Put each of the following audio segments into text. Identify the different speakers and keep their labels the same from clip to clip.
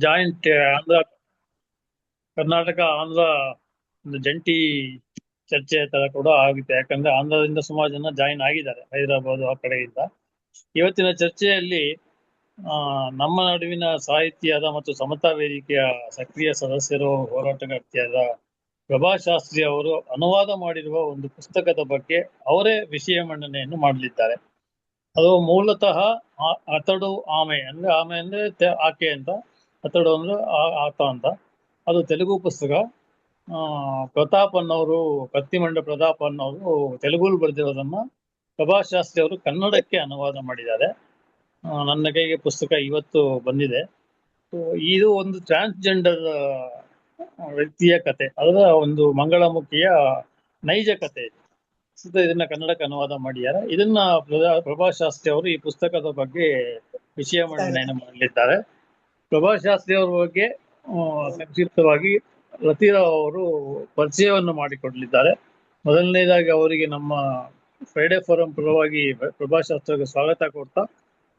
Speaker 1: Joint Andhra Karnataka Andhra ಒಂದು ಜಂಟಿ ಚರ್ಚೆ ತರ ಕೂಡ ಆಗುತ್ತೆ. ಯಾಕಂದ್ರೆ ಆಂಧ್ರದಿಂದ ಸುಮಾರು ಜನ ಜಾಯಿನ್ ಆಗಿದ್ದಾರೆ, ಹೈದರಾಬಾದ್ ಆ ಕಡೆಯಿಂದ. ಇವತ್ತಿನ ಚರ್ಚೆಯಲ್ಲಿ ನಮ್ಮ ನಡುವಿನ ಸಾಹಿತ್ಯದ ಮತ್ತು ಸಮತಾ ವೇದಿಕೆಯ ಸಕ್ರಿಯ ಸದಸ್ಯರು, ಹೋರಾಟಗಾರ್ತಿಯಾದ ಪ್ರಭಾಶಾಸ್ತ್ರಿ ಅವರು ಅನುವಾದ ಮಾಡಿರುವ ಒಂದು ಪುಸ್ತಕದ ಬಗ್ಗೆ ಅವರೇ ವಿಷಯ ಮಂಡನೆಯನ್ನು ಮಾಡಲಿದ್ದಾರೆ. ಅದು ಮೂಲತಃ ಅತಡು ಆಮೆ ಅಂದ್ರೆ ಆಕೆ ಅಂತ, ಅತಡು ಅಂದ್ರೆ ಆತ ಅಂತ. ಅದು ತೆಲುಗು ಪುಸ್ತಕ. ಪ್ರತಾಪ್ ಅನ್ನೋರು, ಕತ್ತಿಮಂಡ ಪ್ರತಾಪ್ ಅನ್ನೋರು ತೆಲುಗುಲ್ ಬರೆದಿರೋದನ್ನ ಪ್ರಭಾಶಾಸ್ತ್ರಿ ಅವರು ಕನ್ನಡಕ್ಕೆ ಅನುವಾದ ಮಾಡಿದ್ದಾರೆ. ನನ್ನ ಕೈಗೆ ಪುಸ್ತಕ ಇವತ್ತು ಬಂದಿದೆ. ಇದು ಒಂದು ಟ್ರಾನ್ಸ್ಜೆಂಡರ್ ವ್ಯಕ್ತಿಯ ಕತೆ, ಅದರ ಒಂದು ಮಂಗಳಮುಖಿಯ ನೈಜ ಕತೆ ಇದು. ಇದನ್ನ ಕನ್ನಡಕ್ಕೆ ಅನುವಾದ ಮಾಡಿದ್ದಾರೆ. ಇದನ್ನ ಪ್ರಭಾಶಾಸ್ತ್ರಿ ಅವರು ಈ ಪುಸ್ತಕದ ಬಗ್ಗೆ ವಿಷಯ ಮಂಡನೆಯನ್ನು ಮಾಡಲಿದ್ದಾರೆ. ಪ್ರಭಾಶಾಸ್ತ್ರಿ ಅವರ ಬಗ್ಗೆ ಸಂಕ್ಷಿಪ್ತವಾಗಿ ರತಿರಾವ್ ಅವರು ಪರಿಚಯವನ್ನು ಮಾಡಿಕೊಡಲಿದ್ದಾರೆ. ಮೊದಲನೇದಾಗಿ ಅವರಿಗೆ ನಮ್ಮ ಫ್ರೈಡೆ ಫೋರಂ ಪರವಾಗಿ ಪ್ರಭಾಶಾಸ್ತ್ರಿಗೆ ಸ್ವಾಗತ ಕೊಡ್ತಾ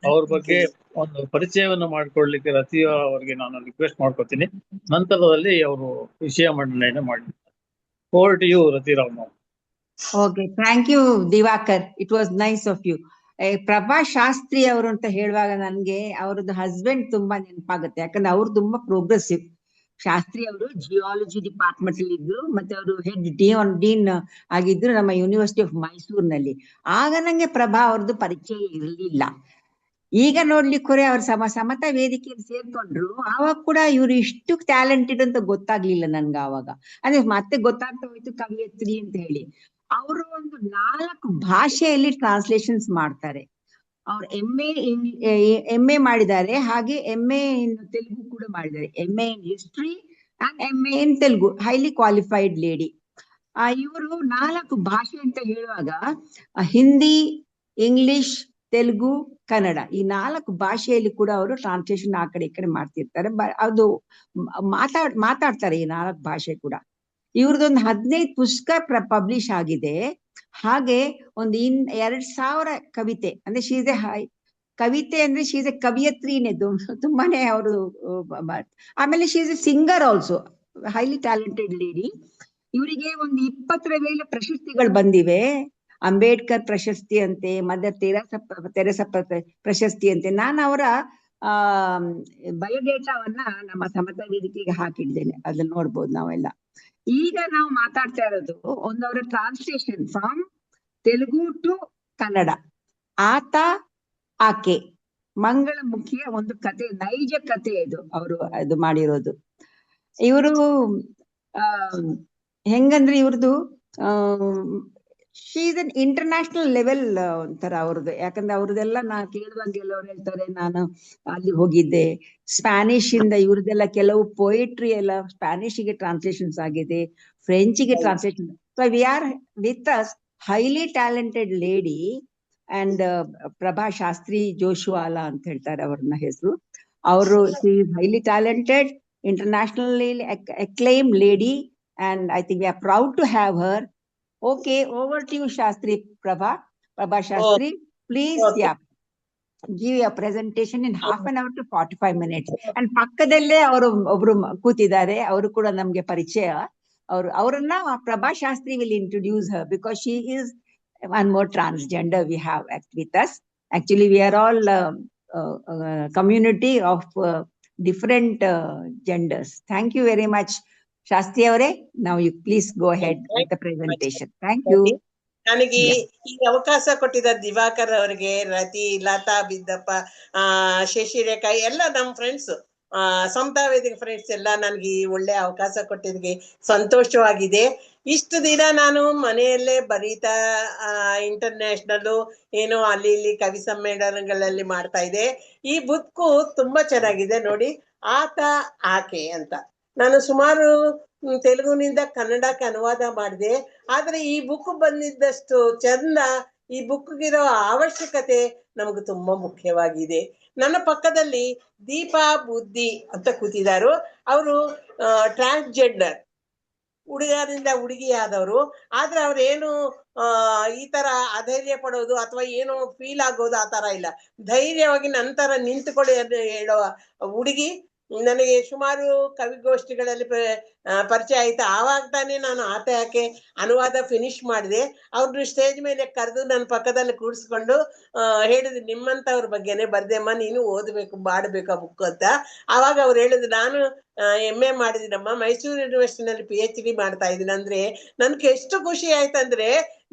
Speaker 1: ಅವ್ರ ಬಗ್ಗೆ ಒಂದು ಪರಿಚಯವನ್ನು ಮಾಡಿಕೊಡ್ಲಿಕ್ಕೆ ರತಿರಾವ್ ಅವರಿಗೆ ನಾನು ರಿಕ್ವೆಸ್ಟ್ ಮಾಡ್ಕೊತೀನಿ. ನಂತರದಲ್ಲಿ ಅವರು ವಿಷಯ ಮಂಡನೆಯನ್ನು ಮಾಡಿದ್ದಾರೆ. Over to you Rathi Rao.
Speaker 2: Okay, thank you Diwakar, it was nice of you. Prabha Shastri ಅವರು ಅಂತ ಹೇಳುವಾಗ ನನ್ಗೆ ಅವ್ರದ್ದು ಹಸ್ಬೆಂಡ್ ತುಂಬಾ ನೆನಪಾಗುತ್ತೆ. ಯಾಕಂದ್ರೆ ಅವ್ರು ತುಂಬಾ ಪ್ರೋಗ್ರೆಸಿವ್. ಶಾಸ್ತ್ರಿ ಅವರು ಜಿಯಾಲಜಿ ಡಿಪಾರ್ಟ್ಮೆಂಟ್ ಅಲ್ಲಿ ಇದ್ರು, ಮತ್ತೆ ಅವರು ಹೆಡ್ ಡೀನ್ ಆಗಿದ್ರು ನಮ್ಮ ಯೂನಿವರ್ಸಿಟಿ ಆಫ್ ಮೈಸೂರಿನಲ್ಲಿ. ಆಗ ನಂಗೆ ಪ್ರಭಾ ಅವ್ರದ್ದು ಪರಿಚಯ ಇರಲಿಲ್ಲ. ಈಗ ನೋಡ್ಲಿಕ್ಕೆ ಅವ್ರ ಸಮತಾ ವೇದಿಕೆಯಲ್ಲಿ ಸೇರ್ಕೊಂಡ್ರು. ಆವಾಗ ಕೂಡ ಇವ್ರು ಇಷ್ಟು ಟ್ಯಾಲೆಂಟೆಡ್ ಅಂತ ಗೊತ್ತಾಗ್ಲಿಲ್ಲ ನನ್ಗೆ ಆವಾಗ. ಅಂದ್ರೆ ಮತ್ತೆ ಗೊತ್ತಾಗ್ತಾ ಹೋಯ್ತು ಕವಿಯತ್ರಿ ಅಂತ ಹೇಳಿ. ಅವರು ಒಂದು 4 ಭಾಷೆಯಲ್ಲಿ ಟ್ರಾನ್ಸ್ಲೇಷನ್ಸ್ ಮಾಡ್ತಾರೆ. ಅವ್ರು MA ಮಾಡಿದ್ದಾರೆ, ಹಾಗೆ MA ಇನ್ ತೆಲುಗು ಕೂಡ ಮಾಡಿದ್ದಾರೆ. MA in history and MA in Telugu. Highly qualified lady. ಇವರು 4 ಭಾಷೆ ಅಂತ ಹೇಳುವಾಗ ಹಿಂದಿ, ಇಂಗ್ಲಿಷ್, ತೆಲುಗು, ಕನ್ನಡ, ಈ 4 ಭಾಷೆಯಲ್ಲಿ ಕೂಡ ಅವರು ಟ್ರಾನ್ಸ್ಲೇಷನ್ ಆ ಕಡೆ ಈ ಕಡೆ ಮಾಡ್ತಿರ್ತಾರೆ. ಅದು ಮಾತಾಡ್ತಾರೆ ಈ 4 ಭಾಷೆ ಕೂಡ. ಇವ್ರದೊಂದು 15 ಪುಸ್ತಕ ಪಬ್ಲಿಷ್ ಆಗಿದೆ. ಹಾಗೆ ಒಂದು 2000 ಕವಿತೆ, ಅಂದ್ರೆ ಶೀಸ್ ಎ ಕವಿತೆ ಅಂದ್ರೆ ಶೀಸ್ ಎ ಕವಿಯತ್ರಿನೇ, ತುಂಬಾನೇ ಅವರು. ಆಮೇಲೆ she's A singer also, highly talented lady. ಇವರಿಗೆ ಒಂದು 20 ಮೇಲೆ ಪ್ರಶಸ್ತಿಗಳು ಬಂದಿವೆ. ಅಂಬೇಡ್ಕರ್ ಪ್ರಶಸ್ತಿ ಅಂತೆ, ಮದರ್ ತೆರೆಸ ಪ್ರಶಸ್ತಿ ಅಂತೆ. ನಾನು ಅವರ ಬಯೋಡೇಟಾವನ್ನ ನಮ್ಮ ಸಮತಾ ವೇದಿಕೆಗೆ ಹಾಕಿದ್ದೇನೆ, ಅದನ್ನ ನೋಡ್ಬೋದು ನಾವೆಲ್ಲ. ಈಗ ನಾವು ಮಾತಾಡ್ತಾ ಇರೋದು ಅವರ translation from Telugu to Kannada, ಆತ ಆಕೆ ಮಂಗಳಮುಖಿಯ ಒಂದು ಕತೆ, ನೈಜ ಕತೆ ಇದು ಅವರು ಅದು ಮಾಡಿರೋದು. ಇವರು ಹೆಂಗಂದ್ರೆ ಇವ್ರದ್ದು she is an international level ಒಂಥರ ಅವ್ರದ್ದು. ಯಾಕಂದ್ರೆ ಅವ್ರದ್ದೆಲ್ಲ ನಾ ಕೇಳುವಂಗೆಲ್ಲ ಅವ್ರು ಹೇಳ್ತಾರೆ, ನಾನು ಅಲ್ಲಿ ಹೋಗಿದ್ದೆ, ಸ್ಪ್ಯಾನಿಷ್ ಇಂದ ಇವ್ರದ್ದೆಲ್ಲ ಕೆಲವು ಪೊಯಿಟ್ರಿ ಎಲ್ಲ ಸ್ಪ್ಯಾನಿಷ್ಗೆ ಟ್ರಾನ್ಸ್ಲೇಷನ್ಸ್ ಆಗಿದೆ, ಫ್ರೆಂಚಿಗೆ translation. So we are with us highly talented lady and Prabha Shastri ಜೋಶುವಾಲಾ ಅಂತ ಹೇಳ್ತಾರೆ ಅವ್ರನ್ನ ಹೆಸರು. ಅವರು highly talented, internationally acclaimed lady, and I think we are proud to have her. Okay, over to you, Shastri Prabha Shastri. Please, yeah, give a presentation in half an hour to 45 minutes. And ಪಕ್ಕದಲ್ಲೇ ಅವರು ಒಬ್ರು ಕೂತಿದ್ದಾರೆ, ಅವರು ಕೂಡ ನಮ್ಗೆ ಪರಿಚಯ. ಅವರನ್ನ Prabha Shastri will introduce her because she is one more transgender we have with us. Actually, we are all community of different genders. Thank you very much, Shastri avare. Now you please go ahead with the presentation. Thank you.
Speaker 3: ನನಗೆ ಈ ಅವಕಾಶ ಕೊಟ್ಟಿದ್ದ ದಿವಾಕರ್ ಅವರಿಗೆ, ರತಿ, ಲತಾ, ಬಿದ್ದಪ್ಪ, ಶಶಿರೇಖಾ ಎಲ್ಲ ನಮ್ಮ friends, ಸಮತಾ ವೇದಿಕೆ friends ಎಲ್ಲ ನನಗೆ ಈ ಒಳ್ಳೆ ಅವಕಾಶ ಕೊಟ್ಟಿದ್ದಕ್ಕೆ ಸಂತೋಷವಾಗಿದೆ. ಇಷ್ಟು ದಿನ ನಾನು ಮನೆಯಲ್ಲೇ ಬರೀತಾ ಇಂಟರ್ನ್ಯಾಷನಲ್ಲು ಏನೋ ಅಲ್ಲಿ ಇಲ್ಲಿ ಕವಿ ಸಮ್ಮೇಳನಗಳಲ್ಲಿ ಮಾಡ್ತಾ ಇದ್ದೆ. ಈ ಬುಕ್ಕು ತುಂಬಾ ಚೆನ್ನಾಗಿದೆ ನೋಡಿ, ಆತ ಆಕೆ ಅಂತ. ನಾನು ಸುಮಾರು ತೆಲುಗುನಿಂದ ಕನ್ನಡಕ್ಕೆ ಅನುವಾದ ಮಾಡಿದೆ. ಆದ್ರೆ ಈ ಬುಕ್ ಬಂದಿದ್ದಷ್ಟು ಚಂದ, ಈ ಬುಕ್ಗಿರೋ ಅವಶ್ಯಕತೆ ನಮಗೆ ತುಂಬಾ ಮುಖ್ಯವಾಗಿದೆ. ನನ್ನ ಪಕ್ಕದಲ್ಲಿ ದೀಪಾ ಬುದ್ಧಿ ಅಂತ ಕೂತಿದ್ದಾರೆ. ಅವರು ಟ್ರಾನ್ಸ್ಜೆಂಡರ್, ಹುಡುಗರಿಂದ ಹುಡುಗಿ ಆದವರು. ಆದ್ರೆ ಅವ್ರೇನು ಈ ತರ ಅಧೈರ್ಯ ಪಡೋದು ಅಥವಾ ಏನೋ ಫೀಲ್ ಆಗೋದು ಆ ತರ ಇಲ್ಲ. ಧೈರ್ಯವಾಗಿ ನಂತರ ನಿಂತುಕೊಳ್ಳಿ ಅಂತ ಹೇಳೋ ಹುಡುಗಿ ನನಗೆ ಸುಮಾರು ಕವಿಗೋಷ್ಠಿಗಳಲ್ಲಿ ಪರಿಚಯ ಆಯ್ತು. ಆವಾಗ ತಾನೇ ನಾನು ಆತ ಯಾಕೆ ಅನುವಾದ ಫಿನಿಶ್ ಮಾಡಿದೆ. ಅವ್ರನ್ನ ಸ್ಟೇಜ್ ಮೇಲೆ ಕರೆದು ನನ್ನ ಪಕ್ಕದಲ್ಲಿ ಕೂರಿಸ್ಕೊಂಡು ಹೇಳಿದ್ರು, ನಿಮ್ಮಂತವ್ರ ಬಗ್ಗೆನೆ ಬರ್ದೆಮ್ಮ, ನೀನು ಓದಬೇಕು, ಮಾಡಬೇಕು ಆ ಬುಕ್ ಅಂತ. ಆವಾಗ ಅವ್ರು ಹೇಳಿದ್ರು, ನಾನು MA ಮಾಡಿದ್ದೀನಮ್ಮ, ಮೈಸೂರು ಯೂನಿವರ್ಸಿಟಿನಲ್ಲಿ PhD ಮಾಡ್ತಾ ಇದ್ದೀನಿ. ಅಂದ್ರೆ ನನ್ಗೆ ಎಷ್ಟು ಖುಷಿ ಆಯ್ತಂದ್ರೆ,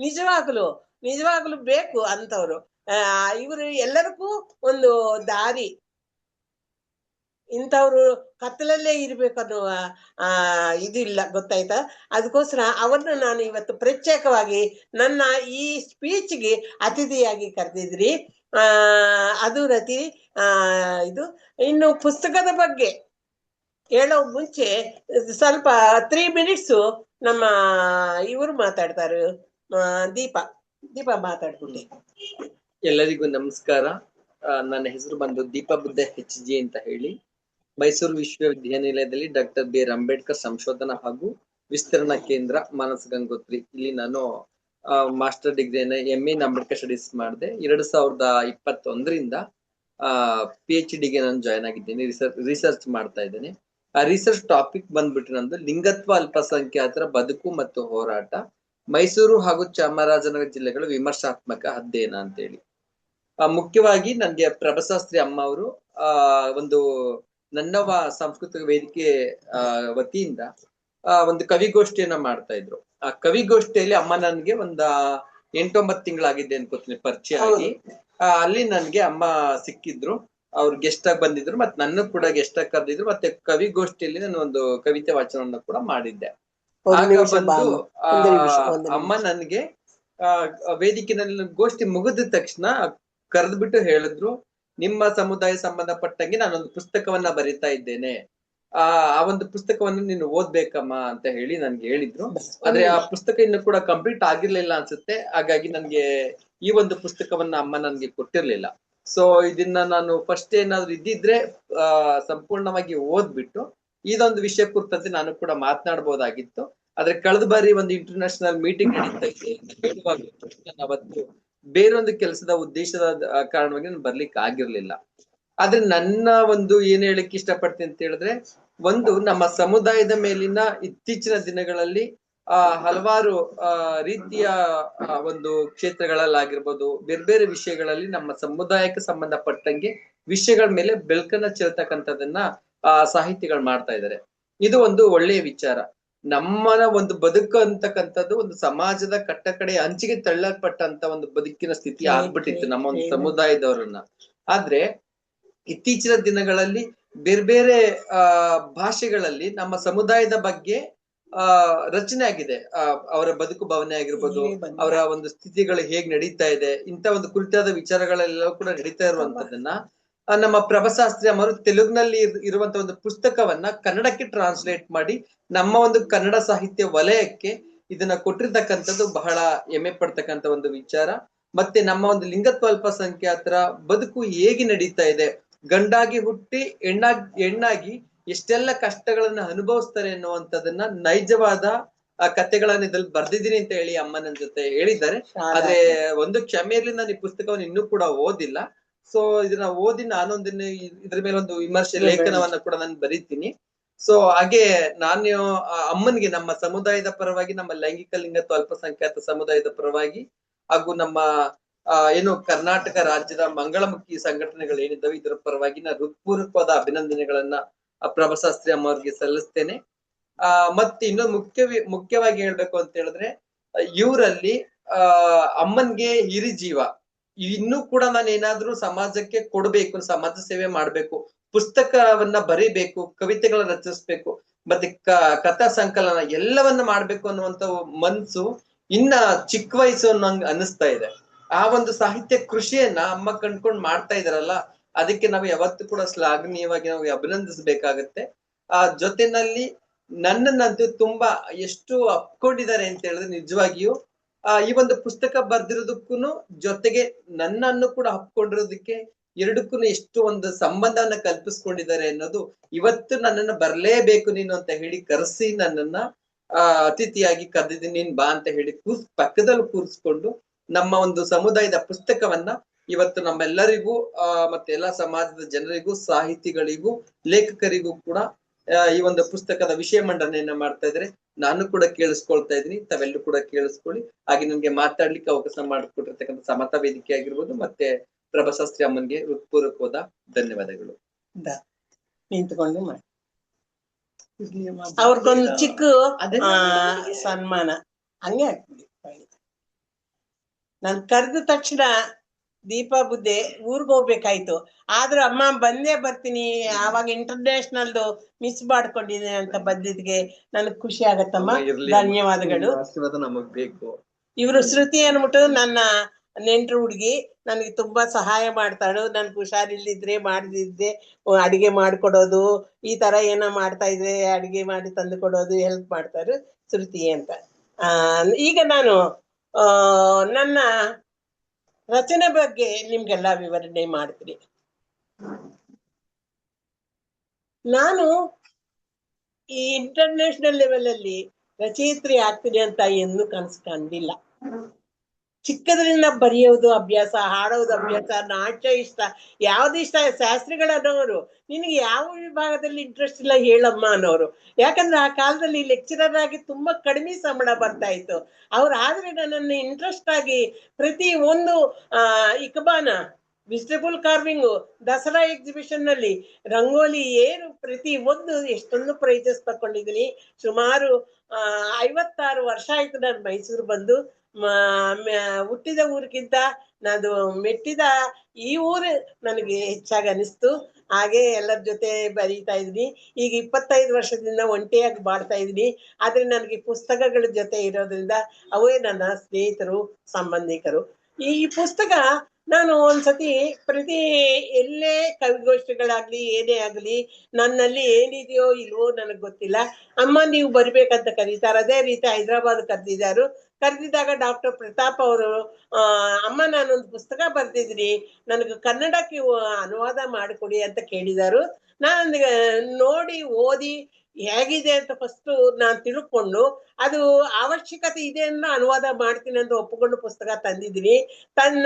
Speaker 3: ನಿಜವಾಗ್ಲು ಬೇಕು ಅಂತವ್ರು. ಇವರು ಎಲ್ಲರಿಗೂ ಒಂದು ದಾರಿ, ಇಂಥವ್ರು ಕತ್ತಲಲ್ಲೇ ಇರ್ಬೇಕನ್ನುವ ಇದು ಇಲ್ಲ, ಗೊತ್ತಾಯ್ತಾ? ಅದಕ್ಕೋಸ್ಕರ ಅವ್ರನ್ನ ನಾನು ಇವತ್ತು ಪ್ರತ್ಯೇಕವಾಗಿ ನನ್ನ ಈ ಸ್ಪೀಚ್ಗೆ ಅತಿಥಿಯಾಗಿ ಕರೆದಿದ್ರಿ. ಅದು ರತಿ. ಇದು ಇನ್ನು ಪುಸ್ತಕದ ಬಗ್ಗೆ ಹೇಳೋ ಮುಂಚೆ ಸ್ವಲ್ಪ 3 ಮಿನಿಟ್ಸು ನಮ್ಮ ಇವರು ಮಾತಾಡ್ತಾರೆ. ದೀಪ ಮಾತಾಡ್ಬಿಟ್ಟೆ.
Speaker 4: ಎಲ್ಲರಿಗೂ ನಮಸ್ಕಾರ. ನನ್ನ ಹೆಸರು ಬಂದು ದೀಪಾ ಬುದ್ಧ HG ಅಂತ ಹೇಳಿ. ಮೈಸೂರು ವಿಶ್ವವಿದ್ಯಾನಿಲಯದಲ್ಲಿ ಡಾಕ್ಟರ್ BR ಅಂಬೇಡ್ಕರ್ ಸಂಶೋಧನಾ ಹಾಗೂ ವಿಸ್ತರಣಾ ಕೇಂದ್ರ ಮಾನಸ ಗಂಗೋತ್ರಿ, ಇಲ್ಲಿ ನಾನು ಮಾಸ್ಟರ್ ಡಿಗ್ರಿಯನ್ನು MA ಇನ್ ಅಂಬೇಡ್ಕರ್ ಸ್ಟಡೀಸ್ ಮಾಡಿದೆ. 2021ರಿಂದ PhDಗೆ ನಾನು ಜಾಯ್ನ್ ಆಗಿದ್ದೇನೆ. ರಿಸರ್ಚ್ ಮಾಡ್ತಾ ಇದ್ದೇನೆ. ಆ ರಿಸರ್ಚ್ ಟಾಪಿಕ್ ಬಂದ್ಬಿಟ್ಟು ನಂದು ಲಿಂಗತ್ವ ಅಲ್ಪಸಂಖ್ಯಾತರ ಬದುಕು ಮತ್ತು ಹೋರಾಟ, ಮೈಸೂರು ಹಾಗೂ ಚಾಮರಾಜನಗರ ಜಿಲ್ಲೆಗಳ ವಿಮರ್ಶಾತ್ಮಕ ಅಧ್ಯಯನ ಅಂತೇಳಿ. ಮುಖ್ಯವಾಗಿ ನನ್ಗೆ ಪ್ರಭಾಶಾಸ್ತ್ರಿ ಅಮ್ಮ ಅವರು ಒಂದು ನನ್ನವ ಸಾಂಸ್ಕೃತಿಕ ವೇದಿಕೆ ವತಿಯಿಂದ ಒಂದು ಕವಿಗೋಷ್ಠಿಯನ್ನ ಮಾಡ್ತಾ ಇದ್ರು. ಆ ಕವಿಗೋಷ್ಠಿಯಲ್ಲಿ ಅಮ್ಮ ನನ್ಗೆ ಒಂದ 8-9 ತಿಂಗಳಾಗಿದ್ದೆ ಅನ್ಕೋತೀನಿ ಪರಿಚಯ ಆಗಿ. ಅಲ್ಲಿ ನನ್ಗೆ ಅಮ್ಮ ಸಿಕ್ಕಿದ್ರು, ಅವ್ರು ಗೆಸ್ಟ್ ಆಗಿ ಬಂದಿದ್ರು, ಮತ್ತೆ ನನ್ನ ಕೂಡ ಗೆಸ್ಟ್ ಆಗಿ ಕರೆದಿದ್ರು. ಮತ್ತೆ ಕವಿಗೋಷ್ಠಿಯಲ್ಲಿ ನಾನು ಒಂದು ಕವಿತೆ ವಾಚನವನ್ನು ಕೂಡ ಮಾಡಿದ್ದೆ. ಆಗ ಬಂದು ಅಮ್ಮ ನನ್ಗೆ ವೇದಿಕೆನಲ್ಲಿ ಗೋಷ್ಠಿ ಮುಗಿದ ತಕ್ಷಣ ಕರೆದ್ಬಿಟ್ಟು ಹೇಳಿದ್ರು, ನಿಮ್ಮ ಸಮುದಾಯ ಸಂಬಂಧಪಟ್ಟಂಗೆ ನಾನೊಂದು ಪುಸ್ತಕವನ್ನ ಬರಿತಾ ಇದ್ದೇನೆ, ಆ ಒಂದು ಪುಸ್ತಕವನ್ನು ನೀನು ಓದ್ಬೇಕಮ್ಮ ಅಂತ ಹೇಳಿ ನನ್ಗೆ ಹೇಳಿದ್ರು. ಆದ್ರೆ ಆ ಪುಸ್ತಕ ಇನ್ನು ಕೂಡ ಕಂಪ್ಲೀಟ್ ಆಗಿರ್ಲಿಲ್ಲ ಅನ್ಸುತ್ತೆ. ಹಾಗಾಗಿ ನನ್ಗೆ ಈ ಒಂದು ಪುಸ್ತಕವನ್ನ ಅಮ್ಮ ನನ್ಗೆ ಕೊಟ್ಟಿರ್ಲಿಲ್ಲ. ಸೊ ಇದನ್ನ ನಾನು ಫಸ್ಟ್ ಏನಾದ್ರು ಇದ್ದಿದ್ರೆ ಸಂಪೂರ್ಣವಾಗಿ ಓದ್ಬಿಟ್ಟು ಇದೊಂದು ವಿಷಯ ಕುರಿತಂತೆ ನಾನು ಕೂಡ ಮಾತನಾಡಬಹುದಾಗಿತ್ತು. ಆದ್ರೆ ಕಳೆದ ಬಾರಿ ಒಂದು ಇಂಟರ್ನ್ಯಾಷನಲ್ ಮೀಟಿಂಗ್ ನಡೀತಾ ಹೇಳುವಾಗ ಅವತ್ತು ಬೇರೊಂದು ಕೆಲಸದ ಉದ್ದೇಶದ ಕಾರಣವಾಗಿ ನಾನು ಬರ್ಲಿಕ್ಕೆ ಆಗಿರ್ಲಿಲ್ಲ. ಆದ್ರೆ ನನ್ನ ಒಂದು ಏನ್ ಹೇಳಕ್ ಇಷ್ಟಪಡ್ತೀನಿ ಅಂತ ಹೇಳಿದ್ರೆ, ಒಂದು ನಮ್ಮ ಸಮುದಾಯದ ಮೇಲಿನ ಇತ್ತೀಚಿನ ದಿನಗಳಲ್ಲಿ ಹಲವಾರು ರೀತಿಯ ಒಂದು ಕ್ಷೇತ್ರಗಳಲ್ಲಾಗಿರ್ಬೋದು, ಬೇರೆ ಬೇರೆ ವಿಷಯಗಳಲ್ಲಿ ನಮ್ಮ ಸಮುದಾಯಕ್ಕೆ ಸಂಬಂಧಪಟ್ಟಂಗೆ ವಿಷಯಗಳ ಮೇಲೆ ಬೆಳಕನ್ನ ಚೆಲ್ತಕ್ಕಂಥದನ್ನ ಸಾಹಿತಿಗಳು ಮಾಡ್ತಾ ಇದ್ದಾರೆ. ಇದು ಒಂದು ಒಳ್ಳೆಯ ವಿಚಾರ. ನಮ್ಮನ ಒಂದು ಬದುಕು ಅಂತಕ್ಕಂಥದ್ದು ಒಂದು ಸಮಾಜದ ಕಟ್ಟಕಡೆ ಅಂಚಿಗೆ ತಳ್ಳಲ್ಪಟ್ಟಂತ ಒಂದು ಬದುಕಿನ ಸ್ಥಿತಿ ಆಗ್ಬಿಟ್ಟಿತ್ತು ನಮ್ಮ ಒಂದು ಸಮುದಾಯದವರನ್ನ. ಆದ್ರೆ ಇತ್ತೀಚಿನ ದಿನಗಳಲ್ಲಿ ಬೇರೆ ಬೇರೆ ಭಾಷೆಗಳಲ್ಲಿ ನಮ್ಮ ಸಮುದಾಯದ ಬಗ್ಗೆ ರಚನೆ ಆಗಿದೆ. ಅವರ ಬದುಕು ಭಾವನೆ ಆಗಿರ್ಬೋದು, ಅವರ ಒಂದು ಸ್ಥಿತಿಗಳು ಹೇಗ್ ನಡೀತಾ ಇದೆ, ಇಂಥ ಒಂದು ಕುರಿತಾದ ವಿಚಾರಗಳೆಲ್ಲ ಕೂಡ ನಡೀತಾ ಇರುವಂತದನ್ನ ನಮ್ಮ ಪ್ರಭಾಶಾಸ್ತ್ರಿ ಅವರು ತೆಲುಗಿನಲ್ಲಿ ಇರುವಂತ ಒಂದು ಪುಸ್ತಕವನ್ನ ಕನ್ನಡಕ್ಕೆ ಟ್ರಾನ್ಸ್ಲೇಟ್ ಮಾಡಿ ನಮ್ಮ ಒಂದು ಕನ್ನಡ ಸಾಹಿತ್ಯ ವಲಯಕ್ಕೆ ಇದನ್ನ ಕೊಟ್ಟಿರ್ತಕ್ಕಂಥದ್ದು ಬಹಳ ಹೆಮ್ಮೆ ಪಡ್ತಕ್ಕಂಥ ಒಂದು ವಿಚಾರ. ಮತ್ತೆ ನಮ್ಮ ಒಂದು ಲಿಂಗತ್ವ ಅಲ್ಪಸಂಖ್ಯಾತರ ಬದುಕು ಹೇಗೆ ನಡೀತಾ ಇದೆ, ಗಂಡಾಗಿ ಹುಟ್ಟಿ ಹೆಣ್ಣಾಗಿ ಎಷ್ಟೆಲ್ಲ ಕಷ್ಟಗಳನ್ನ ಅನುಭವಿಸ್ತಾರೆ ಅನ್ನುವಂಥದ್ದನ್ನ ನೈಜವಾದ ಕಥೆಗಳನ್ನ ಇದ್ರಲ್ಲಿ ಬರ್ದಿದ್ದೀನಿ ಅಂತ ಹೇಳಿ ಅಮ್ಮ ನನ್ನ ಜೊತೆ ಹೇಳಿದ್ದಾರೆ. ಆದ್ರೆ ಒಂದು ಕ್ಷಮೆ ಇರ್ಲಿ, ನಾನು ಈ ಪುಸ್ತಕವನ್ನು ಇನ್ನೂ ಕೂಡ ಓದಿಲ್ಲ. ಸೊ ಇದನ್ನ ಓದಿ ನಾನೊಂದಿನ ಇದ್ರ ಮೇಲೆ ಒಂದು ವಿಮರ್ಶೆ ಲೇಖನವನ್ನ ಕೂಡ ನಾನು ಬರೀತೀನಿ. ಸೊ ಹಾಗೆ ನಾನು ಅಮ್ಮನಿಗೆ ನಮ್ಮ ಸಮುದಾಯದ ಪರವಾಗಿ, ನಮ್ಮ ಲೈಂಗಿಕ ಲಿಂಗತ್ವ ಅಲ್ಪಸಂಖ್ಯಾತ ಸಮುದಾಯದ ಪರವಾಗಿ ಹಾಗೂ ನಮ್ಮ ಏನು ಕರ್ನಾಟಕ ರಾಜ್ಯದ ಮಂಗಳಮುಖಿ ಸಂಘಟನೆಗಳು ಏನಿದ್ದಾವೆ ಇದರ ಪರವಾಗಿ ನಾನು ಹೃತ್ಪೂರ್ವಕವಾದ ಅಭಿನಂದನೆಗಳನ್ನ ಪ್ರಭಾಶಾಸ್ತ್ರಿ ಅಮ್ಮ ಅವ್ರಿಗೆ ಸಲ್ಲಿಸ್ತೇನೆ. ಮತ್ತೆ ಇನ್ನೊಂದು ಮುಖ್ಯವಾಗಿ ಹೇಳ್ಬೇಕು ಅಂತ ಹೇಳಿದ್ರೆ, ಇವರಲ್ಲಿ ಅಮ್ಮನ್ಗೆ ಹಿರಿಜೀವ ಇನ್ನೂ ಕೂಡ ನಾನು ಏನಾದ್ರೂ ಸಮಾಜಕ್ಕೆ ಕೊಡ್ಬೇಕು, ಸಮಾಜ ಸೇವೆ ಮಾಡ್ಬೇಕು, ಪುಸ್ತಕವನ್ನ ಬರೀಬೇಕು, ಕವಿತೆಗಳನ್ನ ರಚಿಸ್ಬೇಕು, ಮತ್ತೆ ಕಥಾ ಸಂಕಲನ ಎಲ್ಲವನ್ನ ಮಾಡ್ಬೇಕು ಅನ್ನುವಂತ ಮನ್ಸು ಇನ್ನ ಚಿಕ್ಕ ವಯಸ್ಸು ನಂಗೆ ಅನಿಸ್ತಾ ಇದೆ. ಆ ಒಂದು ಸಾಹಿತ್ಯ ಕೃಷಿಯನ್ನ ಅಮ್ಮ ಕಂಡ್ಕೊಂಡ್ ಮಾಡ್ತಾ ಇದಾರಲ್ಲ, ಅದಕ್ಕೆ ನಾವು ಯಾವತ್ತೂ ಕೂಡ ಶ್ಲಾಘನೀಯವಾಗಿ ನಾವು ಅಭಿನಂದಿಸ್ಬೇಕಾಗತ್ತೆ. ಆ ಜೊತೆನಲ್ಲಿ ನನ್ನನ್ನಂತೂ ತುಂಬಾ ಎಷ್ಟು ಅಪ್ಕೊಂಡಿದ್ದಾರೆ ಅಂತ ಹೇಳಿದ್ರೆ, ನಿಜವಾಗಿಯೂ ಈ ಒಂದು ಪುಸ್ತಕ ಬರ್ದಿರೋದಕ್ಕೂ ಜೊತೆಗೆ ನನ್ನನ್ನು ಕೂಡ ಹಪ್ಕೊಂಡಿರೋದಕ್ಕೆ ಎರಡಕ್ಕೂ ಎಷ್ಟು ಒಂದು ಸಂಬಂಧವನ್ನ ಕಲ್ಪಿಸ್ಕೊಂಡಿದ್ದಾರೆ ಅನ್ನೋದು ಇವತ್ತು ನನ್ನನ್ನು ಬರ್ಲೇಬೇಕು ನೀನು ಅಂತ ಹೇಳಿ ಕರೆಸಿ ನನ್ನನ್ನ ಅತಿಥಿಯಾಗಿ ಕರೆದಿದ್ದೀನಿ, ನೀನ್ ಬಾ ಅಂತ ಹೇಳಿ ಪಕ್ಕದಲ್ಲಿ ಕೂರಿಸ್ಕೊಂಡು ನಮ್ಮ ಒಂದು ಸಮುದಾಯದ ಪುಸ್ತಕವನ್ನ ಇವತ್ತು ನಮ್ಮೆಲ್ಲರಿಗೂ ಮತ್ತೆ ಎಲ್ಲಾ ಸಮಾಜದ ಜನರಿಗೂ, ಸಾಹಿತಿಗಳಿಗೂ, ಲೇಖಕರಿಗೂ ಕೂಡ ಈ ಒಂದು ಪುಸ್ತಕದ ವಿಷಯ ಮಂಡನೆಯನ್ನ ಮಾಡ್ತಾ ಇದ್ರೆ ನಾನು ಕೂಡ ಕೇಳಿಸ್ಕೊಳ್ತಾ ಇದ್ದೀನಿ, ತಾವೆಲ್ಲರೂ ಕೂಡ ಕೇಳಿಸ್ಕೊಳ್ಳಿ. ಹಾಗೆ ನನ್ಗೆ ಮಾತಾಡ್ಲಿಕ್ಕೆ ಅವಕಾಶ ಮಾಡಿಕೊಟ್ಟಿರ್ತಕ್ಕಂಥ ಸಮತಾ ವೇದಿಕೆ ಆಗಿರ್ಬೋದು ಮತ್ತೆ ಪ್ರಭಾಶಾಸ್ತ್ರಿ ಅಮ್ಮನ್ಗೆ ಹೃತ್ಪೂರ್ವಕವಾದ ಧನ್ಯವಾದಗಳು.
Speaker 3: ನಿಂತ್ಕೊಂಡು ಮಾಡಿ ಅವ್ರಿಗೊಂದು ಚಿಕ್ಕ ಸನ್ಮಾನ ಹಂಗೆ ಆಗ್ತದೆ. ನಾನ್ ಕರೆದ ತಕ್ಷಣ ದೀಪಾ ಬುದ್ಧೆ ಊರ್ಗ್ ಹೋಗ್ಬೇಕಾಯ್ತು, ಆದ್ರೂ ಅಮ್ಮ ಬಂದೇ ಬರ್ತೀನಿ, ಆವಾಗ ಇಂಟರ್ನ್ಯಾಷನಲ್ದು ಮಿಸ್ ಮಾಡ್ಕೊಂಡಿದ್ದೀನಿ ಅಂತ ಬಂದಿದ್ಗೆ ನನಗ್ ಖುಷಿ ಆಗತ್ತಮ್ಮ. ಧನ್ಯವಾದಗಳು.
Speaker 4: ಆಶೀರ್ವಾದ ನಮಗ್ ಬೇಕು.
Speaker 3: ಇವ್ರು ಶ್ರುತಿ ಅನ್ಬಿಟ್ಟು ನನ್ನ ನೆಂಟ್ರು ಹುಡ್ಗಿ, ನನಗೆ ತುಂಬಾ ಸಹಾಯ ಮಾಡ್ತಾಳು. ನನ್ಗೆ ಹುಷಾರಿಲ್ದಿದ್ರೆ ಮಾಡದಿದ್ರೆ ಅಡಿಗೆ ಮಾಡ್ಕೊಡೋದು, ಈ ತರ ಏನೋ ಮಾಡ್ತಾ ಇದ್ರೆ ಅಡಿಗೆ ಮಾಡಿ ತಂದು ಕೊಡೋದು ಹೆಲ್ಪ್ ಮಾಡ್ತಾರೆ ಶ್ರುತಿ ಅಂತ. ಈಗ ನಾನು ನನ್ನ ರಚನೆ ಬಗ್ಗೆ ನಿಮ್ಗೆಲ್ಲ ವಿವರಣೆ ಮಾಡ್ತೀನಿ. ನಾನು ಈ ಇಂಟರ್ನ್ಯಾಷನಲ್ ಲೆವೆಲ್ ಅಲ್ಲಿ ರಚಯಿತ್ರಿ ಆಗ್ತೀನಿ ಅಂತ ಎಂದೂ ಕನಸು ಕಂಡಿಲ್ಲ. ಚಿಕ್ಕದ್ರಿಂದ ಬರೆಯೋದು ಅಭ್ಯಾಸ, ಹಾಡೋದು ಅಭ್ಯಾಸ, ನಾಟ್ಯ ಇಷ್ಟ, ಯಾವ್ದು ಇಷ್ಟ. ಶಾಸ್ತ್ರಿಗಳನ್ನೋರು ನಿನಗೆ ಯಾವ ವಿಭಾಗದಲ್ಲಿ ಇಂಟ್ರೆಸ್ಟ್ ಇಲ್ಲ ಹೇಳಮ್ಮ ಅನ್ನೋರು. ಯಾಕಂದ್ರೆ ಆ ಕಾಲದಲ್ಲಿ ಲೆಕ್ಚರರ್ ಆಗಿ ತುಂಬಾ ಕಡಿಮೆ ಸಂಬಳ ಬರ್ತಾ ಇತ್ತು. ಅವ್ರು ಆದ್ರೆ ನನ್ನನ್ನು ಇಂಟ್ರೆಸ್ಟ್ ಆಗಿ ಪ್ರತಿ ಒಂದು ಇಕಬಾನ, ವೆಜಿಟೇಬಲ್ ಕಾರ್ವಿಂಗು, ದಸರಾ ಎಕ್ಸಿಬಿಷನ್ ನಲ್ಲಿ ರಂಗೋಲಿ, ಏನು ಪ್ರತಿ ಒಂದು ಎಷ್ಟೊಂದು ಪ್ರೈಸಸ್ ತಕೊಂಡಿದ್ದೀನಿ. ಸುಮಾರು 56 ವರ್ಷ ಆಯ್ತು ನಾನು ಮೈಸೂರು ಬಂದು. ಹುಟ್ಟಿದ ಊರಿಗಿಂತ ನಾನು ಮೆಟ್ಟಿದ ಈ ಊರು ನನಗೆ ಹೆಚ್ಚಾಗಿ ಅನಿಸ್ತು. ಹಾಗೆ ಎಲ್ಲರ ಜೊತೆ ಬರೀತಾ ಇದ್ದೀನಿ. ಈಗ 25 ವರ್ಷದಿಂದ ಒಂಟಿಯಾಗಿ ಬಾಳ್ತಾ ಇದ್ದೀನಿ. ಆದ್ರೆ ನನಗೆ ಪುಸ್ತಕಗಳ ಜೊತೆ ಇರೋದ್ರಿಂದ ಅವೇ ನನ್ನ ಸ್ನೇಹಿತರು, ಸಂಬಂಧಿಕರು. ಈ ಪುಸ್ತಕ ನಾನು ಒಂದ್ಸತಿ ಪ್ರತಿ ಎಲ್ಲೇ ಕವಿಗೋಷ್ಠಿಗಳಾಗ್ಲಿ ಏನೇ ಆಗ್ಲಿ ನನ್ನಲ್ಲಿ ಏನಿದೆಯೋ ಇಲ್ವೋ ನನಗ್ ಗೊತ್ತಿಲ್ಲ, ಅಮ್ಮ ನೀವು ಬರ್ಬೇಕಂತ ಕರೀತಾರೆ. ಅದೇ ರೀತಿ ಹೈದರಾಬಾದ್ ಕರೆದಿದ್ದಾಗ ಡಾಕ್ಟರ್ ಪ್ರತಾಪ್ ಅವರು ಅಮ್ಮ ನಾನೊಂದು ಪುಸ್ತಕ ಬರ್ದಿದ್ದೀನಿ, ನನಗೆ ಕನ್ನಡಕ್ಕೆ ಅನುವಾದ ಮಾಡಿಕೊಡಿ ಅಂತ ಕೇಳಿದರು. ನಾನು ನೋಡಿ ಓದಿ ಹೇಗಿದೆ ಅಂತ ಫಸ್ಟ್ ನಾನು ತಿಳ್ಕೊಂಡು ಅದು ಅವಶ್ಯಕತೆ ಇದೆ ಅಂತ ಅನುವಾದ ಮಾಡ್ತೀನಿ ಅಂತ ಒಪ್ಪಿಕೊಂಡು ಪುಸ್ತಕ ತಂದಿದ್ದೀನಿ.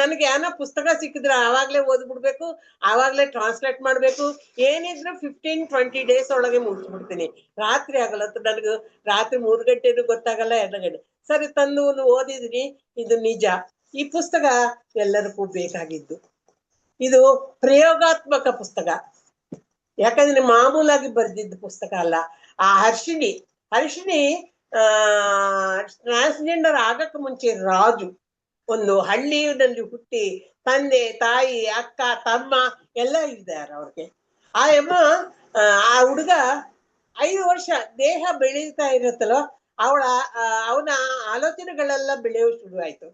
Speaker 3: ನನಗೆ ಏನೋ ಪುಸ್ತಕ ಸಿಕ್ಕಿದ್ರೆ ಆವಾಗ್ಲೇ ಓದ್ಬಿಡ್ಬೇಕು, ಆವಾಗ್ಲೇ ಟ್ರಾನ್ಸ್ಲೇಟ್ ಮಾಡ್ಬೇಕು. ಏನಿದ್ರು 15-20 ಡೇಸ್ ಒಳಗೆ ಮುಗಿಸ್ಬಿಡ್ತೀನಿ. ರಾತ್ರಿ ಆಗಲ್ಲ, ನನಗೆ ರಾತ್ರಿ 3 ಗಂಟೆನೂ ಗೊತ್ತಾಗಲ್ಲ, 2 ಗಂಟೆ. ಸರಿ ತಂದು ಓದಿದ್ದೀನಿ. ಇದು ನಿಜ. ಈ ಪುಸ್ತಕ ಎಲ್ಲರಿಗೂ ಬೇಕಾಗಿದ್ದು. ಇದು ಪ್ರಯೋಗಾತ್ಮಕ ಪುಸ್ತಕ. ಯಾಕಂದ್ರೆ ಮಾಮೂಲಾಗಿ ಬರ್ದಿದ್ದ ಪುಸ್ತಕ ಅಲ್ಲ. ಆ ಹರ್ಷಿಣಿ ಟ್ರಾನ್ಸ್ಜೆಂಡರ್ ಆಗಕ್ಕೆ ಮುಂಚೆ ರಾಜು ಒಂದು ಹಳ್ಳಿಯಲ್ಲಿ ಹುಟ್ಟಿ ತಂದೆ, ತಾಯಿ, ಅಕ್ಕ, ತಮ್ಮ ಎಲ್ಲ ಇದ್ದಾರೆ ಅವ್ರಿಗೆ. ಆ ಹುಡುಗ 5 ವರ್ಷ ದೇಹ ಬೆಳೀತಾ ಇರುತ್ತಲ್ಲೋ ಅವನ ಆಲೋಚನೆಗಳೆಲ್ಲ ಬೆಳೆಯೋ ಶುರು ಆಯ್ತು.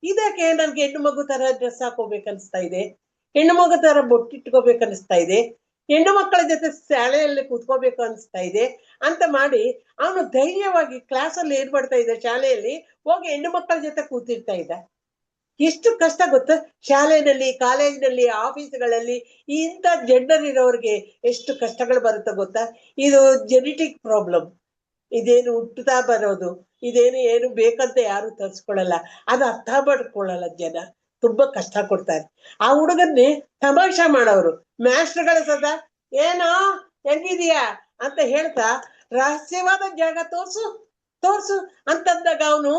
Speaker 3: ಇದಕ್ಕೆ ನನ್ಗೆ ಹೆಣ್ಣು ಮಗು ತರ ಡ್ರೆಸ್ ಹಾಕೋಬೇಕನ್ಸ್ತಾ ಇದೆ, ಹೆಣ್ಣು ಮಗು ತರ ಬೊಟ್ಟಿಟ್ಕೋಬೇಕನ್ನಿಸ್ತಾ ಇದೆ, ಹೆಣ್ಣು ಮಕ್ಕಳ ಜೊತೆ ಶಾಲೆಯಲ್ಲಿ ಕೂತ್ಕೋಬೇಕು ಅನ್ಸ್ತಾ ಇದೆ ಅಂತ ಮಾಡಿ ಅವನು ಧೈರ್ಯವಾಗಿ ಕ್ಲಾಸಲ್ಲಿ ಏನ್ ಮಾಡ್ತಾ ಇದ್ದ, ಶಾಲೆಯಲ್ಲಿ ಹೋಗಿ ಹೆಣ್ಣು ಮಕ್ಕಳ ಜೊತೆ ಕೂತಿರ್ತಾ ಇದ್ದ. ಎಷ್ಟು ಕಷ್ಟ ಗೊತ್ತಾ, ಶಾಲೆಯಲ್ಲಿ, ಕಾಲೇಜಿನಲ್ಲಿ, ಆಫೀಸ್ಗಳಲ್ಲಿ ಇಂಥ ಜೆಂಡರ್ ಇರೋರಿಗೆ ಎಷ್ಟು ಕಷ್ಟಗಳು ಬರುತ್ತೆ ಗೊತ್ತಾ. ಇದು ಜೆನೆಟಿಕ್ ಪ್ರಾಬ್ಲಮ್. ಇದೇನು ಹುಟ್ಟುತ್ತಾ ಬರೋದು, ಏನು ಬೇಕಂತ ಯಾರು ತರ್ಸ್ಕೊಳಲ್ಲ. ಅದು ಅರ್ಥ ಮಾಡ್ಕೊಳ್ಳಲ್ಲ ಜನ, ತುಂಬಾ ಕಷ್ಟ ಕೊಡ್ತಾರೆ. ಆ ಹುಡುಗನ್ನೇ ತಮಾಷೆ ಮಾಡೋರು ಮ್ಯಾಸ್ಟರ್ಗಳ ಸದಾ ಏನೋ ಹೆಂಗಿದೀಯಾ ಅಂತ ಹೇಳ್ತಾ ರಹಸ್ಯವಾದ ಜಾಗ ತೋರ್ಸು ಅಂತಂದಾಗ ಅವನು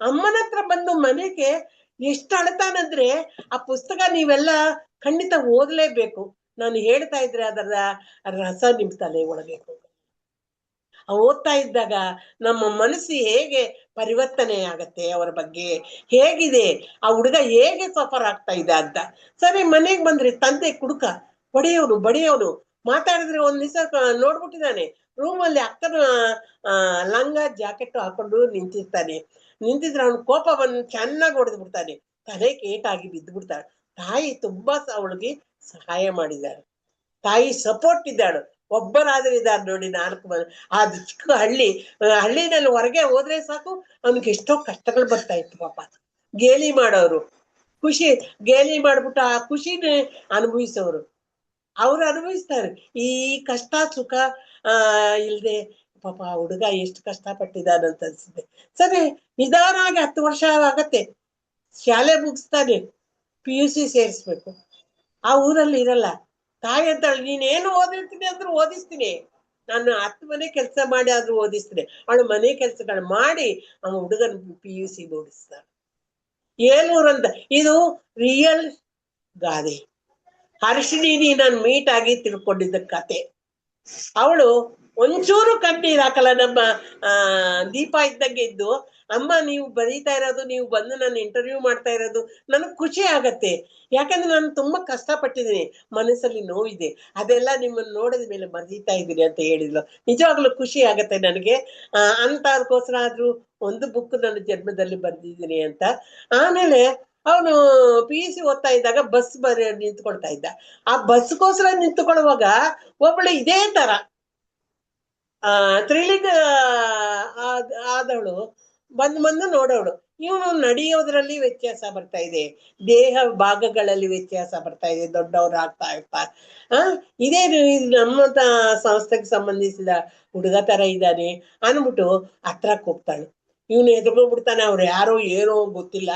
Speaker 3: ಅಮ್ಮನ ಹತ್ರ ಬಂದು ಮನೆಗೆ ಎಷ್ಟು ಅಳ್ತಾನಂದ್ರೆ ಆ ಪುಸ್ತಕ ನೀವೆಲ್ಲ ಖಂಡಿತ ಓದ್ಲೇಬೇಕು. ನಾನು ಹೇಳ್ತಾ ಇದ್ರೆ ಅದರ ರಸ ನಿಮ್ ತಲೆ ಒಳಗೆ ಓದ್ತಾ ಇದ್ದಾಗ ನಮ್ಮ ಮನಸ್ಸು ಹೇಗೆ ಪರಿವರ್ತನೆ ಆಗತ್ತೆ, ಅವರ ಬಗ್ಗೆ ಹೇಗಿದೆ, ಆ ಹುಡುಗ ಹೇಗೆ ಸಫರ್ ಆಗ್ತಾ ಇದೆ ಅಂತ. ಸರಿ ಮನೆಗೆ ಬಂದ್ರೆ ತಂದೆ ಕುಡುಕ, ಬಡಿಯೋನು ಮಾತಾಡಿದ್ರೆ ಒಂದ್ ದಿವಸ ನೋಡ್ಬಿಟ್ಟಿದ್ದಾನೆ, ರೂಮಲ್ಲಿ ಅಕ್ಕನ ಲಂಗ ಜಾಕೆಟ್ ಹಾಕೊಂಡು ನಿಂತಿದ್ರೆ ಅವನು ಕೋಪ ಬಂದು ಚೆನ್ನಾಗಿ ಹೊಡೆದು ಬಿಡ್ತಾನೆ. ತಲೆ ಕೇಟಾಗಿ ಬಿದ್ದು ಬಿಡ್ತಾಳೆ. ತಾಯಿ ತುಂಬಾ ಅವಳಿಗೆ ಸಹಾಯ ಮಾಡಿದ್ದಾಳೆ, ತಾಯಿ ಸಪೋರ್ಟ್ ಇದ್ದಾಳು. ಒಬ್ಬರಾದ್ರೂ ಇದ್ದಾರೆ ನೋಡಿ 4 ಅದು ಚಿಕ್ಕ ಹಳ್ಳಿನಲ್ಲಿ ಹೊರಗೆ ಹೋದ್ರೆ ಸಾಕು ಅವನಿಗೆ ಎಷ್ಟೋ ಕಷ್ಟಗಳು ಬರ್ತಾ ಇತ್ತು. ಪಾಪ ಗೇಲಿ ಮಾಡೋರು, ಗೇಲಿ ಮಾಡ್ಬಿಟ್ಟು ಆ ಖುಷಿನ ಅನುಭವಿಸೋರು ಅವ್ರು ಅನುಭವಿಸ್ತಾರೆ. ಈ ಕಷ್ಟ ಸುಖ ಇಲ್ದೆ ಪಾಪ ಹುಡುಗ ಎಷ್ಟು ಕಷ್ಟಪಟ್ಟಿದ್ದಾನಂತ ಅನ್ಸುತ್ತೆ. ಸರಿ ನಿಧಾನಾಗಿ 10 ವರ್ಷ ಆಗತ್ತೆ, ಶಾಲೆ ಮುಗಿಸ್ತಾನೆ, PUC ಸೇರಿಸ್ಬೇಕು. ಆ ಊರಲ್ಲಿ ಇರಲ್ಲ. ತಾಯಿ ಅಂತಾಳೆ, ನೀನೇನು ಓದಿರ್ತೀನಿ ಅಂದ್ರೂ ಓದಿಸ್ತೀನಿ, ನಾನು 10 ಮನೆ ಕೆಲಸ ಮಾಡಿ ಆದ್ರೂ ಓದಿಸ್ತೀನಿ. ಅವಳು ಮನೆ ಕೆಲಸಗಳು ಮಾಡಿ ಆ ಹುಡುಗನ PUC ಓದಿಸ್ತಾಳೆ. ಏಲೂರಂತ ಇದು ರಿಯಲ್ ಗಾದೆ. ಹರ್ಷಿಣಿ ನಾನು ಮೀಟ್ ಆಗಿ ತಿಳ್ಕೊಂಡಿದ್ದ ಕತೆ. ಅವಳು ಒಂಚೂರು ಕಣ್ಣೀರ್ ಹಾಕಲ್ಲ. ನಮ್ಮ ದೀಪಾ ಇದ್ದಂಗೆ ಇದ್ದು, ಅಮ್ಮ ನೀವು ಬರೀತಾ ಇರೋದು, ನೀವು ಬಂದು ನನ್ನ ಇಂಟರ್ವ್ಯೂ ಮಾಡ್ತಾ ಇರೋದು ನನಗೆ ಖುಷಿ ಆಗತ್ತೆ. ಯಾಕಂದ್ರೆ ನಾನು ತುಂಬಾ ಕಷ್ಟಪಟ್ಟಿದ್ದೀನಿ, ಮನಸ್ಸಲ್ಲಿ ನೋವಿದೆ, ಅದೆಲ್ಲ ನಿಮ್ಮನ್ನು ನೋಡಿದ ಮೇಲೆ ಬರೀತಾ ಇದ್ದೀನಿ ಅಂತ ಹೇಳಿದ್ಲು. ನಿಜವಾಗ್ಲೂ ಖುಷಿ ಆಗತ್ತೆ ನನಗೆ. ಅಂತದಕ್ಕೋಸ್ಕರ ಆದ್ರೂ ಒಂದು ಬುಕ್ ನನ್ನ ಜನ್ಮದಲ್ಲಿ ಬರ್ದಿದ್ದೀನಿ ಅಂತ. ಆಮೇಲೆ ಅವನು PUC ಓದ್ತಾ ಇದ್ದಾಗ ಬಸ್ ನಿಂತ್ಕೊಳ್ತಾ ಇದ್ದ. ಆ ಬಸ್ಗೋಸ್ಕರ ನಿಂತ್ಕೊಳ್ಳುವಾಗ ಒಬ್ಬಳು ಇದೇ ತರ ತ್ರಿಲಿಂಗ ಆದವಳು ಬಂದು ನೋಡೋಳು. ಇವನು ನಡೆಯೋದ್ರಲ್ಲಿ ವ್ಯತ್ಯಾಸ ಬರ್ತಾ ಇದೆ, ದೇಹ ಭಾಗಗಳಲ್ಲಿ ವ್ಯತ್ಯಾಸ ಬರ್ತಾ ಇದೆ, ದೊಡ್ಡವ್ರು ಆಗ್ತಾ ಇರ್ತಾರೆ. ಇದೇ ನಮ್ಮ ಸಂಸ್ಥೆಗೆ ಸಂಬಂಧಿಸಿದ ಹುಡುಗ ತರ ಇದ್ದಾನೆ ಅನ್ಬಿಟ್ಟು ಹತ್ರಕ್ಕೆ ಹೋಗ್ತಾಳೆ. ಇವನು ಎದುರ್ಕೊಂಡ್ಬಿಡ್ತಾನೆ. ಅವ್ರು ಯಾರೋ ಏನೋ ಗೊತ್ತಿಲ್ಲ,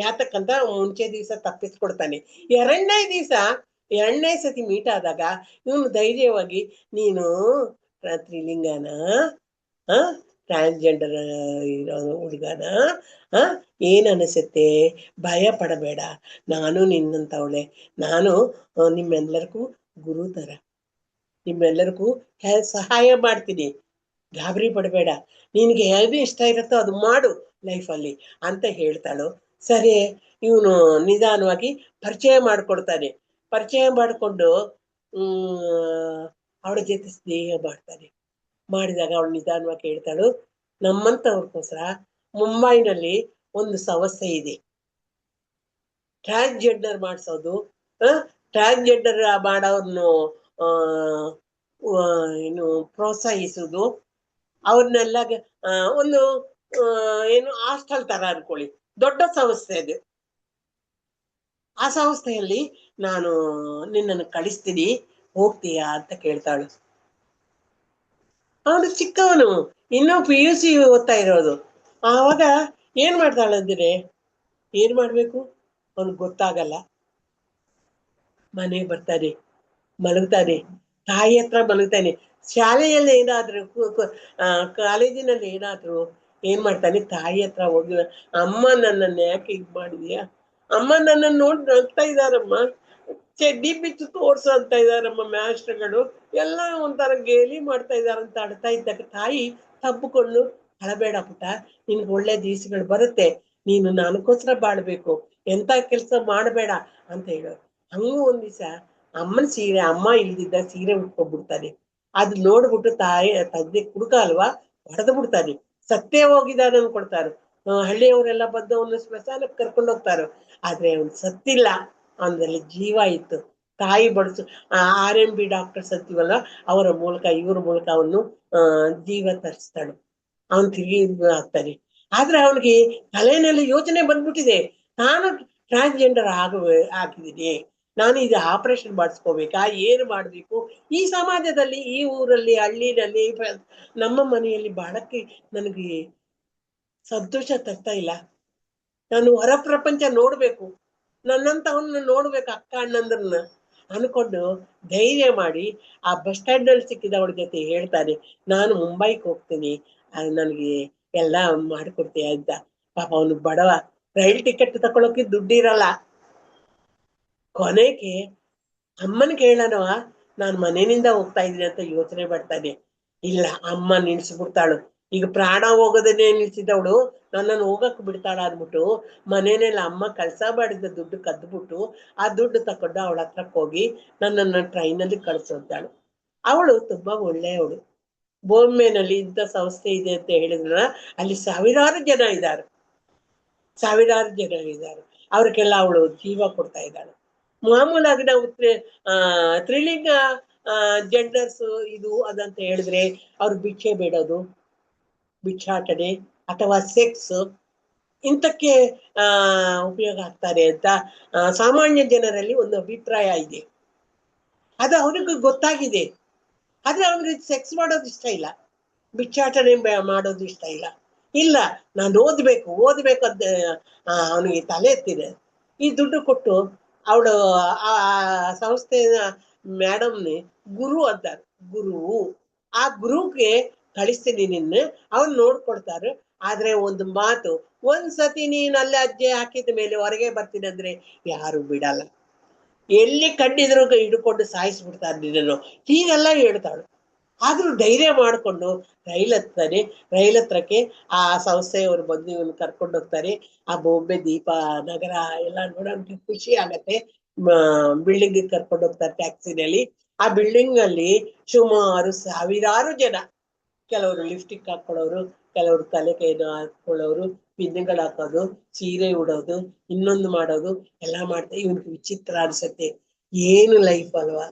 Speaker 3: ಯಾತಕ್ಕಂತ ಮುಂಚೆ ದಿವಸ ತಪ್ಪಿಸ್ಕೊಡ್ತಾನೆ. ಎರಡನೇ ಸತಿ ಮೀಟ್ ಆದಾಗ ಇವನು ಧೈರ್ಯವಾಗಿ, ನೀನು ತ್ರಿಲಿಂಗನ, ಟ್ರಾನ್ಸ್ಜೆಂಡರ್ ಇರೋ ಹುಡುಗನ, ಏನ್ ಅನಿಸುತ್ತೆ, ಭಯ ಪಡಬೇಡ, ನಾನು ನಿನ್ನಂತವಳೆ, ನಾನು ನಿಮ್ಮೆಲ್ಲರಿಗೂ ಗುರು ತರ, ನಿಮ್ಮೆಲ್ಲರಿಗೂ ಸಹಾಯ ಮಾಡ್ತೀನಿ, ಗಾಬರಿ ಪಡಬೇಡ, ನಿನ್ಗೆ ಯಾವ್ದು ಇಷ್ಟ ಇರುತ್ತೋ ಅದು ಮಾಡು ಲೈಫಲ್ಲಿ ಅಂತ ಹೇಳ್ತಾಳು. ಸರಿ, ಇವನು ನಿಧಾನವಾಗಿ ಪರಿಚಯ ಮಾಡ್ಕೊಡ್ತಾನೆ. ಪರಿಚಯ ಮಾಡಿಕೊಂಡು ಅವಳ ಜೊತೆ ಸ್ನೇಹ ಮಾಡ್ತಾನೆ. ಮಾಡಿದಾಗ ಅವಳು ನಿಧಾನವಾಗಿ ಹೇಳ್ತಾಳು, ನಮ್ಮಂತವ್ರಿಗೋಸ್ಕರ ಮುಂಬೈನಲ್ಲಿ ಒಂದು ಸಂಸ್ಥೆ ಇದೆ, ಟ್ರಾನ್ಸ್ಜೆಂಡರ್ ಮಾಡಿಸೋದು, ಟ್ರಾನ್ಸ್ಜೆಂಡರ್ ಮಾಡೋರ್ನು ಏನು ಪ್ರೋತ್ಸಾಹಿಸುವುದು, ಅವ್ರನ್ನೆಲ್ಲ ಒಂದು ಏನು ಹಾಸ್ಟೆಲ್ ತರ ಅನ್ಕೊಳ್ಳಿ, ದೊಡ್ಡ ಸಂಸ್ಥೆ ಅದು. ಆ ಸಂಸ್ಥೆಯಲ್ಲಿ ನಾನು ನಿನ್ನನ್ನು ಕಳಿಸ್ತೀನಿ, ಹೋಗ್ತೀಯಾ ಅಂತ ಕೇಳ್ತಾಳು. ಅವನು ಚಿಕ್ಕವನು, ಇನ್ನೂ PUC ಓದ್ತಾ ಇರೋದು. ಆವಾಗ ಏನ್ ಮಾಡ್ತಾಳಂದ್ರೆ, ಏನ್ ಮಾಡ್ಬೇಕು ಅವನಿಗೆ ಗೊತ್ತಾಗಲ್ಲ. ಮನೆಗೆ ಬರ್ತಾನೆ, ಮಲಗ್ತಾನೆ, ತಾಯಿ ಹತ್ರ ಮಲಗ್ತಾನೆ. ಶಾಲೆಯಲ್ಲಿ ಏನಾದ್ರು ಕಾಲೇಜಿನಲ್ಲಿ ಏನಾದ್ರು ಏನ್ ಮಾಡ್ತಾನೆ, ತಾಯಿ ಹತ್ರ ಹೋಗಿ, ಅಮ್ಮ ನನ್ನನ್ನು ಯಾಕೆ ಹೀಗ್ ಮಾಡಿದ್ಯಾ, ಅಮ್ಮ ನನ್ನನ್ನು ನೋಡಿ ನಗ್ತಾ ಇದಾರಮ್ಮ, ಚಡ್ಡಿ ಬಿಚ್ಚು ತೋರ್ಸು ಅಂತ ಇದಾರಮ್ಮ ಮಾಸ್ಟರ್ಗಳು, ಎಲ್ಲ ಒಂಥರ ಗೇಲಿ ಮಾಡ್ತಾ ಇದಾರಂತ ಅಳ್ತಾ ಇದ್ದಾಗ ತಾಯಿ ತಬ್ಬಿಕೊಂಡು, ಅಳಬೇಡ ಪುಟ್ಟ, ನಿನ್ಗೆ ಒಳ್ಳೆ ದಿವಸಗಳು ಬರುತ್ತೆ, ನೀನು ನನಗೋಸ್ಕರ ಬಾಳ್ಬೇಕು, ಎಂತ ಕೆಲಸ ಮಾಡಬೇಡ ಅಂತ ಹೇಳೋರು. ಹಂಗೂ ಒಂದ್ ದಿವಸ ಅಮ್ಮನ ಸೀರೆ, ಅಮ್ಮ ಇಲ್ದಿದ್ದ ಸೀರೆ ಉಟ್ಕೊಂಡ್ಬಿಡ್ತಾನೆ. ಅದ್ ನೋಡ್ಬಿಟ್ಟು ತಂದೆ ಕುಡುಕ ಅಲ್ವಾ, ಹೊಡೆದು ಬಿಡ್ತಾನೆ. ಸತ್ತೇ ಹೋಗಿದ್ದಾನೆ ಅನ್ಕೊಳ್ತಾರು. ಹಳ್ಳಿಯವರೆಲ್ಲ ಬಂದು ಅವನು ಸ್ಮಶಾನಕ್ಕೆ ಕರ್ಕೊಂಡು ಹೋಗ್ತಾರು. ಆದ್ರೆ ಅವನು ಸತ್ತಿಲ್ಲ, ಅವನಲ್ಲಿ ಜೀವ ಇತ್ತು. ತಾಯಿ ಬಡಿಸು RMB ಡಾಕ್ಟರ್ಸ್ ಅಂತೀವಲ್ಲ, ಅವರ ಮೂಲಕ, ಇವ್ರ ಮೂಲಕ ಅವನು ಜೀವ ತರಿಸ್ತಾಳು. ಅವನು ತಿರುಗಿ ಆಗ್ತಾನೆ. ಆದ್ರೆ ಅವನಿಗೆ ತಲೆಯಲ್ಲಿ ಯೋಚನೆ ಬಂದ್ಬಿಟ್ಟಿದೆ, ನಾನು ಟ್ರಾನ್ಸ್ಜೆಂಡರ್ ಆಗಿದ್ದೀನಿ, ನಾನು ಇದು ಆಪರೇಷನ್ ಮಾಡಿಸ್ಕೋಬೇಕಾ, ಏನು ಮಾಡ್ಬೇಕು, ಈ ಸಮಾಜದಲ್ಲಿ, ಈ ಊರಲ್ಲಿ, ಹಳ್ಳಿನಲ್ಲಿ, ನಮ್ಮ ಮನೆಯಲ್ಲಿ ಬಾಳಕ್ಕೆ ನನಗೆ ಸಂತೋಷ ತರ್ತಾ ಇಲ್ಲ, ನಾನು ಹೊರ ಪ್ರಪಂಚ ನೋಡ್ಬೇಕು, ನನ್ನಂತವನ್ನ ನೋಡ್ಬೇಕು, ಅಕ್ಕ ಅಣ್ಣಂದ್ರನ್ನ ಅನ್ಕೊಂಡು ಧೈರ್ಯ ಮಾಡಿ ಆ ಬಸ್ ಸ್ಟ್ಯಾಂಡ್ ಅಲ್ಲಿ ಸಿಕ್ಕಿದವಳ ಜೊತೆ ಹೇಳ್ತಾನೆ, ನಾನು ಮುಂಬೈಗೆ ಹೋಗ್ತೀನಿ, ನನಗೆ ಎಲ್ಲ ಮಾಡಿಕೊಡ್ತೀಯ ಅಂತ. ಪಾಪ ಅವನು ಬಡವ, ರೈಲ್ ಟಿಕೆಟ್ ತಗೊಳಕ್ಕೆ ದುಡ್ಡಿರಲ್ಲ. ಕೊನೆಗೆ ಅಮ್ಮನ್ ಕೇಳನವ, ನಾನು ಮನೆಯಿಂದ ಹೋಗ್ತಾ ಇದ್ದೀನಿ ಅಂತ ಯೋಚನೆ ಮಾಡ್ತಾನೆ. ಇಲ್ಲ, ಅಮ್ಮ ನಿಲ್ಸ್ಬಿಡ್ತಾಳು, ಈಗ ಪ್ರಾಣ ಹೋಗೋದನ್ನೇ ನಿಲ್ಸಿದವಳು ನನ್ನನ್ನು ಹೋಗಕ್ ಬಿಡ್ತಾಳ ಅಂದ್ಬಿಟ್ಟು ಮನೇನೆಲ್ಲ ಅಮ್ಮ ಕೆಲಸ ಮಾಡಿದ ದುಡ್ಡು ಕದ್ಬಿಟ್ಟು ಆ ದುಡ್ಡು ತಕೊಂಡು ಅವಳ ಹತ್ರಕ್ಕೆ ಹೋಗಿ ನನ್ನನ್ನು ಟ್ರೈನಲ್ಲಿ ಕಳ್ಸೋದ್ದಾಳು. ಅವಳು ತುಂಬಾ ಒಳ್ಳೆಯವಳು. ಬೋಂಬೆನಲ್ಲಿ ಇಂಥ ಸಂಸ್ಥೆ ಇದೆ ಅಂತ ಹೇಳಿದ್ರ, ಅಲ್ಲಿ ಸಾವಿರಾರು ಜನ ಇದ್ದಾರೆ, ಅವ್ರಿಗೆಲ್ಲ ಅವಳು ಜೀವ ಕೊಡ್ತಾ ಇದ್ದಾಳೆ. ಮಾಮೂಲಾಗಿ ನಾವು ತ್ರಿಲಿಂಗ ಜೆಂಡರ್ಸ್ ಇದು ಅದಂತ ಹೇಳಿದ್ರೆ ಅವ್ರು ಭಿಕ್ಷೆ ಬೇಡೋದು, ಭಿಕ್ಷಾಟನೆ ಅಥವಾ ಸೆಕ್ಸ್ ಇಂಥಕ್ಕೆ ಉಪಯೋಗ ಆಗ್ತಾರೆ ಅಂತ ಸಾಮಾನ್ಯ ಜನರಲ್ಲಿ ಒಂದು ಅಭಿಪ್ರಾಯ ಇದೆ. ಅದು ಅವ್ರಿಗೆ ಗೊತ್ತಾಗಿದೆ. ಆದ್ರೆ ಅವ್ರಿಗೆ ಸೆಕ್ಸ್ ಮಾಡೋದು ಇಷ್ಟ ಇಲ್ಲ, ಭಿಕ್ಷಾಟನೆ ಮಾಡೋದು ಇಷ್ಟ ಇಲ್ಲ. ಇಲ್ಲ, ನಾನು ಓದ್ಬೇಕು ಅಂತ ಅವನಿಗೆ ತಲೆ ಎತ್ತಿದೆ. ಈ ದುಡ್ಡು ಕೊಟ್ಟು ಅವಳು ಆ ಸಂಸ್ಥೆಯ ಮೇಡಮ್ನಿ ಗುರು ಅಂತಾರೆ, ಗುರು. ಆ ಗುರುಗೆ ಕಳಿಸ್ತೀನಿ ನಿನ್ನ, ಅವ್ನು ನೋಡ್ಕೊಳ್ತಾರೆ. ಆದ್ರೆ ಒಂದು ಮಾತು, ಒಂದ್ಸತಿ ನೀನ್ ಅಲ್ಲಿ ಅಜ್ಜೆ ಹಾಕಿದ ಮೇಲೆ ಹೊರಗೆ ಬರ್ತೀನಿ ಅಂದ್ರೆ ಯಾರು ಬಿಡಲ್ಲ, ಎಲ್ಲಿ ಕಂಡಿದ್ರು ಹಿಡ್ಕೊಂಡು ಸಾಯಿಸ್ಬಿಡ್ತಾರೆ ನಿನ್ನನ್ನು, ಹೀಗೆಲ್ಲ ಹೇಳ್ತಾಳು. ಆದ್ರೂ ಧೈರ್ಯ ಮಾಡ್ಕೊಂಡು ರೈಲ್ ಹತ್ತಾನೆ. ರೈಲ್ ಹತ್ರಕ್ಕೆ ಆ ಸಂಸ್ಥೆಯವರು ಬಂದು ಇವನು ಕರ್ಕೊಂಡು ಹೋಗ್ತಾರೆ. ಆ ಬೊಂಬೆ ದೀಪ ನಗರ ಎಲ್ಲ ನೋಡೋಕೆ ಖುಷಿ ಆಗತ್ತೆ. ಬಿಲ್ಡಿಂಗ್ ಕರ್ಕೊಂಡು ಹೋಗ್ತಾರೆ ಟ್ಯಾಕ್ಸಿನಲ್ಲಿ. ಆ ಬಿಲ್ಡಿಂಗ್ ಅಲ್ಲಿ ಸುಮಾರು ಸಾವಿರಾರು ಜನ, ಕೆಲವರು ಲಿಪ್ಸ್ಟಿಕ್ ಹಾಕೊಳ್ಳೋರು, ಕೆಲವರು ತಲೆಕೈನ ಹಾಕೊಳ್ಳೋರು, ಪಿನ್ನುಗಳು ಹಾಕೋದು, ಸೀರೆ ಉಡೋದು, ಇನ್ನೊಂದು ಮಾಡೋದು ಎಲ್ಲ ಮಾಡ್ತಾರೆ. ಇವ್ನಿಗೆ ವಿಚಿತ್ರ ಅನ್ಸತ್ತೆ, ಏನು ಲೈಫ್ ಅಲ್ವಾ,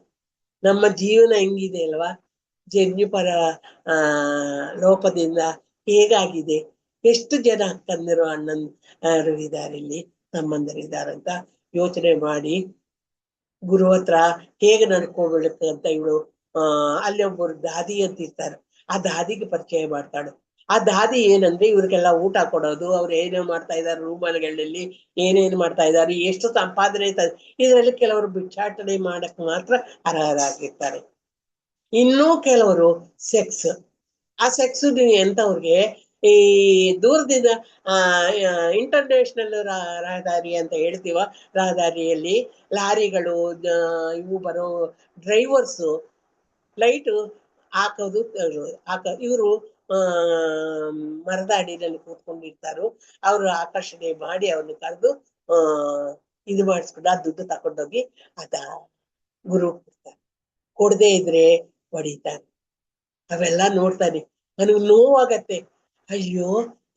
Speaker 3: ನಮ್ಮ ಜೀವನ ಹೆಂಗಿದೆ ಅಲ್ವಾ, ಜನ್ಯುಪರ ಲೋಪದಿಂದ ಹೇಗಾಗಿದೆ, ಎಷ್ಟು ಜನ ಅಕ್ಕಂದಿರು ಅಣ್ಣಂದರು ಇದ್ದಾರೆ, ಇಲ್ಲಿ ತಮ್ಮಂದರಿದ್ದಾರಂತ ಯೋಚನೆ ಮಾಡಿ ಗುರು ಹತ್ರ ಹೇಗೆ ನಡ್ಕೋಬೇಕು ಅಂತ ಇವಳು ಅಲ್ಲಿ ಒಬ್ಬರು ದಾದಿ ಅಂತ ಇರ್ತಾರೆ, ಆ ದಾದಿಗೆ ಪರಿಚಯ ಮಾಡ್ತಾಳು. ಆ ದಾದಿ ಏನಂದ್ರೆ ಇವ್ರಿಗೆಲ್ಲ ಊಟ ಕೊಡೋದು, ಅವ್ರು ಏನೇನು ಮಾಡ್ತಾ ಇದ್ದಾರೆ, ರೂಮಲ್ಗಳಲ್ಲಿ ಏನೇನು ಮಾಡ್ತಾ ಇದ್ದಾರೆ, ಎಷ್ಟು ಸಂಪಾದನೆ ಇದರಲ್ಲಿ ಕೆಲವರು ಭಿಕ್ಷಾಟನೆ ಮಾಡಕ್ ಮಾತ್ರ ಅರ್ಹರಾಗಿರ್ತಾರೆ. ಇನ್ನೂ ಕೆಲವರು ಸೆಕ್ಸ್, ಆ ಸೆಕ್ಸ್ ಎಂತವ್ರಿಗೆ ಈ ದೂರದಿಂದ ಇಂಟರ್ನ್ಯಾಷನಲ್ ರಹದಾರಿ ಅಂತ ಹೇಳ್ತೀವ, ರಹದಾರಿಯಲ್ಲಿ ಲಾರಿಗಳು ಇವು ಬರೋ ಡ್ರೈವರ್ಸು ಲೈಟ್ ಹಾಕೋದು ಇವರು ಮರದ ಅಡಿನಲ್ಲಿ ಕೂತ್ಕೊಂಡಿರ್ತಾರೋ, ಅವರು ಆಕರ್ಷಣೆ ಮಾಡಿ ಅವ್ರನ್ನ ಕರೆದು ಇದು ಮಾಡಿಸ್ಕೊಂಡು ಆ ದುಡ್ಡು ತಕೊಂಡೋಗಿ ಅದ ಗುರು ಕೊಡ್ತಾರೆ. ಕೊಡದೇ ಇದ್ರೆ ಹೊಡಿತಾನೆ. ಅವೆಲ್ಲ ನೋಡ್ತಾನೆ, ನನಗೆ ನೋವಾಗತ್ತೆ, ಅಯ್ಯೋ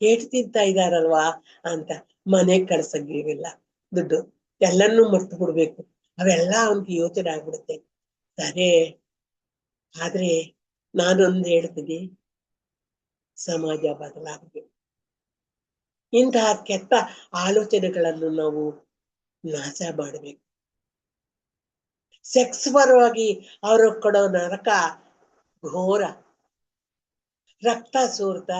Speaker 3: ಏಟು ತಿಂತಾ ಇದ್ದಾರಲ್ವಾ ಅಂತ. ಮನೆಗ್ ಕಳ್ಸಂಗಿಲ್ಲ, ದುಡ್ಡು ಎಲ್ಲನ್ನೂ ಮರ್ತು ಬಿಡ್ಬೇಕು, ಅವೆಲ್ಲ ಅವನ್ಗೆ ಯೋಚನೆ ಆಗ್ಬಿಡುತ್ತೆ. ಸರಿ, ಆದ್ರೆ ನಾನೊಂದು ಹೇಳ್ತೀನಿ, ಸಮಾಜ ಬದಲಾಗಬೇಕು. ಇಂತಹ ಕೆಟ್ಟ ಆಲೋಚನೆಗಳನ್ನು ನಾವು ನಾಶ ಮಾಡಬೇಕು. ಸೆಕ್ಸ್ ಪರವಾಗಿ ಅವರು ಕೊಡೋ ನರಕ ಘೋರ, ರಕ್ತ ಸೋರ್ತ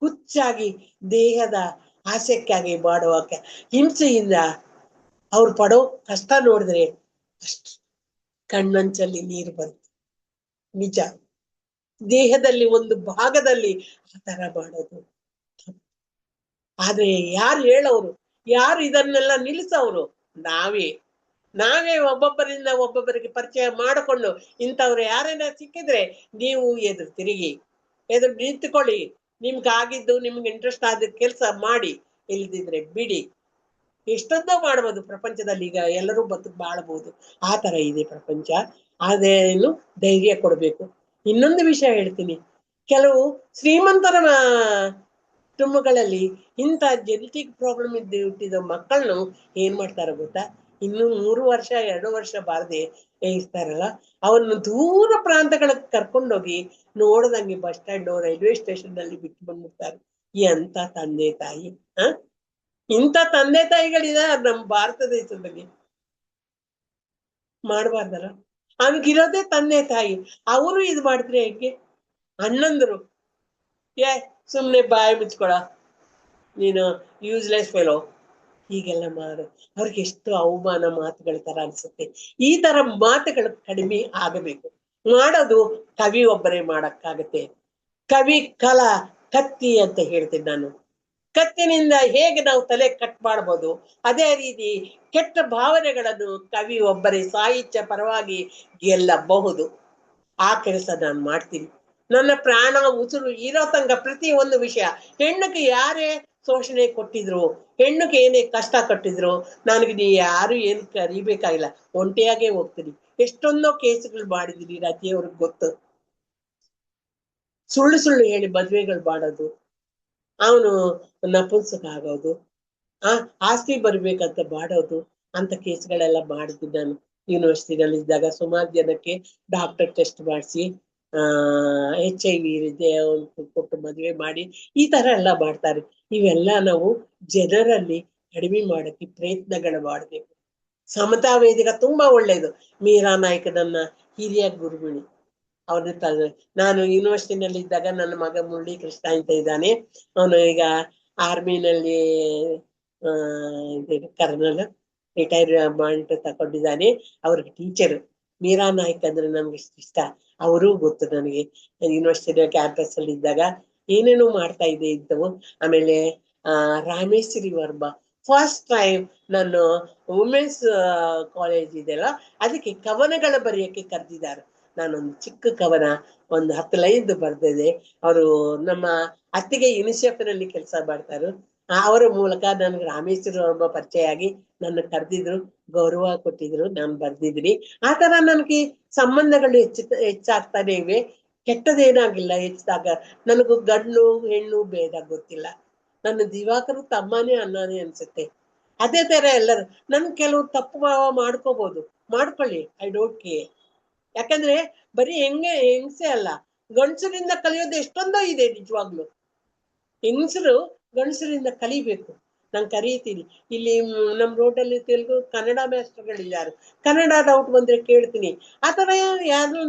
Speaker 3: ಹುಚ್ಚಾಗಿ ದೇಹದ ಆಸಕ್ಕಾಗಿ ಮಾಡುವ ಹಿಂಸೆಯಿಂದ ಅವ್ರು ಪಡೋ ಕಷ್ಟ ನೋಡಿದ್ರೆ ಅಷ್ಟು ಕಣ್ಣಂಚಲ್ಲಿ ನೀರು ಬರುತ್ತೆ. ನಿಜ, ದೇಹದಲ್ಲಿ ಒಂದು ಭಾಗದಲ್ಲಿ ಆ ತರ ಮಾಡೋದು. ಆದ್ರೆ ಯಾರು ಹೇಳೋರು, ಯಾರು ಇದನ್ನೆಲ್ಲ ನಿಲ್ಲಿಸೋರು? ನಾವೇ ಒಬ್ಬೊಬ್ಬರಿಂದ ಒಬ್ಬೊಬ್ಬರಿಗೆ ಪರಿಚಯ ಮಾಡಿಕೊಂಡು, ಇಂಥವ್ರು ಯಾರೇನ ಸಿಕ್ಕಿದ್ರೆ ನೀವು ಎದುರು ತಿರುಗಿ, ಎದುರು ನಿಂತ್ಕೊಳ್ಳಿ, ನಿಮ್ಗಾಗಿದ್ದು ನಿಮ್ಗೆ ಇಂಟ್ರೆಸ್ಟ್ ಆದ ಕೆಲಸ ಮಾಡಿ, ಇಲ್ದಿದ್ರೆ ಬಿಡಿ. ಎಷ್ಟೊಂದೋ ಮಾಡ್ಬೋದು ಪ್ರಪಂಚದಲ್ಲಿ, ಈಗ ಎಲ್ಲರೂ ಬಾಳ್ಬಹುದು, ಆ ತರ ಇದೆ ಪ್ರಪಂಚ. ಅದೇನು ಧೈರ್ಯ ಕೊಡ್ಬೇಕು. ಇನ್ನೊಂದು ವಿಷಯ ಹೇಳ್ತೀನಿ, ಕೆಲವು ಶ್ರೀಮಂತರ ಕುಟುಂಬಗಳಲ್ಲಿ ಇಂಥ ಜೆನೆಟಿಕ್ ಪ್ರಾಬ್ಲಮ್ ಹುಟ್ಟಿದ ಮಕ್ಕಳನ್ನು ಏನ್ ಮಾಡ್ತಾರ ಗೊತ್ತಾ, ಇನ್ನು 3 ವರ್ಷ 2 ವರ್ಷ ಬಾರದೆ ಇರ್ತಾರಲ್ಲ, ಅವನ್ನ ದೂರ ಪ್ರಾಂತಗಳಿಗೆ ಕರ್ಕೊಂಡೋಗಿ ನೋಡ್ದಂಗೆ ಬಸ್ ಸ್ಟ್ಯಾಂಡ್ ರೈಲ್ವೆ ಸ್ಟೇಷನ್ ನಲ್ಲಿ ಬಿಟ್ಟು ಬಂದ್ಬಿಡ್ತಾರೆ. ಎಂತ ತಂದೆ ತಾಯಿ, ಇಂಥ ತಂದೆ ತಾಯಿಗಳಿದ್ದಾರೆ ನಮ್ಮ ಭಾರತ ದೇಶದಲ್ಲಿ. ಮಾಡ್ಬಾರ್ದಲ್ಲ, ಅವನಿಗಿರೋದೇ ತಂದೆ ತಾಯಿ, ಅವರು ಇದು ಮಾಡಿದ್ರೆ ಹೇಗೆ? ಅಣ್ಣಂದ್ರು ಸುಮ್ನೆ ಬಾಯಿ ಮುಚ್ಕೊಳ, ನೀನು ಯೂಸ್ಲೆಸ್ ಫೆಲೋ, ಹೀಗೆಲ್ಲ ಮಾಡು. ಅವ್ರಿಗೆ ಎಷ್ಟು ಅವಮಾನ ಮಾತುಗಳ ತರ ಅನ್ಸುತ್ತೆ. ಈ ತರ ಮಾತುಗಳು ಕಡಿಮೆ ಆಗಬೇಕು. ಮಾಡೋದು ಕವಿ ಒಬ್ಬರೇ ಮಾಡಕ್ಕಾಗತ್ತೆ. ಕವಿ ಕತ್ತಿ ಅಂತ ಹೇಳ್ತೀನಿ ನಾನು. ಕತ್ತಿನಿಂದ ಹೇಗೆ ನಾವು ತಲೆ ಕಟ್ ಮಾಡ್ಬೋದು, ಅದೇ ರೀತಿ ಕೆಟ್ಟ ಭಾವನೆಗಳನ್ನು ಕವಿ ಒಬ್ಬರೇ ಸಾಹಿತ್ಯ ಪರವಾಗಿ ಗೆಲ್ಲಬಹುದು. ಆ ಕೆಲಸ ನಾನು ಮಾಡ್ತೀನಿ. ನನ್ನ ಪ್ರಾಣ ಉಸಿರು ಇರೋ ತನಕ ಪ್ರತಿ ಒಂದು ವಿಷಯ, ಹೆಣ್ಣಕ್ಕೆ ಯಾರೇ ಶೋಷಣೆ ಕೊಟ್ಟಿದ್ರು, ಹೆಣ್ಣಕ್ಕೆ ಏನೇ ಕಷ್ಟ ಕೊಟ್ಟಿದ್ರು, ನನಗೆ ನೀ ಯಾರು ಏನು ಕರಿಬೇಕಾಗಿಲ್ಲ, ಒಂಟಿಯಾಗೆ ಹೋಗ್ತೀನಿ. ಎಷ್ಟೊಂದೋ ಕೇಸುಗಳು ಮಾಡಿದೀನಿ, ರತಿಯವ್ರಿಗೆ ಗೊತ್ತು. ಸುಳ್ಳು ಹೇಳಿ ಮದ್ವೆಗಳು ಮಾಡೋದು, ಅವನು ನಪುಂಸಕ ಆಗೋದು, ಆಸ್ತಿ ಬರ್ಬೇಕಂತ ಮಾಡೋದು, ಅಂತ ಕೇಸ್ಗಳೆಲ್ಲ ಮಾಡಿದ್ದೀನಿ ನಾನು. ಯೂನಿವರ್ಸಿಟಿನಲ್ಲಿ ಇದ್ದಾಗ ಸುಮಾರು ಜನಕ್ಕೆ ಡಾಕ್ಟರ್ ಟೆಸ್ಟ್ ಮಾಡಿಸಿ HIV ಇದೆ ಕೊಟ್ಟು ಮದುವೆ ಮಾಡಿ, ಈ ತರ ಎಲ್ಲ ಮಾಡ್ತಾರೆ. ಇವೆಲ್ಲ ನಾವು ಜನರಲ್ಲಿ ಕಡಿಮೆ ಮಾಡಕ್ಕೆ ಪ್ರಯತ್ನಗಳು ಮಾಡಬೇಕು. ಸಮತಾ ವೇದಿಕ ತುಂಬಾ ಒಳ್ಳೇದು. ಮೀರಾ ನಾಯ್ಕ ನನ್ನ ಹಿರಿಯ ಗುರುಗಳು, ಅವ್ರನ್ನ ನಾನು ಯೂನಿವರ್ಸಿಟಿನಲ್ಲಿ ಇದ್ದಾಗ ನನ್ನ ಮಗ ಮುರಳಿ ಕೃಷ್ಣ ಅಂತ ಇದ್ದಾನೆ, ಅವನು ಈಗ ಆರ್ಮಿನಲ್ಲಿ ಕರ್ನಲ್, ರಿಟೈರ್ಮೆಂಟ್ ತಗೊಂಡಿದ್ದಾನೆ. ಅವ್ರಿಗೆ ಟೀಚರ್ ಮೀರಾ ನಾಯ್ಕ್ ಅಂದ್ರೆ ನನ್ಗೆ ಇಷ್ಟ. ಅವರೂ ಗೊತ್ತು ನನಗೆ, ಯೂನಿವರ್ಸಿಟಿ ಕ್ಯಾಂಪಸ್ ಅಲ್ಲಿ ಇದ್ದಾಗ ಏನೇನೋ ಮಾಡ್ತಾ ಇದೆ ಇದ್ದವು. ಆಮೇಲೆ ರಾಮೇಶ್ವರಿ ವರ್ಮಾ ಫಸ್ಟ್ ಟೈಮ್ ನಾನು ವುಮೆನ್ಸ್ ಕಾಲೇಜ್ ಇದೆಯಲ್ಲ ಅದಕ್ಕೆ ಕವನಗಳ ಬರೆಯಕ್ಕೆ ಕರೆದಿದ್ದಾರೆ. ನಾನೊಂದು ಚಿಕ್ಕ ಕವನ ಒಂದು 10 ಲೈನ್ ಬರ್ದಿದೆ. ಅವರು ನಮ್ಮ ಅತ್ತಿಗೆ ಯುನಿಸೆಫ್ ನಲ್ಲಿ ಕೆಲಸ ಮಾಡ್ತಾರೆ. ಅವರ ಮೂಲಕ ನನ್ಗೆ ರಾಮೇಶ್ವರಿ ವರ್ಮಾ ಪರಿಚಯ ಆಗಿ ನನ್ನ ಕರೆದಿದ್ರು, ಗೌರವ ಕೊಟ್ಟಿದ್ರು, ನಾನು ಬರ್ದಿದ್ದೀನಿ. ಆ ತರ ನನಗೆ ಸಂಬಂಧಗಳು ಹೆಚ್ಚಾಗ್ತಾನೆ ಇವೆ. ಕೆಟ್ಟದೇನಾಗಿಲ್ಲ ಹೆಚ್ಚಾಗ. ನನಗೂ ಗಂಡು ಹೆಣ್ಣು ಭೇದ ಗೊತ್ತಿಲ್ಲ. ನನ್ನ ದಿವಾಕರು ತಮ್ಮನೇ ಅನ್ನೋದೇ ಅನ್ಸುತ್ತೆ. ಅದೇ ತರ ಎಲ್ಲರೂ ನನ್ ಕೆಲವು ತಪ್ಪು ಮಾಡ್ಕೋಬಹುದು, ಮಾಡ್ಕೊಳ್ಳಿ, ಐ ಡೋಂಟ್ ಕೇರ್. ಯಾಕಂದ್ರೆ ಬರೀ ಹೆಂಗಸೆ ಅಲ್ಲ, ಗಂಡಸರಿಂದ ಕಲಿಯೋದು ಎಷ್ಟೊಂದೋ ಇದೆ. ನಿಜವಾಗ್ಲು ಹೆಂಗಸರು ಗಂಡಸರಿಂದ ಕಲಿಬೇಕು. ನಾನು ಕರೀತೀನಿ ಇಲ್ಲಿ ನಮ್ ರೋಡಲ್ಲಿ ತೆಲುಗು ಕನ್ನಡ ಮಾಸ್ಟರ್ಗಳಿದ್ದಾರೆ. ಕನ್ನಡ ಡೌಟ್ ಬಂದ್ರೆ ಕೇಳ್ತೀನಿ. ಆತರ ಯಾರು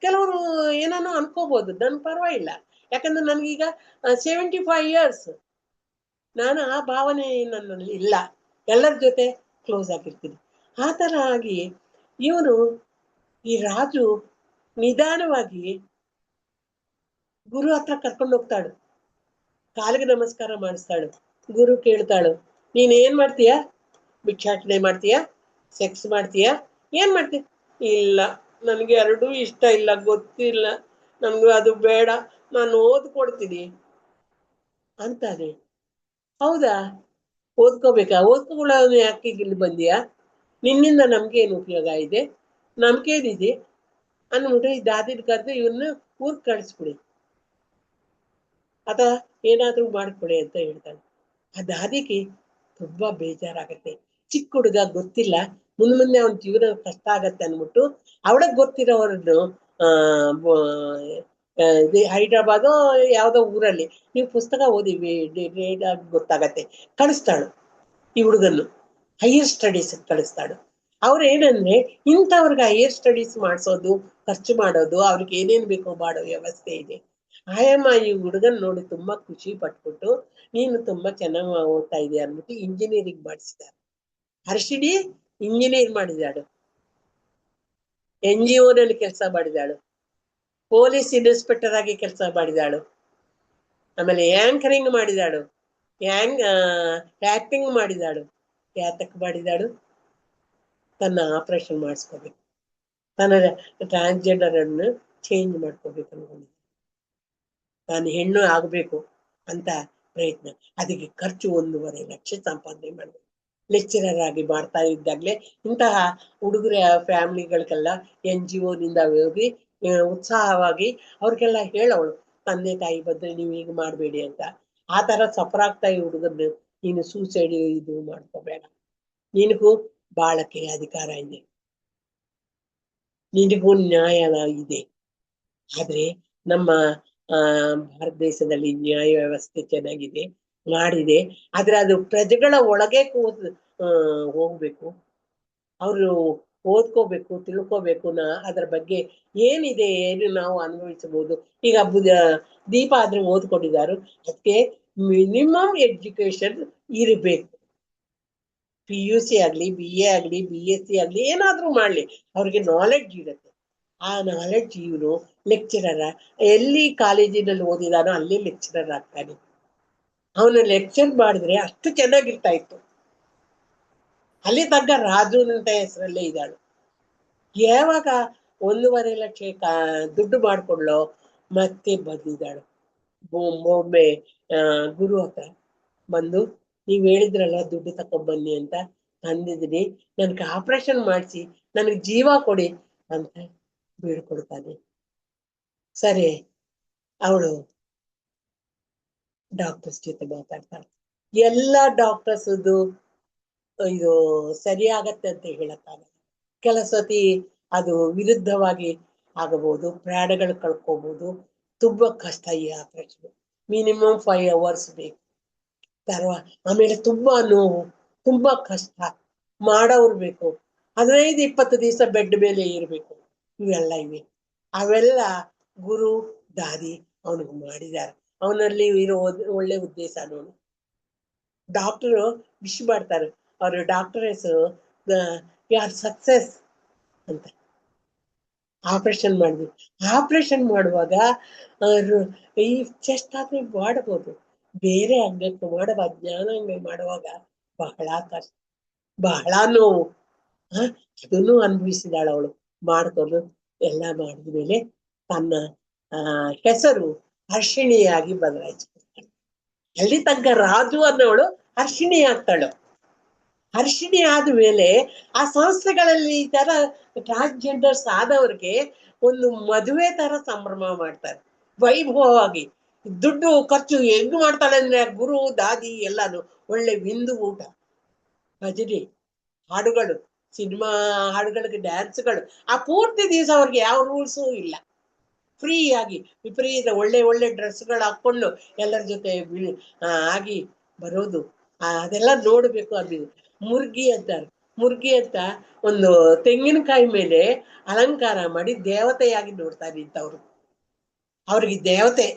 Speaker 3: ಕೆಲವರು ಏನಾನೋ ಅನ್ಕೋಬಹುದು, ನನ್ ಪರವಾಗಿಲ್ಲ. ಯಾಕಂದ್ರೆ ನನ್ಗೀಗ 75 years. ನಾನು ಆ ಭಾವನೆ ನನ್ನಲ್ಲಿ ಇಲ್ಲ. ಎಲ್ಲರ ಜೊತೆ ಕ್ಲೋಸ್ ಆಗಿರ್ತೀನಿ. ಆ ತರ ಆಗಿ ಇವನು ಈ ರಾಜು ನಿಧಾನವಾಗಿ ಗುರು ಹತ್ರ ಕರ್ಕೊಂಡು ಹೋಗ್ತಾಳು. ಕಾಲಿಗೆ ನಮಸ್ಕಾರ ಮಾಡಿಸ್ತಾಳು. ಗುರು ಕೇಳ್ತಾಳು, ನೀನ್ ಏನ್ ಮಾಡ್ತೀಯ? ಭಿಕ್ಷಾಟನೆ ಮಾಡ್ತೀಯ? ಸೆಕ್ಸ್ ಮಾಡ್ತೀಯ? ಏನ್ ಮಾಡ್ತೀಯ? ಇಲ್ಲ, ನನ್ಗೆ ಎರಡೂ ಇಷ್ಟ ಇಲ್ಲ, ಗೊತ್ತಿಲ್ಲ, ನನ್ಗೂ ಅದು ಬೇಡ, ನಾನು ಓದ್ಕೊಡ್ತೀನಿ ಅಂತಾನೆ. ಹೌದಾ, ಓದ್ಕೋಬೇಕಾ? ಓದ್ಕೊಳ್ಳೋದು ಯಾಕೆ ಇಲ್ಲಿ ಬಂದಿಯಾ? ನಿನ್ನಿಂದ ನಮ್ಗೆ ಏನು ಉಪಯೋಗ ಇದೆ? ನಮ್ಗೇನಿದೆ ಅಂದ್ಬಿಟ್ಟು ಈ ದಾದಿನ ಕರೆದು ಇವನ್ನ ಊರ್ ಕಳಿಸ್ಬಿಡಿ ಅಥವಾ ಏನಾದ್ರೂ ಮಾಡ್ಕೊಡಿ ಅಂತ ಹೇಳ್ತಾಳೆ. ಆ ದಾದಿಗೆ ತುಂಬಾ ಬೇಜಾರಾಗತ್ತೆ. ಚಿಕ್ಕ ಹುಡುಗ ಗೊತ್ತಿಲ್ಲ, ಮುಂದೆ ಅವನ ಜೀವನ ಕಷ್ಟ ಆಗತ್ತೆ ಅನ್ಬಿಟ್ಟು ಅವಳಗ್ ಗೊತ್ತಿರೋರನ್ನು ಹೈದ್ರಾಬಾದ್ ಯಾವ್ದೋ ಊರಲ್ಲಿ ನೀವು ಪುಸ್ತಕ ಓದಿ ಗೊತ್ತಾಗತ್ತೆ, ಕಳಿಸ್ತಾಳು ಈ ಹುಡುಗನ್ನು. Higher studies ಕಳಿಸ್ತಾಳು. ಅವ್ರು ಏನಂದ್ರೆ ಇಂಥವ್ರಿಗೆ ಹೈಯರ್ ಸ್ಟಡೀಸ್ ಮಾಡಿಸೋದು, ಖರ್ಚು ಮಾಡೋದು, ಅವ್ರಿಗೆ ಏನೇನ್ ಬೇಕೋ ಮಾಡೋ ವ್ಯವಸ್ಥೆ ಇದೆ. ಆಯಮ್ಮ ಈ ಹುಡುಗನ್ ನೋಡಿ ತುಂಬಾ ಖುಷಿ ಪಟ್ಬಿಟ್ಟು, ನೀನು ತುಂಬಾ ಚೆನ್ನಾಗಿ ಓದ್ತಾ ಇದೀಯ ಅಂದ್ಬಿಟ್ಟು ಇಂಜಿನಿಯರಿಂಗ್ ಮಾಡಿಸಿದ್ದಾರೆ. ಹರ್ಷಿಣಿ ಇಂಜಿನಿಯರ್ ಮಾಡಿದಾಳು, NGO ನಲ್ಲಿ ಕೆಲಸ ಮಾಡಿದಾಳು, ಪೊಲೀಸ್ ಇನ್ಸ್ಪೆಕ್ಟರ್ ಆಗಿ ಕೆಲಸ ಮಾಡಿದಾಳು, ಆಮೇಲೆ ಆಂಕರಿಂಗ್ ಮಾಡಿದಾಳು, ಆಕ್ಟಿಂಗ್ ಮಾಡಿದಾಳು. ಯಾತಕ್ ಮಾಡಿದಾಳು? ತನ್ನ ಆಪರೇಷನ್ ಮಾಡಿಸ್ಕೋಬೇಕು, ತನ್ನ ಟ್ರಾನ್ಸ್ಜೆಂಡರ್ ಅನ್ನು ಚೇಂಜ್ ಮಾಡ್ಕೋಬೇಕು ಅನ್ಕೊಂಡಿದ್ದೆ. ನಾನು ಹೆಣ್ಣು ಆಗ್ಬೇಕು ಅಂತ ಪ್ರಯತ್ನ. ಅದಕ್ಕೆ ಖರ್ಚು 1.5 ಲಕ್ಷ ಸಂಪಾದನೆ ಮಾಡ್ಬೇಕು. ಲೆಕ್ಚರರ್ ಆಗಿ ಮಾಡ್ತಾ ಇದ್ದಾಗ್ಲೇ ಇಂತಹ ಹುಡುಗರ ಫ್ಯಾಮಿಲಿಗಳಿಗೆಲ್ಲ NGO ನಿಂದ ಹೋಗಿ ಉತ್ಸಾಹವಾಗಿ ಅವ್ರಿಗೆಲ್ಲ ಹೇಳೋಳು, ತಂದೆ ತಾಯಿ ಬಂದ್ರೆ ನೀವು ಈಗ ಮಾಡ್ಬೇಡಿ ಅಂತ. ಆ ತರ ಸಫರ್ ಆಗ್ತಾ ಈ ಹುಡುಗರು, ನೀನು ಸೂಸೈಡ್ ಇದು ಮಾಡ್ಕೋಬೇಡ, ನಿನಗೂ ಬಾಳಕ್ಕೆ ಅಧಿಕಾರ ಇದೆ, ನಿನಗೂ ನ್ಯಾಯ ಇದೆ. ಆದ್ರೆ ನಮ್ಮ ಭಾರತ ದೇಶದಲ್ಲಿ ನ್ಯಾಯ ವ್ಯವಸ್ಥೆ ಚೆನ್ನಾಗಿದೆ, ಮಾಡಿದೆ. ಆದ್ರೆ ಅದು ಪ್ರಜೆಗಳ ಒಳಗೆ ಹೋಗ್ಬೇಕು, ಅವರು ಓದ್ಕೋಬೇಕು, ತಿಳ್ಕೋಬೇಕು. ಅದ್ರ ಬಗ್ಗೆ ಏನಿದೆ, ಏನು ನಾವು ಅನುಭವಿಸಬಹುದು. ಈಗ ದೀಪ ಆದ್ರೆ ಓದ್ಕೊಂಡಿದ್ದಾರೆ, ಅದಕ್ಕೆ ಮಿನಿಮಮ್ ಎಜುಕೇಶನ್ ಇರಬೇಕು. PUC ಆಗ್ಲಿ, BA ಆಗ್ಲಿ, BSc ಆಗ್ಲಿ, ಏನಾದ್ರೂ ಮಾಡ್ಲಿ, ಅವ್ರಿಗೆ ನಾಲೆಡ್ಜ್ ಇರುತ್ತೆ. ಆ ನಾಲೆಡ್ಜ್ ಇವನು ಲೆಕ್ಚರರ್ ಎಲ್ಲಿ ಕಾಲೇಜಿನಲ್ಲಿ ಓದಿದಾನೋ ಅಲ್ಲಿ ಲೆಕ್ಚರರ್ ಆಗ್ತಾನೆ. ಅವನು ಲೆಕ್ಚರ್ ಮಾಡಿದ್ರೆ ಅಷ್ಟು ಚೆನ್ನಾಗಿರ್ತಾ ಇತ್ತು. ಅಲ್ಲಿ ತನಕ ರಾಜು ಅಂತ ಹೆಸರಲ್ಲೇ ಇದ್ದಾಳು. ಯಾವಾಗ 1.5 ಲಕ್ಷ ದುಡ್ಡು ಮಾಡ್ಕೊಳ್ಳೋ ಮತ್ತೆ ಬಂದಿದ್ದಾಳು. ಒಮ್ಮೆ ಗುರು ಹತ್ರ ಬಂದು, ನೀವ್ ಹೇಳಿದ್ರಲ್ಲ ದುಡ್ಡು ತಕೊಂಡ್ಬನ್ನಿ ಅಂತ, ತಂದಿದ್ದೀನಿ, ನನ್ಗೆ ಆಪರೇಷನ್ ಮಾಡಿಸಿ ನನಗೆ ಜೀವ ಕೊಡಿ ಅಂತ ಬೀಳ್ಕೊಡ್ತಾನೆ. ಸರಿ, ಅವಳು ಡಾಕ್ಟರ್ಸ್ ಜೊತೆ ಮಾತಾಡ್ತಾಳೆ. ಎಲ್ಲ ಡಾಕ್ಟರ್ಸ್ ಇದು ಸರಿ ಆಗತ್ತೆ ಅಂತ ಹೇಳಕ್ಕಾಗಲ್ಲ. ಕೆಲವು ಸತಿ ಅದು ವಿರುದ್ಧವಾಗಿ ಆಗಬಹುದು, ಪ್ರಾಣಗಳು ಕಳ್ಕೋಬಹುದು. ತುಂಬಾ ಕಷ್ಟ ಈ ಆಪರೇಷನ್. ಮಿನಿಮಮ್ 5 hours ಬೇಕು. ಆಮೇಲೆ ತುಂಬಾ ನೋವು, ತುಂಬಾ ಕಷ್ಟ, ಮಾಡೋರು ಬೇಕು. 15-20 ದಿವಸ ಬೆಡ್ ಮೇಲೆ ಇರ್ಬೇಕು. ಇವೆಲ್ಲ ಇವೆ. ಅವೆಲ್ಲ ಗುರು ದಾದಿ ಅವನಿಗೆ ಮಾಡಿದ್ದಾರೆ. ಅವನಲ್ಲಿ ಇರೋ ಒಳ್ಳೆ ಉದ್ದೇಶ ನೋಡಿ. ಡಾಕ್ಟರು ವಿಶ್ ಮಾಡ್ತಾರೆ. ಅವ್ರ ಡಾಕ್ಟರ್ ಹೆಸರು ಯು ಆರ್ ಸಕ್ಸಸ್ ಅಂತ. ಆಪರೇಷನ್ ಮಾಡಿದ್ವಿ. ಆಪರೇಷನ್ ಮಾಡುವಾಗ ಈ ಚೆಸ್ಟ್ ಆದ್ರೆ ಮಾಡಬಹುದು, ಬೇರೆ ಅಂಗಕ್ಕೆ ಮಾಡುವ ಜ್ಞಾನಾಂಗ ಮಾಡುವಾಗ ಬಹಳ ಕಷ್ಟ, ಬಹಳ ನೋವು. ಅದನ್ನು ಅನುಭವಿಸಿದಾಳ ಅವಳು. ಮಾಡ್ಕೊಂಡು ಎಲ್ಲ ಮಾಡಿದ್ಮೇಲೆ ತನ್ನ ಹೆಸರು ಹರ್ಷಿಣಿಯಾಗಿ ಬದಲಾಯಿಸ್ಕೊಳ್ತಾಳೆ. ಅಲ್ಲಿ ತನಕ ರಾಜು ಅನ್ನೋಳು ಹರ್ಷಿಣಿ ಆಗ್ತಾಳು. ಹರ್ಷಿಣಿ ಆದ್ಮೇಲೆ ಆ ಸಂಸ್ಥೆಗಳಲ್ಲಿ ಈ ತರ ಟ್ರಾನ್ಸ್ಜೆಂಡರ್ಸ್ ಆದವ್ರಿಗೆ ಒಂದು ಮದುವೆ ತರ ಸಂಭ್ರಮ ಮಾಡ್ತಾರೆ, ವೈಭವವಾಗಿ. ದುಡ್ಡು ಖರ್ಚು ಹೆಂಗ್ ಮಾಡ್ತಾಳೆ ಅಂದ್ರೆ ಗುರು ದಾದಿ ಎಲ್ಲಾನು ಒಳ್ಳೆ ವಿಂದು ಊಟ, ಭಜನೆ, ಹಾಡುಗಳು, ಸಿನಿಮಾ ಹಾಡುಗಳಿಗೆ ಡ್ಯಾನ್ಸ್ಗಳು. ಆ ಪೂರ್ತಿ ದಿವಸ ಅವ್ರಿಗೆ ಯಾವ ರೂಲ್ಸು ಇಲ್ಲ, ಫ್ರೀ ಆಗಿ ವಿಪರೀತ ಒಳ್ಳೆ ಒಳ್ಳೆ ಡ್ರೆಸ್ಗಳು ಹಾಕೊಂಡು ಎಲ್ಲರ ಜೊತೆ ಆಗಿ ಬರೋದು. ಅದೆಲ್ಲ ನೋಡ್ಬೇಕು. ಅದು ಮುರ್ಗಿ ಅಂತಾರೆ. ಮುರ್ಗಿ ಅಂತ ಒಂದು ತೆಂಗಿನಕಾಯಿ ಮೇಲೆ ಅಲಂಕಾರ ಮಾಡಿ ದೇವತೆಯಾಗಿ ನೋಡ್ತಾ ನಿಂತವ್ರು. ಅವ್ರಿಗೆ ದೇವತೆ,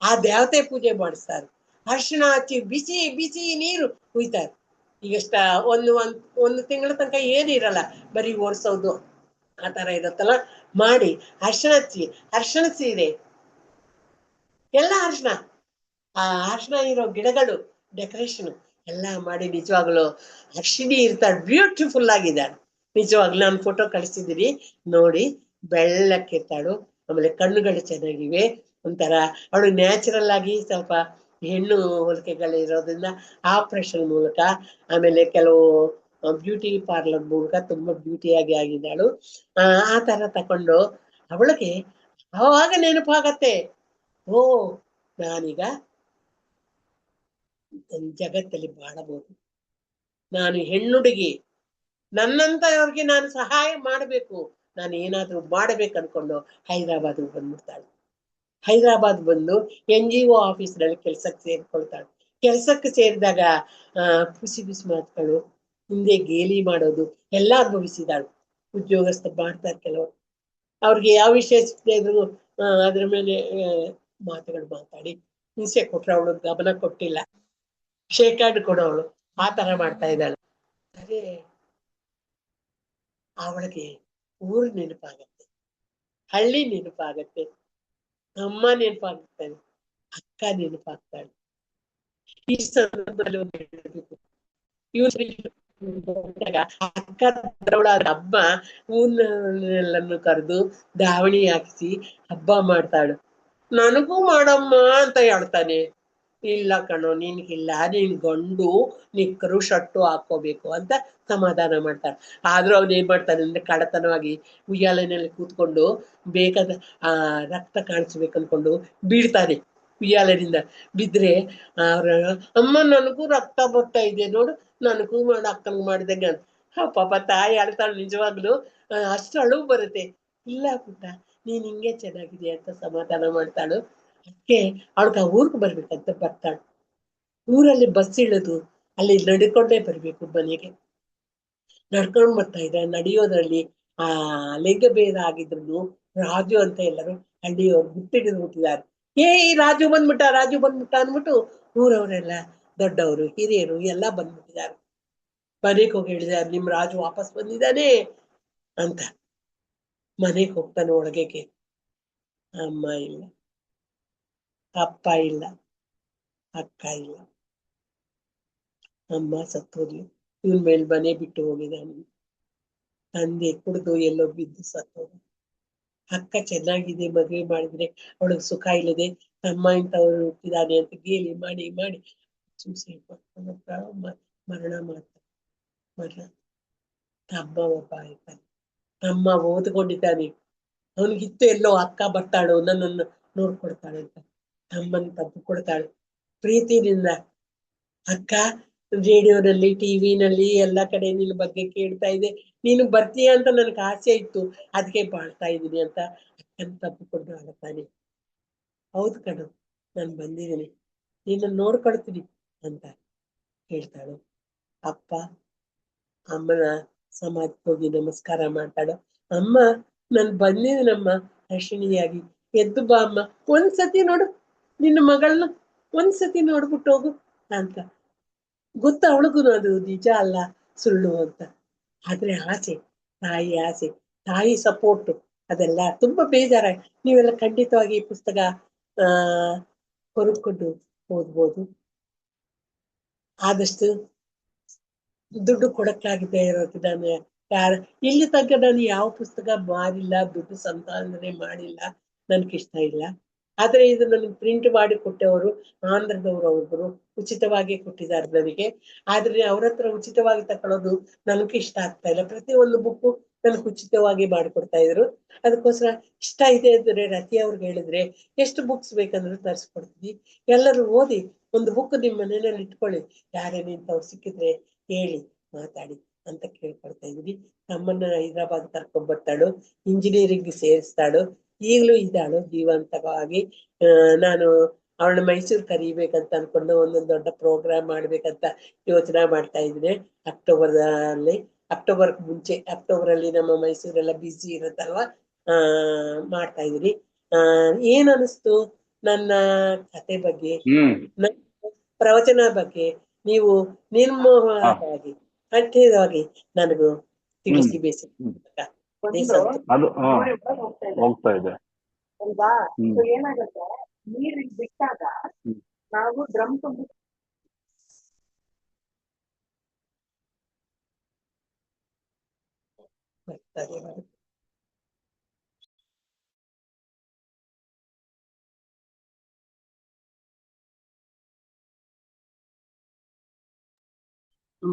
Speaker 3: ಆ ದೇವತೆ ಪೂಜೆ ಮಾಡಿಸ್ತಾರೆ. ಅರ್ಶಿಣ ಹಚ್ಚಿ ಬಿಸಿ ಬಿಸಿ ನೀರು ಹುಯ್ತಾರೆ. ಈಗಷ್ಟ ಒಂದು ತಿಂಗಳ ತನಕ ಏನಿರಲ್ಲ, ಬರೀ ಓಡಿಸೋದು ಆ ತರ ಇರತ್ತಲ್ಲ ಮಾಡಿ ಅರ್ಶಿಣ ಹಚ್ಚಿ, ಅರ್ಶಿಣ ಸೀರೆ ಎಲ್ಲ ಅರ್ಶಿಣ, ಆ ಅರ್ಶಿಣ ಇರೋ ಗಿಡಗಳು ಡೆಕೋರೇಷನ್ ಎಲ್ಲ ಮಾಡಿ ನಿಜವಾಗ್ಲು ಅರ್ಶಿಣಿ ಇರ್ತಾಳೆ, ಬ್ಯೂಟಿಫುಲ್ ಆಗಿದ್ದಾಳೆ ನಿಜವಾಗ್ಲು. ನಾನು ಫೋಟೋ ಕಳಿಸಿದ್ದೀನಿ ನೋಡಿ. ಬೆಳ್ಳಕ್ಕಿರ್ತಾಳು, ಆಮೇಲೆ ಕಣ್ಣುಗಳು ಚೆನ್ನಾಗಿವೆ. ಒಂಥರ ಅವಳು ನ್ಯಾಚುರಲ್ ಆಗಿ ಸ್ವಲ್ಪ ಹೆಣ್ಣು ಹೋಲಿಕೆಗಳು ಇರೋದ್ರಿಂದ ಆಪರೇಷನ್ ಮೂಲಕ, ಆಮೇಲೆ ಕೆಲವು ಬ್ಯೂಟಿ ಪಾರ್ಲರ್ ಮೂಲಕ ತುಂಬಾ ಬ್ಯೂಟಿಯಾಗಿ ಆಗಿದ್ದಾಳು. ಆ ತರ ತಕೊಂಡು ಅವಳಿಗೆ ಅವಾಗ ನೆನಪಾಗತ್ತೆ, ಓ ನಾನೀಗ ಜಗತ್ತಲ್ಲಿ ಬಾಳಬಹುದು, ನಾನು ಹೆಣ್ಣುಡುಗಿ, ನನ್ನಂತವ್ರಿಗೆ ನಾನು ಸಹಾಯ ಮಾಡಬೇಕು, ನಾನು ಏನಾದ್ರೂ ಮಾಡ್ಬೇಕು ಅನ್ಕೊಂಡು ಹೈದರಾಬಾದ್ ಬಂದ್ಬಿಡ್ತಾಳೆ. ಹೈದರಾಬಾದ್ ಬಂದು NGO ಆಫೀಸ್ನಲ್ಲಿ ಕೆಲ್ಸಕ್ಕೆ ಸೇರ್ಕೊಳ್ತಾಳೆ. ಕೆಲ್ಸಕ್ಕೆ ಸೇರಿದಾಗ ಖುಷಿ ಬಿಸಿ ಮಾತುಗಳು, ಹಿಂದೆ ಗೇಲಿ ಮಾಡೋದು ಎಲ್ಲ ಅನುಭವಿಸಿದಾಳು. ಉದ್ಯೋಗಸ್ಥ ಮಾಡ್ತಾರೆ ಕೆಲವರು, ಅವ್ರಿಗೆ ಯಾವ ವಿಷಯ ಸಿಗದೆ ಇದ್ರು ಅದ್ರ ಮೇಲೆ ಮಾತುಗಳು ಮಾತಾಡಿ ಹಿಂಸೆ ಕೊಟ್ರೆ ಅವಳು ಗಮನ ಕೊಟ್ಟಿಲ್ಲ, ಶೇಕ್ ಹ್ಯಾಂಡ್ ಕೊಡೋವಳು, ಆ ತರ ಮಾಡ್ತಾ ಇದ್ದಾಳೆ. ಅದೇ ಅವಳಿಗೆ ಊರು ನೆನಪಾಗತ್ತೆ, ಹಳ್ಳಿ ನೆನಪಾಗತ್ತೆ, ಅಮ್ಮ ನೆನಪಾಗ್ತಾಳೆ, ಅಕ್ಕ ನೆನಪಾಗ್ತಾಳೆ. ಈ ಸಂದರ್ಭದಲ್ಲಿ ಒಂದು ಹೇಳಬೇಕು, ಅಕ್ಕ ಹಬ್ಬ ಊರ್ನೆಲ್ಲನ್ನು ಕರೆದು ಧಾವಣಿ ಹಾಕಿಸಿ ಹಬ್ಬ ಮಾಡ್ತಾಳು. ನನಗೂ ಮಾಡಮ್ಮ ಅಂತ ಹೇಳ್ತಾನೆ. ಇಲ್ಲ ಕಣೋ, ನಿನ್ಗಿಲ್ಲ, ನೀನ್ ಗಂಡು, ನಿಕ್ಕರು ಶರ್ಟು ಹಾಕೋಬೇಕು ಅಂತ ಸಮಾಧಾನ ಮಾಡ್ತಾಳೆ. ಆದ್ರೂ ಅವ್ನು ಏನ್ ಮಾಡ್ತಾನೆ ಅಂದ್ರೆ ಕಡತನವಾಗಿ ಉಯ್ಯಾಲೆನಲ್ಲಿ ಕೂತ್ಕೊಂಡು ಬೇಕಾದ ರಕ್ತ ಕಾಣಿಸ್ಬೇಕು ಅನ್ಕೊಂಡು ಬೀಳ್ತಾನೆ. ಉಯ್ಯಾಲೆನಿಂದ ಬಿದ್ರೆ ಅವ್ರ ಅಮ್ಮ ನನಗೂ ರಕ್ತ ಬರ್ತಾ ಇದೆ ನೋಡು, ನನಗೂ ಮಾಡ ಅಕ್ಕನಿಗೆ ಮಾಡಿದಂಗೆ ಅಂತ ಪಾಪ ತಾಯಿ ಅಳ್ತಾಳು. ನಿಜವಾಗ್ಲು ಅಷ್ಟು ಅಳು ಬರುತ್ತೆ. ಇಲ್ಲ ಪುಟ್ಟ, ನೀನ್ ಹಿಂಗೆ ಚೆನ್ನಾಗಿದೆ ಅಂತ ಸಮಾಧಾನ ಮಾಡ್ತಾಳು. ಅದಕ್ಕೆ ಅವಳಿಗೆ ಊರ್ಗ್ ಬರ್ಬೇಕಂತ ಬರ್ತಾಳು. ಊರಲ್ಲಿ ಬಸ್ ಇಳಿದು ಅಲ್ಲಿ ನಡ್ಕೊಂಡೇ ಬರ್ಬೇಕು ಮನೆಗೆ. ನಡ್ಕೊಂಡ್ ಬರ್ತಾ ಇದ್ರೆ ನಡೆಯೋದ್ರಲ್ಲಿ ಲಿಂಗ ಭೇದ ಆಗಿದ್ರು ರಾಜು ಅಂತ ಎಲ್ಲರೂ ಹಳ್ಳಿಯವ್ರು ಬಿಟ್ಟಿದ್ದಾರೆ. ರಾಜು ಬಂದ್ಬಿಟ್ಟ, ರಾಜು ಬಂದ್ಬಿಟ್ಟ ಅಂದ್ಬಿಟ್ಟು ಊರವರೆಲ್ಲ ದೊಡ್ಡವರು ಹಿರಿಯರು ಎಲ್ಲ ಬಂದ್ಬಿಟ್ಟಿದ್ದಾರೆ. ಮನೆಗೆ ಹೋಗಿ ಹೇಳಿದಾರೆ, ನಿಮ್ ರಾಜು ವಾಪಸ್ ಬಂದಿದ್ದಾನೆ ಅಂತ. ಮನೆಗೆ ಹೋಗ್ತಾನೆ ಒಳಗೆಗೆ. ಅಮ್ಮ ಇಲ್ಲ, ಅಪ್ಪ ಇಲ್ಲ, ಅಕ್ಕ ಇಲ್ಲ, ಅಮ್ಮ ಸತ್ತೋದ್ಲು, ಇವನ್ ಮೇಲ್ ಮನೆ ಬಿಟ್ಟು ಹೋಗಿದ್ದಾನೆ, ತಂದೆ ಕುಡಿದು ಎಲ್ಲೋ ಬಿದ್ದು ಸತ್ತೋದ, ಅಕ್ಕ ಚೆನ್ನಾಗಿದೆ, ಮದುವೆ ಮಾಡಿದ್ರೆ ಅವಳಿಗೆ ಸುಖ ಇಲ್ಲದೆ ತಮ್ಮ ಇಂಥವ್ರು ಹುಟ್ಟಿದಾನೆ ಅಂತ ಗೇಲಿ ಮಾಡಿ ಮಾಡಿ ಮರಣ ಮಾಡ್ತಾರೆ. ತಮ್ಮ ಒಬ್ಬ ಆಯ್ತಾನೆ, ತಮ್ಮ ಓದ್ಕೊಂಡಿದ್ದಾನೆ, ಅವನಿಗಿತ್ತು ಎಲ್ಲೋ ಅಕ್ಕ ಬರ್ತಾಳು ನನ್ನನ್ನು ನೋಡ್ಕೊಡ್ತಾಳೆ ಅಂತ ತಮ್ಮನ್ ತಪ್ಪು ಕೊಡ್ತಾಳೆ ಪ್ರೀತಿನಿಂದ. ಅಕ್ಕ ರೇಡಿಯೋನಲ್ಲಿ ಟಿವಿನಲ್ಲಿ ಎಲ್ಲ ಕಡೆ ನಿನ್ನ ಬಗ್ಗೆ ಕೇಳ್ತಾ ಇದೆ, ನೀನು ಬರ್ತೀಯ ಅಂತ ನನ್ಗೆ ಆಸೆ ಇತ್ತು, ಅದಕ್ಕೆ ಬಾಳ್ತಾ ಇದ್ದೀನಿ ಅಂತ ಅಕ್ಕನ ತಪ್ಪಿಕೊಂಡು ಆಡ್ತಾನೆ. ಹೌದು ಕಣು, ನಾನು ಬಂದಿದ್ದೀನಿ, ನಿನ್ನ ನೋಡ್ಕೊಳ್ತೀನಿ ಅಂತ ಹೇಳ್ತಾಳು. ಅಪ್ಪ ಅಮ್ಮನ ಸಮಾಧಿಗೆ ಹೋಗಿ ನಮಸ್ಕಾರ ಮಾಡ್ತಾಳು. ಅಮ್ಮ ನಾನು ಬಂದಿದ್ದೀನಮ್ಮ ಅರ್ಶಿಣಿಯಾಗಿ, ಎದ್ದು ಬಾ ಅಮ್ಮ, ಒಂದ್ಸತಿ ನೋಡು ನಿನ್ನ ಮಗಳನ್ನ, ಒಂದ್ಸತಿ ನೋಡ್ಬಿಟ್ಟು ಹೋಗು ಅಂತ. ಗೊತ್ತ ಅವಳಿಗೂ ಅದು ನಿಜ ಅಲ್ಲ ಸುಳ್ಳು ಅಂತ. ಆದ್ರೆ ಆಸೆ, ತಾಯಿ ಸಪೋರ್ಟ್ ಅದೆಲ್ಲ ತುಂಬಾ ಬೇಜಾರ. ನೀವೆಲ್ಲ ಖಂಡಿತವಾಗಿ ಈ ಪುಸ್ತಕ ಆ ಕೊರಕೊಂಡು ಓದ್ಬೋದು. ಆದಷ್ಟು ದುಡ್ಡು ಕೊಡಕ್ಕಾಗದೆ ಇರೋದು ನಾನು ಇಲ್ಲಿ ತನಕ ನಾನು ಯಾವ ಪುಸ್ತಕ ಮಾರಿಲ್ಲ, ದುಡ್ಡು ಸಂಪಾದನೆ ಮಾಡಿಲ್ಲ, ನನ್ಗಿಷ್ಟ ಇಲ್ಲ. ಆದ್ರೆ ಇದು ನನಗೆ ಪ್ರಿಂಟ್ ಮಾಡಿ ಕೊಟ್ಟವರು ಆಂಧ್ರದವರು, ಒಬ್ಬರು ಉಚಿತವಾಗಿ ಕೊಟ್ಟಿದ್ದಾರೆ ನನಗೆ. ಆದ್ರೆ ಅವ್ರ ಹತ್ರ ಉಚಿತವಾಗಿ ತಕೊಳ್ಳೋದು ನನಗೆ ಇಷ್ಟ ಆಗ್ತಾ ಇಲ್ಲ. ಪ್ರತಿಯೊಂದು ಬುಕ್ಕು ನನಗೆ ಉಚಿತವಾಗಿ ಮಾಡಿಕೊಡ್ತಾ ಇದ್ರು. ಅದಕ್ಕೋಸ್ಕರ ಇಷ್ಟ ಇದೆ ಅಂದ್ರೆ ರತಿ ಅವ್ರಿಗೆ ಹೇಳಿದ್ರೆ ಎಷ್ಟು ಬುಕ್ಸ್ ಬೇಕಂದ್ರೆ ತರಿಸ್ಕೊಡ್ತೀನಿ. ಎಲ್ಲರೂ ಓದಿ, ಒಂದು ಬುಕ್ ನಿಮ್ಮ ಮನೆಯಲ್ಲಿ ಇಟ್ಕೊಳ್ಳಿ. ಯಾರೇ ನಿಂತವ್ರು ಸಿಕ್ಕಿದ್ರೆ ಹೇಳಿ, ಮಾತಾಡಿ ಅಂತ ಕೇಳ್ಕೊಳ್ತಾ ಇದೀನಿ. ನಮ್ಮನ್ನ ಹೈದರಾಬಾದ್ ಕರ್ಕೊಂಡ್ಬರ್ತಾಳು, ಇಂಜಿನಿಯರಿಂಗ್ ಸೇರಿಸ್ತಾಳು. ಈಗಲೂ ಇದ್ದಾಳು ಜೀವಂತವಾಗಿ. ನಾನು ಅವಳನ್ನ ಮೈಸೂರು ಕರಿಬೇಕಂತ ಅನ್ಕೊಂಡು ಒಂದೊಂದು ದೊಡ್ಡ ಪ್ರೋಗ್ರಾಮ್ ಮಾಡ್ಬೇಕಂತ ಯೋಚನೆ ಮಾಡ್ತಾ ಇದ್ದೀನಿ. ಅಕ್ಟೋಬರ್ ಮುಂಚೆ, ಅಕ್ಟೋಬರ್ ಅಲ್ಲಿ ನಮ್ಮ ಮೈಸೂರೆಲ್ಲ ಬ್ಯುಸಿ ಇರುತ್ತಲ್ವಾ, ಮಾಡ್ತಾ ಇದೀನಿ. ಏನ್ ಅನಿಸ್ತು ನನ್ನ ಕತೆ ಬಗ್ಗೆ, ನನ್ನ ಪ್ರವಚನ ಬಗ್ಗೆ ನೀವು ನಿರ್ಮೋಹವಾಗಿ ಕಂಠಿತವಾಗಿ ನನಗೂ ತಿಳಿಸಿ ಬೇಸಿ.
Speaker 5: ಅದು ಹೋಗ್ತಾ ಇದೆ
Speaker 3: ಅಲ್ವಾ? ಏನಾಗುತ್ತೆ, ನೀರಿಗೆ ಬಿಟ್ಟಾಗ ನಾವು ಡ್ರಮ್ ತುಂಬ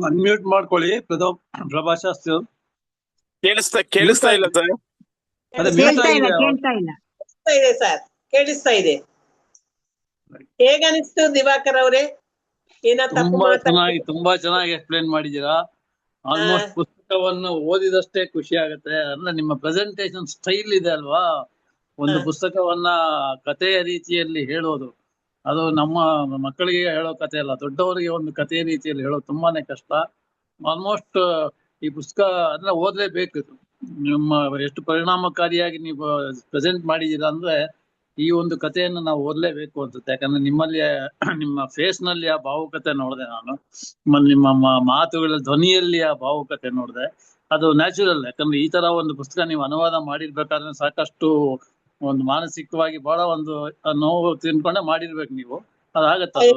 Speaker 1: ಅನ್ಮ್ಯೂಟ್ ಮಾಡ್ಕೊಳ್ಳಿ ಪ್ರಭಾಶಾಸ್ತ್ರಿ ಅವರು.
Speaker 6: ಕೇಳಿಸ್ತಾ ಇಲ್ಲ ಸರ್.
Speaker 1: ಅದೇ
Speaker 2: ಕೇಳ್ತಾ ಇಲ್ಲ, ಕೇಳ್ತಾ ಇಲ್ಲ.
Speaker 3: ಇದೆ ಸರ್, ಕೇಳಿಸ್ತಾ ಇದೆ. ಹೇಗನಿಸ್ತು ದಿವಾಕರ್ ಅವರೇ? ಏನ ತಪ್ಪು
Speaker 1: ತುಂಬಾ ಚೆನ್ನಾಗಿ ಎಕ್ಸ್ಪ್ಲೇನ್ ಮಾಡಿದೀರಾ. ಆಲ್ಮೋಸ್ಟ್ ಪುಸ್ತಕವನ್ನು ಓದಿದಷ್ಟೇ ಖುಷಿ ಆಗುತ್ತೆ. ಅಂದ್ರೆ ನಿಮ್ಮ ಪ್ರೆಸೆಂಟೇಶನ್ ಸ್ಟೈಲ್ ಇದೆ ಅಲ್ವಾ, ಒಂದು ಪುಸ್ತಕವನ್ನ ಕಥೆಯ ರೀತಿಯಲ್ಲಿ ಹೇಳೋದು, ಅದು ನಮ್ಮ ಮಕ್ಕಳಿಗೆ ಹೇಳೋ ಕಥೆ ಅಲ್ಲ, ದೊಡ್ಡವರಿಗೆ ಒಂದು ಕಥೆಯ ರೀತಿಯಲ್ಲಿ ಹೇಳೋದು ತುಂಬಾನೇ ಕಷ್ಟ. ಆಲ್ಮೋಸ್ಟ್ ಈ ಪುಸ್ತಕ ಅಂದ್ರೆ ಓದ್ಲೇಬೇಕು. ನಿಮ್ಮ ಎಷ್ಟು ಪರಿಣಾಮಕಾರಿಯಾಗಿ ನೀವು ಪ್ರೆಸೆಂಟ್ ಮಾಡಿದೀರಾ ಅಂದ್ರೆ ಈ ಒಂದು ಕಥೆಯನ್ನು ನಾವು ಓದ್ಲೇಬೇಕು ಅನ್ಸುತ್ತೆ. ಯಾಕಂದ್ರೆ ನಿಮ್ಮಲ್ಲಿ ನಿಮ್ಮ ಫೇಸ್ ನಲ್ಲಿ ಆ ಭಾವುಕತೆ ನೋಡಿದೆ ನಾನು, ನಿಮ್ಮ ಮಾತುಗಳ ಧ್ವನಿಯಲ್ಲಿ ಆ ಭಾವುಕತೆ ನೋಡಿದೆ. ಅದು ನ್ಯಾಚುರಲ್. ಯಾಕಂದ್ರೆ ಈ ತರ ಒಂದು ಪುಸ್ತಕ ನೀವು ಅನುವಾದ ಮಾಡಿರ್ಬೇಕಾದ್ರೆ ಸಾಕಷ್ಟು ಒಂದು ಮಾನಸಿಕವಾಗಿ ಬಹಳ ಒಂದು ನೋವು ತಿನ್ಕೊಂಡೆ ಮಾಡಿರ್ಬೇಕು ನೀವು. ಅದಾಗತ್ತೆ,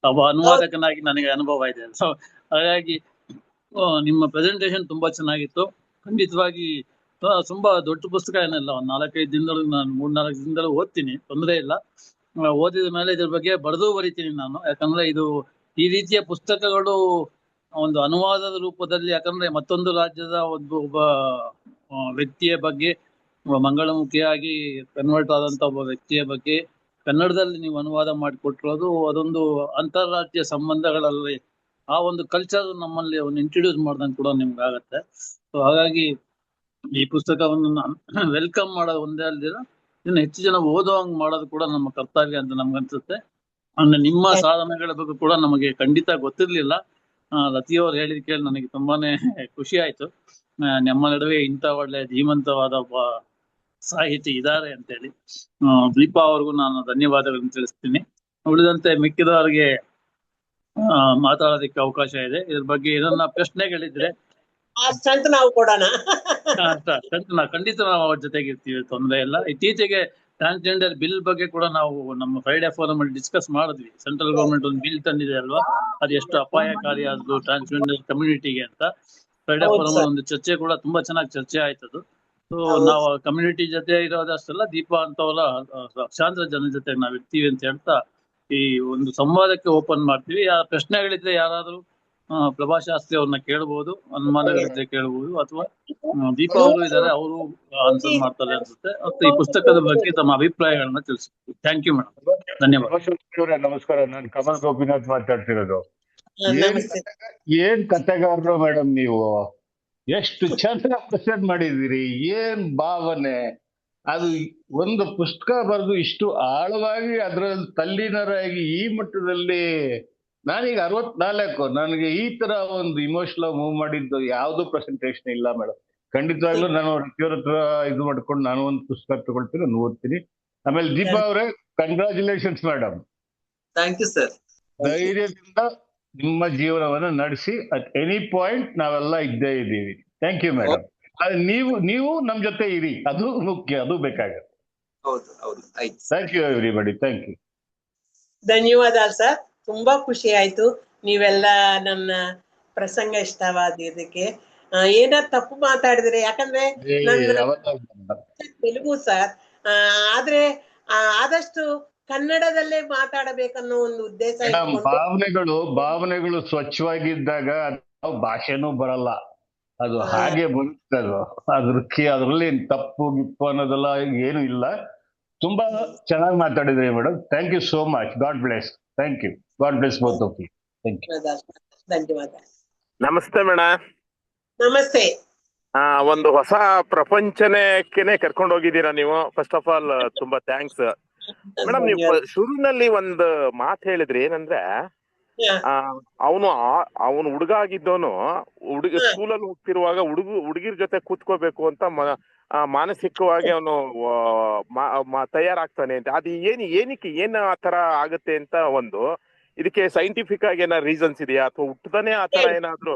Speaker 1: ಅದು ಅನುವಾದಕನಾಗಿ ನನಗೆ ಅನುಭವ ಇದೆ. ಸೊ ಹಾಗಾಗಿ ನಿಮ್ಮ ಪ್ರೆಸೆಂಟೇಶನ್ ತುಂಬಾ ಚೆನ್ನಾಗಿತ್ತು. ಖಂಡಿತವಾಗಿ ತುಂಬಾ ದೊಡ್ಡ ಪುಸ್ತಕ ಏನಿಲ್ಲ, ಒಂದ್ 4-5 ದಿನದೊಳಗೆ ನಾನು 3-4 ದಿನದಲ್ಲಿ ಓದ್ತೀನಿ, ತೊಂದರೆ ಇಲ್ಲ. ಓದಿದ ಮೇಲೆ ಇದ್ರ ಬಗ್ಗೆ ಬರೀತೀನಿ ನಾನು. ಯಾಕಂದ್ರೆ ಇದು ಈ ರೀತಿಯ ಪುಸ್ತಕಗಳು ಒಂದು ಅನುವಾದದ ರೂಪದಲ್ಲಿ, ಯಾಕಂದ್ರೆ ಮತ್ತೊಂದು ರಾಜ್ಯದ ಒಬ್ಬ ವ್ಯಕ್ತಿಯ ಬಗ್ಗೆ, ಮಂಗಳಮುಖಿಯಾಗಿ ಕನ್ವರ್ಟ್ ಆದಂತ ಒಬ್ಬ ವ್ಯಕ್ತಿಯ ಬಗ್ಗೆ ಕನ್ನಡದಲ್ಲಿ ನೀವು ಅನುವಾದ ಮಾಡಿಕೊಟ್ಟಿರೋದು, ಅದೊಂದು ಅಂತಾರಾಜ್ಯ ಸಂಬಂಧಗಳಲ್ಲಿ ಆ ಒಂದು ಕಲ್ಚರ್ ನಮ್ಮಲ್ಲಿ ಒಂದು ಇಂಟ್ರೊಡ್ಯೂಸ್ ಮಾಡ್ದಂಗೆ ಕೂಡ ನಿಮ್ಗೆ ಆಗತ್ತೆ. ಸೊ ಹಾಗಾಗಿ ಈ ಪುಸ್ತಕವನ್ನು ನಾನು ವೆಲ್ಕಮ್ ಮಾಡೋದು ಒಂದೇ ಅಲ್ದಿರ ಇನ್ನು ಹೆಚ್ಚು ಜನ ಓದೋ ಹಂಗ್ ಮಾಡೋದು ಕೂಡ ನಮ್ಮ ಕರ್ತವ್ಯ ಅಂತ ನಮ್ಗನ್ಸುತ್ತೆ. ಅಂದ್ರೆ ನಿಮ್ಮ ಸಾಧನೆಗಳ ಬಗ್ಗೆ ಕೂಡ ನಮಗೆ ಖಂಡಿತ ಗೊತ್ತಿರ್ಲಿಲ್ಲ. ರತಿಯವ್ರು ಹೇಳಿದ ಕೇಳಿ ನನಗೆ ತುಂಬಾನೇ ಖುಷಿ ಆಯ್ತು. ನಮ್ಮ ನಡುವೆ ಇಂಥ ಒಳ್ಳೆ ಧೀಮಂತವಾದ ಒಬ್ಬ ಸಾಹಿತಿ ಇದ್ದಾರೆ ಅಂತೇಳಿ. ದೀಪಾ ಅವ್ರಿಗೂ ನಾನು ಧನ್ಯವಾದಗಳನ್ನು ತಿಳಿಸ್ತೀನಿ. ಉಳಿದಂತೆ ಮಿಕ್ಕಿದವರಿಗೆ ಮಾತಾಡೋದಕ್ಕೆ ಅವಕಾಶ ಇದೆ. ಇದ್ರ ಬಗ್ಗೆ ಏನನ್ನ ಪ್ರಶ್ನೆಗಳಿದ್ರೆ
Speaker 3: ಅಷ್ಟಂತ ನಾವು ಕೊಡೋಣ.
Speaker 1: ಖಂಡಿತ ನಾವು ಅವ್ರ ಜೊತೆಗಿರ್ತೀವಿ, ತೊಂದರೆ ಇಲ್ಲ. ಇತ್ತೀಚೆಗೆ ಟ್ರಾನ್ಸ್ಜೆಂಡರ್ ಬಿಲ್ ಬಗ್ಗೆ ಕೂಡ ನಾವು ನಮ್ಮ ಫ್ರೈಡೆ ಫೋರಮ್ ಅಲ್ಲಿ ಡಿಸ್ಕಸ್ ಮಾಡಿದ್ವಿ. ಸೆಂಟ್ರಲ್ ಗವರ್ಮೆಂಟ್ ಒಂದು ಬಿಲ್ ತಂದಿದೆ ಅಲ್ವಾ, ಅದು ಎಷ್ಟು ಅಪಾಯಕಾರಿ ಆದ್ರು ಟ್ರಾನ್ಸ್ಜೆಂಡರ್ ಕಮ್ಯುನಿಟಿಗೆ ಅಂತ. ಫ್ರೈಡೆ ಫೋರಮ್ ಒಂದು ಚರ್ಚೆ ಕೂಡ ತುಂಬಾ ಚೆನ್ನಾಗಿ ಚರ್ಚೆ ಆಯ್ತದು. ಸೊ ನಾವು ಕಮ್ಯುನಿಟಿ ಜೊತೆ ಇರೋದಷ್ಟೆಲ್ಲ ದೀಪಾ ಅಂತವರ ಲಕ್ಷಾಂತರ ಜನ ಜೊತೆ ನಾವ್ ಇರ್ತೀವಿ ಅಂತ ಹೇಳ್ತಾ ಈ ಒಂದು ಸಂವಾದಕ್ಕೆ ಓಪನ್ ಮಾಡ್ತೀವಿ. ಆ ಪ್ರಶ್ನೆಗಳಿದ್ರೆ ಯಾರಾದ್ರೂ ಪ್ರಭಾಶಾಸ್ತ್ರಿ ಅವ್ರನ್ನ ಕೇಳ್ಬೋದು, ಅನುಮಾನಗಳಿದ್ರೆ ಕೇಳ್ಬೋದು, ಅಥವಾ ದೀಪಾ ಅವರು ಇದ್ದಾರೆ, ಅವರು ಆನ್ಸರ್ ಮಾಡ್ತಾರೆ ಅನ್ಸುತ್ತೆ. ಮತ್ತೆ ಈ ಪುಸ್ತಕದ ಬಗ್ಗೆ ತಮ್ಮ ಅಭಿಪ್ರಾಯಗಳನ್ನ ತಿಳಿಸ್ತೀವಿ. ಥ್ಯಾಂಕ್ ಯು ಮೇಡಮ್, ಧನ್ಯವಾದ.
Speaker 5: ನಮಸ್ಕಾರ, ನಾನು ಕಮಲ್ ಗೋಪಿನಾಥ್ ಮಾತಾಡ್ತಿರೋದು. ಏನ್ ಕಥೆಗಾರರು ಮೇಡಮ್ ನೀವು, ಎಷ್ಟು ಚೆನ್ನಾಗಿ ಪ್ರೆಸೆಂಟ್ ಮಾಡಿದಿರಿ, ಏನ್ ಭಾವನೆ. ಅದು ಒಂದು ಪುಸ್ತಕ ಬರೆದು ಇಷ್ಟು ಆಳವಾಗಿ ಅದರಲ್ಲಿ ತಲ್ಲೀನರಾಗಿ ಈ ಮಟ್ಟದಲ್ಲಿ, ನಾನೀಗ 64, ನನಗೆ ಈ ತರ ಒಂದು ಇಮೋಷನಲ್ ಮೂವ್ ಮಾಡಿದ್ದು ಯಾವ್ದು ಪ್ರೆಸೆಂಟೇಶನ್ ಇಲ್ಲ ಮೇಡಮ್. ಖಂಡಿತವಾಗ್ಲೂ ನಾನು ರತಿಯವ್ರ ಹತ್ರ ಇದು ಮಾಡ್ಕೊಂಡು ನಾನು ಒಂದು ಪುಸ್ತಕ ತಗೊಳ್ತೀನಿ, ನಾನು ಓದ್ತೀನಿ. ಆಮೇಲೆ ದೀಪಾ ಅವರೇ, congratulations madam.
Speaker 4: Thank you sir.
Speaker 5: ಧೈರ್ಯದಿಂದ ನಿಮ್ಮ ಜೀವನವನ್ನು ನಡೆಸಿ ಅಟ್ ಎನಿ ಪಾಯಿಂಟ್ ನಾವೆಲ್ಲ ಇದ್ದೇ ಇದ್ದೀವಿ. Thank you madam. ನೀವು ನಮ್ ಜೊತೆ ಇರಿ, ಅದು ಮುಖ್ಯ, ಅದು ಬೇಕಾಗುತ್ತೆ.
Speaker 4: ಹೌದು ಹೌದು ಆಯ್ತು.
Speaker 5: Thank you everybody, thank you.
Speaker 3: ಧನ್ಯವಾದ ಸರ್, ತುಂಬಾ ಖುಷಿ ಆಯ್ತು ನೀವೆಲ್ಲ ನನ್ನ ಪ್ರಸಂಗ ಇಷ್ಟವಾದಿದ್ದಕ್ಕೆ. ಏನಾದ್ರು ತಪ್ಪು ಮಾತಾಡಿದ್ರೆ, ಯಾಕಂದ್ರೆ ತೆಲುಗು ಸರ್, ಆದ್ರೆ ಆದಷ್ಟು ಕನ್ನಡದಲ್ಲೇ ಮಾತಾಡಬೇಕನ್ನೋ ಒಂದು ಉದ್ದೇಶ
Speaker 5: ಭಾವನೆಗಳು ಸ್ವಚ್ಛವಾಗಿದ್ದಾಗ ಭಾಷೆನೂ ಬರಲ್ಲ, ಅದು ಹಾಗೆ ಬರುತ್ತದು. ಅದ್ರಲ್ಲಿ ತಪ್ಪು ಗಿಪ್ಪು ಅನ್ನೋದೆಲ್ಲ ಏನು ಇಲ್ಲ. ತುಂಬಾ ಚೆನ್ನಾಗಿ ಮಾತಾಡಿದ್ರಿ madam. Thank you so much. God bless. Thank you. God bless both of you. Thank you.
Speaker 3: ಧನ್ಯವಾದ.
Speaker 6: ನಮಸ್ತೆ ಮೇಡಮ್.
Speaker 3: ನಮಸ್ತೆ.
Speaker 6: ಒಂದು ಹೊಸ ಪ್ರಪಂಚನೆಗೆ ಕರ್ಕೊಂಡು ಹೋಗಿದ್ದೀರಾ ನೀವು. ಫಸ್ಟ್ ಆಫ್ ಆಲ್ ತುಂಬಾ ಥ್ಯಾಂಕ್ಸ್ ಮೇಡಮ್. ನೀವು ಶುರುವಿನಲ್ಲಿ ಒಂದು ಮಾತು ಹೇಳಿದ್ರಿ, ಏನಂದ್ರೆ ಅವನು ಹುಡುಗ ಆಗಿದ್ದವನು ಸ್ಕೂಲಲ್ಲಿ ಹೋಗ್ತಿರುವಾಗ ಹುಡುಗಿರ್ ಜೊತೆ ಕೂತ್ಕೋಬೇಕು ಅಂತ ಮಾನಸಿಕವಾಗಿ ಅವನು ತಯಾರಾಗ್ತಾನೆ ಅಂತ. ಅದು ಏನಕ್ಕೆ ಆ ತರ ಆಗುತ್ತೆ ಅಂತ ಒಂದು, ಇದಕ್ಕೆ ಸೈಂಟಿಫಿಕ್ ಆಗಿ ಏನಾದ್ರು ರೀಸನ್ಸ್ ಇದೆಯಾ, ಅಥವಾ ಹುಟ್ಟದಾನೆ ಆ ತರ ಏನಾದ್ರು?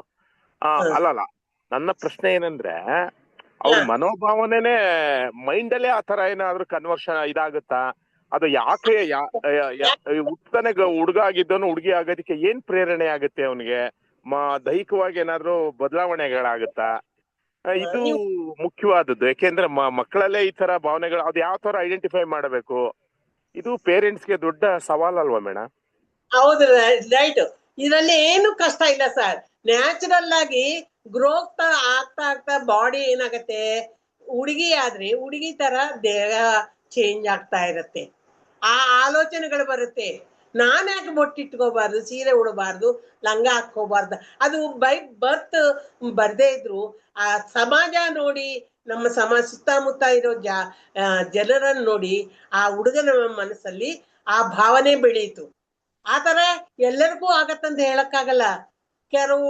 Speaker 6: ಅಲ್ಲಲ್ಲ, ನನ್ನ ಪ್ರಶ್ನೆ ಏನಂದ್ರೆ, ಅವ್ರ ಮನೋಭಾವನೆನೇ ಮೈಂಡಲ್ಲೇ ಆ ತರ ಏನಾದ್ರು ಕನ್ವರ್ಷನ್ ಇದಾಗುತ್ತಾ? ಅದು ಯಾಕೆ ಹುಟ್ಟತಾನೆ ಹುಡುಗ ಆಗಿದ್ದವನು ಹುಡುಗಿ ಆಗೋದಕ್ಕೆ ಏನ್ ಪ್ರೇರಣೆ ಆಗುತ್ತೆ ಅವನಿಗೆ? ದೈಹಿಕವಾಗಿ ಏನಾದ್ರು ಬದಲಾವಣೆಗಳಾಗುತ್ತಾ? ಇದು ಮುಖ್ಯವಾದದ್ದು. ಯಾಕೆಂದ್ರೆ ಮಕ್ಕಳಲ್ಲೇ ಈ ತರ ಭಾವನೆಗಳು, ಅದು ಯಾವ ತರ ಐಡೆಂಟಿಫೈ ಮಾಡಬೇಕು, ಇದು ಪೇರೆಂಟ್ಸ್ಗೆ ದೊಡ್ಡ ಸವಾಲಲ್ವಾ ಮೇಡಮ್?
Speaker 3: ಹೌದು, ರೈಟ್. ಇದರಲ್ಲಿ ಏನು ಕಷ್ಟ ಇಲ್ಲ ಸರ್. ನ್ಯಾಚುರಲ್ ಆಗಿ ಗ್ರೋತ್ ಆಗ್ತಾ ಬಾಡಿ ಏನಾಗತ್ತೆ, ಹುಡುಗಿ ಆದ್ರೆ ಹುಡುಗಿ ತರ ದೇಹ ಚೇಂಜ್ ಆಗ್ತಾ ಇರತ್ತೆ, ಆ ಆಲೋಚನೆಗಳು ಬರುತ್ತೆ. ನಾನ್ ಯಾಕೆ ಬೊಟ್ಟಿಟ್ಕೋಬಾರ್ದು, ಸೀರೆ ಉಡಬಾರ್ದು, ಲಂಗ ಹಾಕೋಬಾರ್ದು, ಅದು ಬೈ ಬರ್ತ್ ಬರ್ದೇ ಇದ್ರು ಆ ಸಮಾಜ ನೋಡಿ, ನಮ್ಮ ಸುತ್ತಮುತ್ತ ಇರೋ ಜನರನ್ನು ನೋಡಿ ಆ ಹುಡುಗನ ಮನಸ್ಸಲ್ಲಿ ಆ ಭಾವನೆ ಬೆಳೀತು. ಆ ತರ ಎಲ್ಲರಿಗೂ ಆಗತ್ತಂತ ಹೇಳಕ್ಕಾಗಲ್ಲ. ಕೆಲವು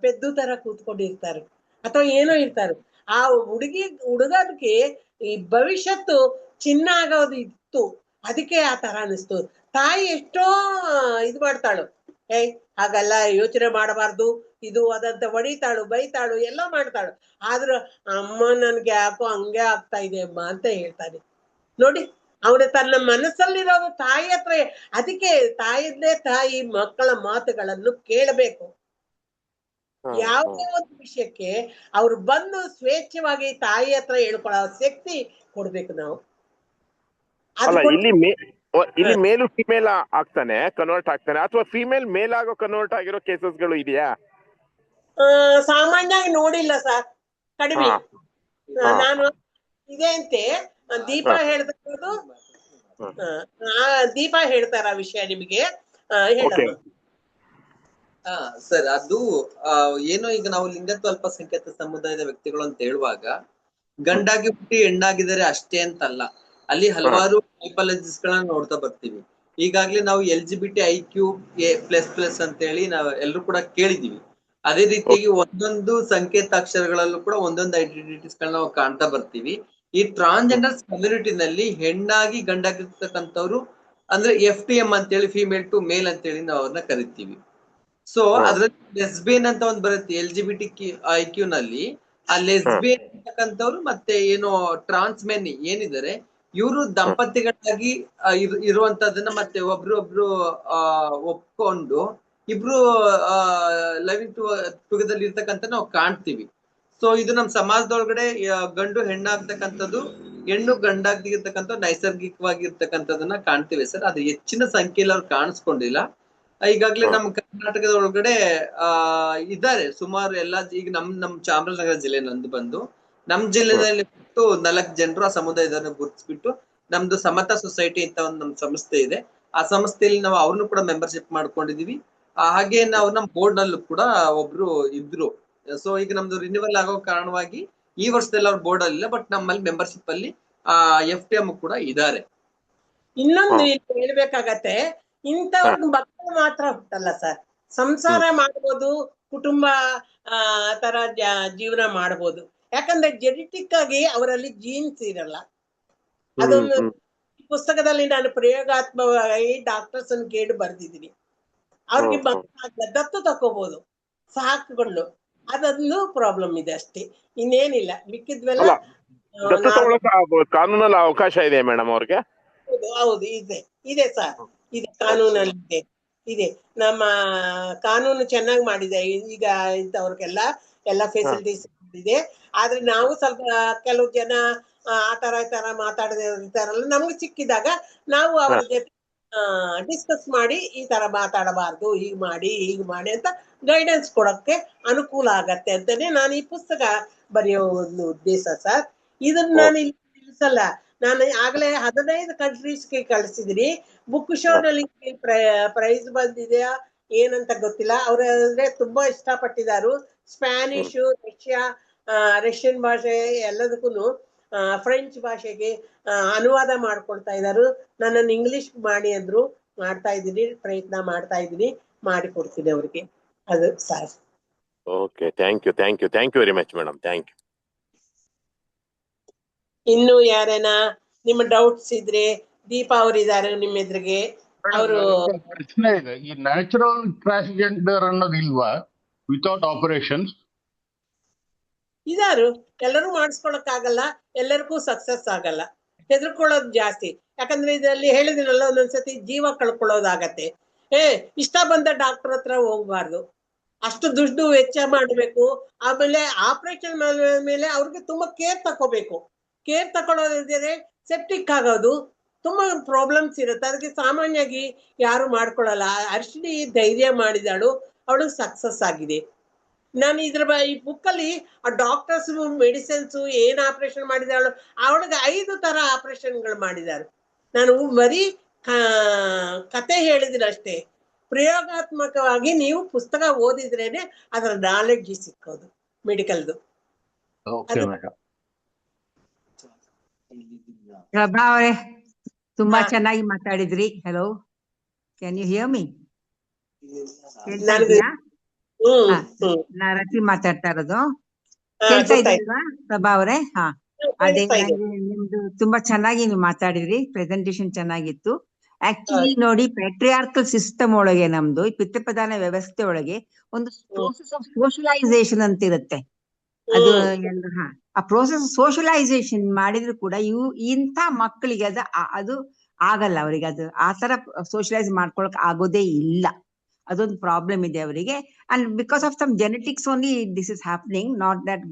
Speaker 3: ಪೆದ್ದು ತರ ಕೂತ್ಕೊಂಡಿರ್ತಾರೆ, ಅಥವಾ ಏನೋ ಇರ್ತಾರೆ. ಆ ಹುಡುಗಕ್ಕೆ ಈ ಭವಿಷ್ಯತ್ತು ಚಿನ್ನ ಆಗೋದು ಇತ್ತು, ಅದಕ್ಕೆ ಆ ತರ ಅನಿಸ್ತು. ತಾಯಿ ಎಷ್ಟೋ ಇದು ಮಾಡ್ತಾಳು, ಹಾಗಲ್ಲ, ಯೋಚನೆ ಮಾಡಬಾರ್ದು, ಇದು ಅದಂತ ಹೊಡಿತಾಳು, ಬೈತಾಳು, ಎಲ್ಲ ಮಾಡ್ತಾಳು. ಆದ್ರೂ ಅಮ್ಮ ನನ್ಗೆ ಯಾಕೋ ಹಂಗೆ ಆಗ್ತಾ ಇದೆ ಅಮ್ಮ ಅಂತ ಹೇಳ್ತಾನೆ. ನೋಡಿ, ಅವನು ತನ್ನ ಮನಸ್ಸಲ್ಲಿರೋದು ತಾಯಿ ಹತ್ರ. ಅದಕ್ಕೆ ತಾಯಿ ಮಕ್ಕಳ ಮಾತುಗಳನ್ನು ಕೇಳಬೇಕು. ಯಾವುದೇ ಒಂದು ವಿಷಯಕ್ಕೆ ಅವ್ರು ಬಂದು ಸ್ವೇಚ್ಛವಾಗಿ ತಾಯಿ ಹತ್ರ ಹೇಳ್ಕೊಳ್ಳೋ ಶಕ್ತಿ ಕೊಡ್ಬೇಕು ನಾವು.
Speaker 6: ಇಲ್ಲಿ ಮೇಲು ಫಿಮೇಲ್ ಆಗ್ತಾನೆ, ಕನ್ವರ್ಟ್ ಆಗ್ತಾನೆ, ಅಥವಾ ಫಿಮೇಲ್ ಮೇಲ್ ಆಗೋ ಕನ್ವರ್ಟ್ ಆಗಿರೋ ಕೇಸಸ್ಗಳು ಇದೆಯಾ?
Speaker 3: ಸಾಮಾನ್ಯವಾಗಿ ನೋಡಿಲ್ಲ ಸರ್, ಕಡಿಮೆ. ನಾನು ಇದೆ ಅಂತೆ ದೀಪಾ ಹೇಳ್ತಿರೋದು. ದೀಪಾ ಹೇಳ್ತಾರ ವಿಷಯ ನಿಮಗೆ?
Speaker 4: ಸರ್, ಅದು ಏನೋ ಈಗ ನಾವು ಲಿಂಗತ್ವ ಅಲ್ಪಸಂಖ್ಯಾತ ಸಮುದಾಯದ ವ್ಯಕ್ತಿಗಳು ಅಂತ ಹೇಳುವಾಗ ಗಂಡಾಗಿ ಹುಟ್ಟಿ ಹೆಣ್ಣಾಗಿದ್ದಾರೆ ಅಷ್ಟೇ ಅಂತಲ್ಲ, ಅಲ್ಲಿ ಹಲವಾರು ಟೈಪಾಲಜಿಸ್ ಗಳನ್ನ ನೋಡ್ತಾ ಬರ್ತೀವಿ. ಈಗಾಗ್ಲೇ ನಾವು LGBTIQ++ ಅಂತ ಹೇಳಿ ನಾವು ಎಲ್ಲರೂ ಕೂಡ ಕೇಳಿದೀವಿ. ಅದೇ ರೀತಿಯಾಗಿ ಒಂದೊಂದು ಸಂಕೇತಾಕ್ಷರಗಳಲ್ಲೂ ಕೂಡ ಒಂದೊಂದು ಐಡೆಂಟಿಟೀಸ್ ಗಳನ್ನ ನಾವು ಕಾಣ್ತಾ ಬರ್ತೀವಿ. ಈ ಟ್ರಾನ್ಸ್ಜೆಂಡರ್ ಕಮ್ಯುನಿಟಿನಲ್ಲಿ ಹೆಣ್ಣಾಗಿ ಗಂಡಾಗಿರ್ತಕ್ಕಂಥವ್ರು ಅಂದ್ರೆ FTM ಅಂತೇಳಿ, ಫಿಮೇಲ್ ಟು ಮೇಲ್ ಅಂತೇಳಿ ನಾವು ಅವ್ರನ್ನ ಕರಿತೀವಿ. ಸೊ ಅದ್ರಲ್ಲಿ ಲೆಸ್ಬಿಯನ್ ಅಂತ ಒಂದ್ ಬರುತ್ತೆ LGBTIQ ನಲ್ಲಿ. ಆ ಲೆಸ್ಬಿಯನ್ ಅಂತಕ್ಕಂಥವ್ರು ಮತ್ತೆ ಏನೋ ಟ್ರಾನ್ಸ್ ಮೆನ್ ಏನಿದ್ದಾರೆ, ಇವರು ದಂಪತಿಗಳಾಗಿ ಇರುವಂತದನ್ನ ಮತ್ತೆ ಒಬ್ರು ಒಪ್ಕೊಂಡು ಇಬ್ರು ಲವಿಂಗ್ ಟುಗೆದರ್ ಇರ್ತಕ್ಕಂಥ ನಾವು ಕಾಣ್ತೀವಿ. ಸೊ ಇದು ನಮ್ ಸಮಾಜದೊಳಗಡೆ ಗಂಡು ಹೆಣ್ಣಾಗ್ತಕ್ಕಂಥದ್ದು, ಹೆಣ್ಣು ಗಂಡಾಗ್ತಿರ್ತಕ್ಕಂಥ ನೈಸರ್ಗಿಕವಾಗಿರ್ತಕ್ಕಂಥದನ್ನ ಕಾಣ್ತೀವಿ ಸರ್. ಅದು ಹೆಚ್ಚಿನ ಸಂಖ್ಯೆಯಲ್ಲಿ ಅವ್ರು ಕಾಣಿಸ್ಕೊಂಡಿಲ್ಲ. ಈಗಾಗ್ಲೇ ನಮ್ಮ ಕರ್ನಾಟಕದ ಒಳಗಡೆ ಇದ್ದಾರೆ ಸುಮಾರು ಎಲ್ಲ. ಈಗ ನಮ್ ಚಾಮರಾಜನಗರ ಜಿಲ್ಲೆ ನಂದು ಬಂದು, ನಮ್ ಜಿಲ್ಲೆಯಲ್ಲಿ 4 ಜನರು ಆ ಸಮುದಾಯದವ್ರನ್ನ ಗುರುತಿಸ್ಬಿಟ್ಟು ನಮ್ದು ಸಮತಾ ಸೊಸೈಟಿ ಅಂತ ಒಂದು ನಮ್ ಸಂಸ್ಥೆ ಇದೆ. ಆ ಸಂಸ್ಥೆಯಲ್ಲಿ ನಾವು ಅವ್ರನ್ನು ಕೂಡ ಮೆಂಬರ್ಶಿಪ್ ಮಾಡ್ಕೊಂಡಿದೀವಿ. ಹಾಗೆ ನಾವು ನಮ್ ಬೋರ್ಡ್ ನಲ್ಲೂ ಕೂಡ ಒಬ್ರು ಇದ್ರು. ಸೊ ಈಗ ನಮ್ದು ರಿನ್ಯೂವಲ್ ಆಗೋ ಕಾರಣವಾಗಿ ಈ ವರ್ಷದಲ್ಲಿ ಅವ್ರ ಬೋರ್ಡ್ ಅಲ್ಲಿ ಇಲ್ಲ, ಬಟ್ ನಮ್ಮಲ್ಲಿ ಮೆಂಬರ್ಶಿಪ್ ಅಲ್ಲಿ FTM ಕೂಡ ಇದ್ದಾರೆ.
Speaker 3: ಇನ್ನೊಂದು ಹೇಳ್ಬೇಕಾಗತ್ತೆ, ಇಂಥವ್ರಿಗೆ ಮಕ್ಕಳು ಮಾತ್ರ ಹುಟ್ಟಲ್ಲ ಸರ್, ಸಂಸಾರ ಮಾಡ್ಬೋದು, ಕುಟುಂಬ ತರ ಜೀವನ ಮಾಡ್ಬೋದು. ಯಾಕಂದ್ರೆ ಜೆನೆಟಿಕ್ ಆಗಿ ಅವರಲ್ಲಿ ಜೀನ್ಸ್ ಇರಲ್ಲ. ಅದೊಂದು ಪುಸ್ತಕದಲ್ಲಿ ನಾನು ಪ್ರಯೋಗಾತ್ಮಕವಾಗಿ ಡಾಕ್ಟರ್ಸ್ ಕೇಳಿ ಬರ್ದಿದ್ದೀನಿ. ಅವ್ರಿಗೆ ದತ್ತು ತಕೋಬಹುದು ಸಾಕುಕೊಂಡು, ಅದೊಂದು ಪ್ರಾಬ್ಲಮ್ ಇದೆ ಅಷ್ಟೇ, ಇನ್ನೇನಿಲ್ಲ. ಮಿಕ್ಕಿದ್ವೆಲ್ಲ
Speaker 6: ಅಲ್ಲ, ದತ್ತು ತಗೊಳಕ್ ಕಾನೂನಲ್ಲಿ ಅವಕಾಶ ಇದೆ ಮೇಡಮ್ ಅವ್ರಿಗೆ?
Speaker 3: ಹೌದು ಇದೆ, ಇದೆ ಸರ್, ಇದೆ ಕಾನೂನಲ್ಲಿ ಇದೆ, ಇದೆ. ನಮ್ಮ ಕಾನೂನು ಚೆನ್ನಾಗಿ ಮಾಡಿದೆ ಈಗ ಇಂಥವ್ರಿಗೆಲ್ಲ ಎಲ್ಲ ಫೆಸಿಲಿಟೀಸ್ ಇದೆ. ಆದ್ರೆ ನಾವು ಸ್ವಲ್ಪ ಕೆಲವು ಜನ ಆ ತರ ಈ ತರ ಮಾತಾಡದಿರ್ತಾರಲ್ಲ, ನಮ್ಗೆ ಸಿಕ್ಕಿದಾಗ ನಾವು ಅವ್ರ ಜೊತೆ ಡಿಸ್ಕಸ್ ಮಾಡಿ ಈ ತರ ಮಾತಾಡಬಾರ್ದು, ಹೀಗ್ ಮಾಡಿ ಅಂತ ಗೈಡೆನ್ಸ್ ಕೊಡಕ್ಕೆ ಅನುಕೂಲ ಆಗತ್ತೆ ಅಂತಾನೆ ನಾನು ಈ ಪುಸ್ತಕ ಬರೆಯೋ ಒಂದು ಉದ್ದೇಶ ಸರ್. ಇದನ್ನ ನಾನು ಇಲ್ಲಿ ನಿಲ್ಸಲ್ಲ, ನಾನು ಆಗ್ಲೇ 15 ಕಂಟ್ರೀಸ್ಗೆ ಕಳಿಸಿದೀನಿ. ಬುಕ್ ಶೋನಲ್ಲಿ ಪ್ರೈಸ್ ಬಂದಿದೆಯಾ ಏನಂತ ಗೊತ್ತಿಲ್ಲ. ಅವ್ರಂದ್ರೆ ತುಂಬಾ ಇಷ್ಟಪಟ್ಟಿದ್ದಾರೆ. ಸ್ಪ್ಯಾನಿಷ್, ರಷ್ಯನ್ ಭಾಷೆ ಎಲ್ಲದಕ್ಕೂ ಫ್ರೆಂಚ್ ಭಾಷೆಗೆ ಅನುವಾದ ಮಾಡ್ಕೊಳ್ತಾ ಇದ್ದಾರೆ. ನನ್ನನ್ನು ಇಂಗ್ಲಿಷ್ ಮಾಡಿ ಅಂದ್ರು, ಮಾಡ್ತಾ ಇದ್ದೀನಿ, ಪ್ರಯತ್ನ ಮಾಡ್ತಾ ಇದ್ದೀನಿ, ಮಾಡಿ ಕೊಡ್ತೀನಿ ಅವ್ರಿಗೆ. ಅದು sir.
Speaker 6: Okay, thank you very much madam, thank you.
Speaker 3: ಇನ್ನು ಯಾರೇನ ನಿಮ್ಮ ಡೌಟ್ಸ್ ಇದ್ರೆ, ದೀಪಾ ಅವರಿದ್ದಾರೆ ನಿಮ್ಮ ಎದುರಿಗೆ, ಅವರು.
Speaker 5: ಪ್ರಶ್ನೆ ಇದೆ, ಈ ನ್ಯಾಚುರಲ್ ಟ್ರಾನ್ಸ್ಜೆಂಡರ್ ಅನ್ನೋದು ಇಲ್ವಾ ವಿತೌಟ್ ಆಪರೇಷನ್ಸ್?
Speaker 3: ಇದಾರು ಎಲ್ಲರೂ ಮಾಡಿಸ್ಕೊಳಕ್ ಆಗಲ್ಲ, ಎಲ್ಲರಿಗೂ ಸಕ್ಸಸ್ ಆಗಲ್ಲ, ಹೆದರ್ಕೊಳ್ಳೋದು ಜಾಸ್ತಿ. ಯಾಕಂದ್ರೆ ಇದರಲ್ಲಿ ಹೇಳಿದಿನಲ್ಲ, ಒಂದೊಂದ್ಸತಿ ಜೀವ ಕಳ್ಕೊಳ್ಳೋದಾಗತ್ತೆ. ಇಷ್ಟ ಬಂದ ಡಾಕ್ಟರ್ ಹತ್ರ ಹೋಗ್ಬಾರ್ದು, ಅಷ್ಟು ದುಡ್ಡು ವೆಚ್ಚ ಮಾಡ್ಬೇಕು. ಆಮೇಲೆ ಆಪರೇಷನ್ ಮೇಲೆ ಅವ್ರಿಗೆ ತುಂಬಾ ಕೇರ್ ತಕೋಬೇಕು. ಕೇರ್ ತಕೊಳ್ಳೋದಿದ್ರೆ ಸೆಪ್ಟಿಕ್ ಆಗೋದು, ತುಂಬಾ ಪ್ರಾಬ್ಲಮ್ಸ್ ಇರುತ್ತೆ. ಅದಕ್ಕೆ ಸಾಮಾನ್ಯವಾಗಿ ಯಾರು ಮಾಡ್ಕೊಳ್ಳಲ್ಲ. ಅರ್ಶಿನಿ ಧೈರ್ಯ ಮಾಡಿದಾಳು, ಅವಳು ಸಕ್ಸಸ್ ಆಗಿದೆ. ನಾನು ಈ ಬುಕ್ ಅಲ್ಲಿ ಆ ಡಾಕ್ಟರ್ಸ್ ಮೆಡಿಸಿನ್ಸ್ ಏನ್ ಆಪರೇಷನ್ ಮಾಡಿದಾಳು, ಅವಳಿಗೆ 5 ತರ ಆಪರೇಷನ್ಗಳು ಮಾಡಿದಾರು. ನಾನು ಬರೀ ಕತೆ ಹೇಳಿದಿನ ಅಷ್ಟೇ. ಪ್ರಯೋಗಾತ್ಮಕವಾಗಿ ನೀವು ಪುಸ್ತಕ ಓದಿದ್ರೇನೆ ಅದರ ನಾಲೆಡ್ಜ್ ಸಿಕ್ಕೋದು ಮೆಡಿಕಲ್ದು.
Speaker 2: ಪ್ರಭಾ ಅವರೇ ತುಂಬಾ ಚೆನ್ನಾಗಿ ಮಾತಾಡಿದ್ರಿ. Hello, can you hear me? ನಾ ರತಿ ಮಾತಾಡ್ತಾ ಇರೋದು, ಕೇಳ್ತಾ ಇದ್ದೀರಾ ಪ್ರಭಾ ಅವರೇ? ಹಾ, ಅದೇ ನಿಮ್ದು ತುಂಬಾ ಚೆನ್ನಾಗಿ ನೀವು ಮಾತಾಡಿದ್ರಿ, ಪ್ರೆಸೆಂಟೇಶನ್ ಚೆನ್ನಾಗಿತ್ತು. ಆಕ್ಚುಲಿ ನೋಡಿ, ಪ್ಯಾಟ್ರಿಯಾರ್ಕಲ್ ಸಿಸ್ಟಮ್ ಒಳಗೆ, ನಮ್ದು ಈ ಪಿತೃಪ್ರಧಾನ ವ್ಯವಸ್ಥೆ ಒಳಗೆ ಒಂದು ಪ್ರೋಸೆಸ್ ಆಫ್ ಸೋಷಲೈಸೇಷನ್ ಅಂತ ಇರುತ್ತೆ. ಅದು ಆ ಪ್ರೋಸೆಸ್ ಸೋಷಲೈಸೇಷನ್ ಮಾಡಿದ್ರು ಕೂಡ ಇಂಥ ಮಕ್ಕಳಿಗೆ ಅದು ಆಗಲ್ಲ. ಅವರಿಗೆ ಅದು ಆ ತರ ಸೋಷಲೈಸ್ ಮಾಡ್ಕೊಳಕ್ ಆಗೋದೇ ಇಲ್ಲ. ಅದೊಂದು ಪ್ರಾಬ್ಲಮ್ ಇದೆ ಅವರಿಗೆ. And because of some genetics only this is happening, not that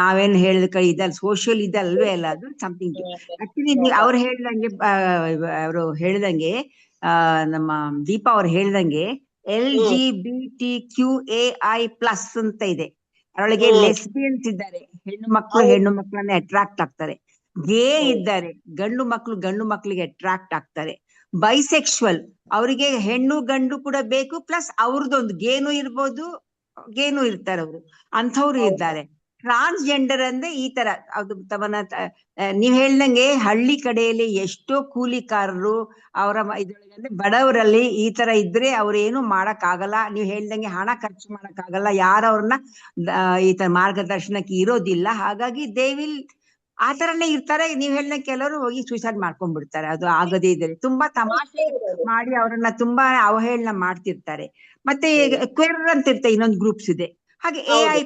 Speaker 2: ನಾವೇನ್ ಹೇಳಿದ ಕಡೆ ಇದಲ್ಲ, ಸೋಷಿಯಲ್ ಇದಲ್ವೇ ಅಲ್ಲ, ಅದು ಸಮಥಿಂಗ್. ಆಕ್ಚುಲಿ ಅವ್ರು ಅವರು ಹೇಳ್ದಂಗೆ, ನಮ್ಮ ದೀಪಾ ಅವ್ರು ಹೇಳ್ದಂಗೆ LGBTQAI+ ಅಂತ ಇದೆ. ಅದರೊಳಗೆ ಲೆಸ್ಬಿಯನ್ಸ್ ಇದ್ದಾರೆ, ಹೆಣ್ಣು ಮಕ್ಕಳನ್ನೇ ಅಟ್ರಾಕ್ಟ್ ಆಗ್ತಾರೆ. ಗೇ ಇದ್ದಾರೆ, ಗಂಡು ಮಕ್ಕಳಿಗೆ ಅಟ್ರಾಕ್ಟ್ ಆಗ್ತಾರೆ. ಬೈಸೆಕ್ಷುವಲ್, ಅವರಿಗೆ ಹೆಣ್ಣು ಗಂಡು ಕೂಡ ಬೇಕು, ಪ್ಲಸ್ ಅವ್ರದ್ದೊಂದು ಗೇನು ಇರ್ಬೋದು, ಗೇನು ಇರ್ತಾರೆ ಅವರು, ಅಂಥವ್ರು ಇದ್ದಾರೆ. ಟ್ರಾನ್ಸ್ಜೆಂಡರ್ ಅಂದ್ರೆ ಈ ತರ ಅದು ನೀವ್ ಹೇಳ್ದಂಗೆ ಹಳ್ಳಿ ಕಡೆಯಲ್ಲಿ ಎಷ್ಟೋ ಕೂಲಿಕಾರರು ಅವರ ಇದ್ರೊಳಗೆ ಅಂದ್ರೆ ಬಡವರಲ್ಲಿ ಈ ತರ ಇದ್ರೆ ಅವ್ರೇನು ಮಾಡಕ್ ಆಗಲ್ಲ. ನೀವ್ ಹೇಳ್ದಂಗೆ ಹಣ ಖರ್ಚು ಮಾಡಕ್ ಆಗಲ್ಲ, ಯಾರವ್ರನ್ನ ಈ ತರ ಮಾರ್ಗದರ್ಶನಕ್ಕೆ ಇರೋದಿಲ್ಲ. ಹಾಗಾಗಿ ದೇ ವಿಲ್ ಆ ತರನೇ ಇರ್ತಾರೆ. ನೀವ್ ಹೇಳಿದ ಕೆಲವರು ಹೋಗಿ ಸೂಸೈಡ್ ಮಾಡ್ಕೊಂಡ್ಬಿಡ್ತಾರೆ, ಅದು ಆಗದೇ ಇದ್ರೆ. ತುಂಬಾ ತಮಾಷೆ ಮಾಡಿ ಅವರನ್ನ ತುಂಬಾ ಅವಹೇಳನ ಮಾಡ್ತಿರ್ತಾರೆ. ಮತ್ತೆ ಕ್ವೇರ್ ಅಂತ ಇರ್ತಾರೆ, ಇನ್ನೊಂದು ಗ್ರೂಪ್ಸ್ ಇದೆ. ಹಾಗೆ AI+.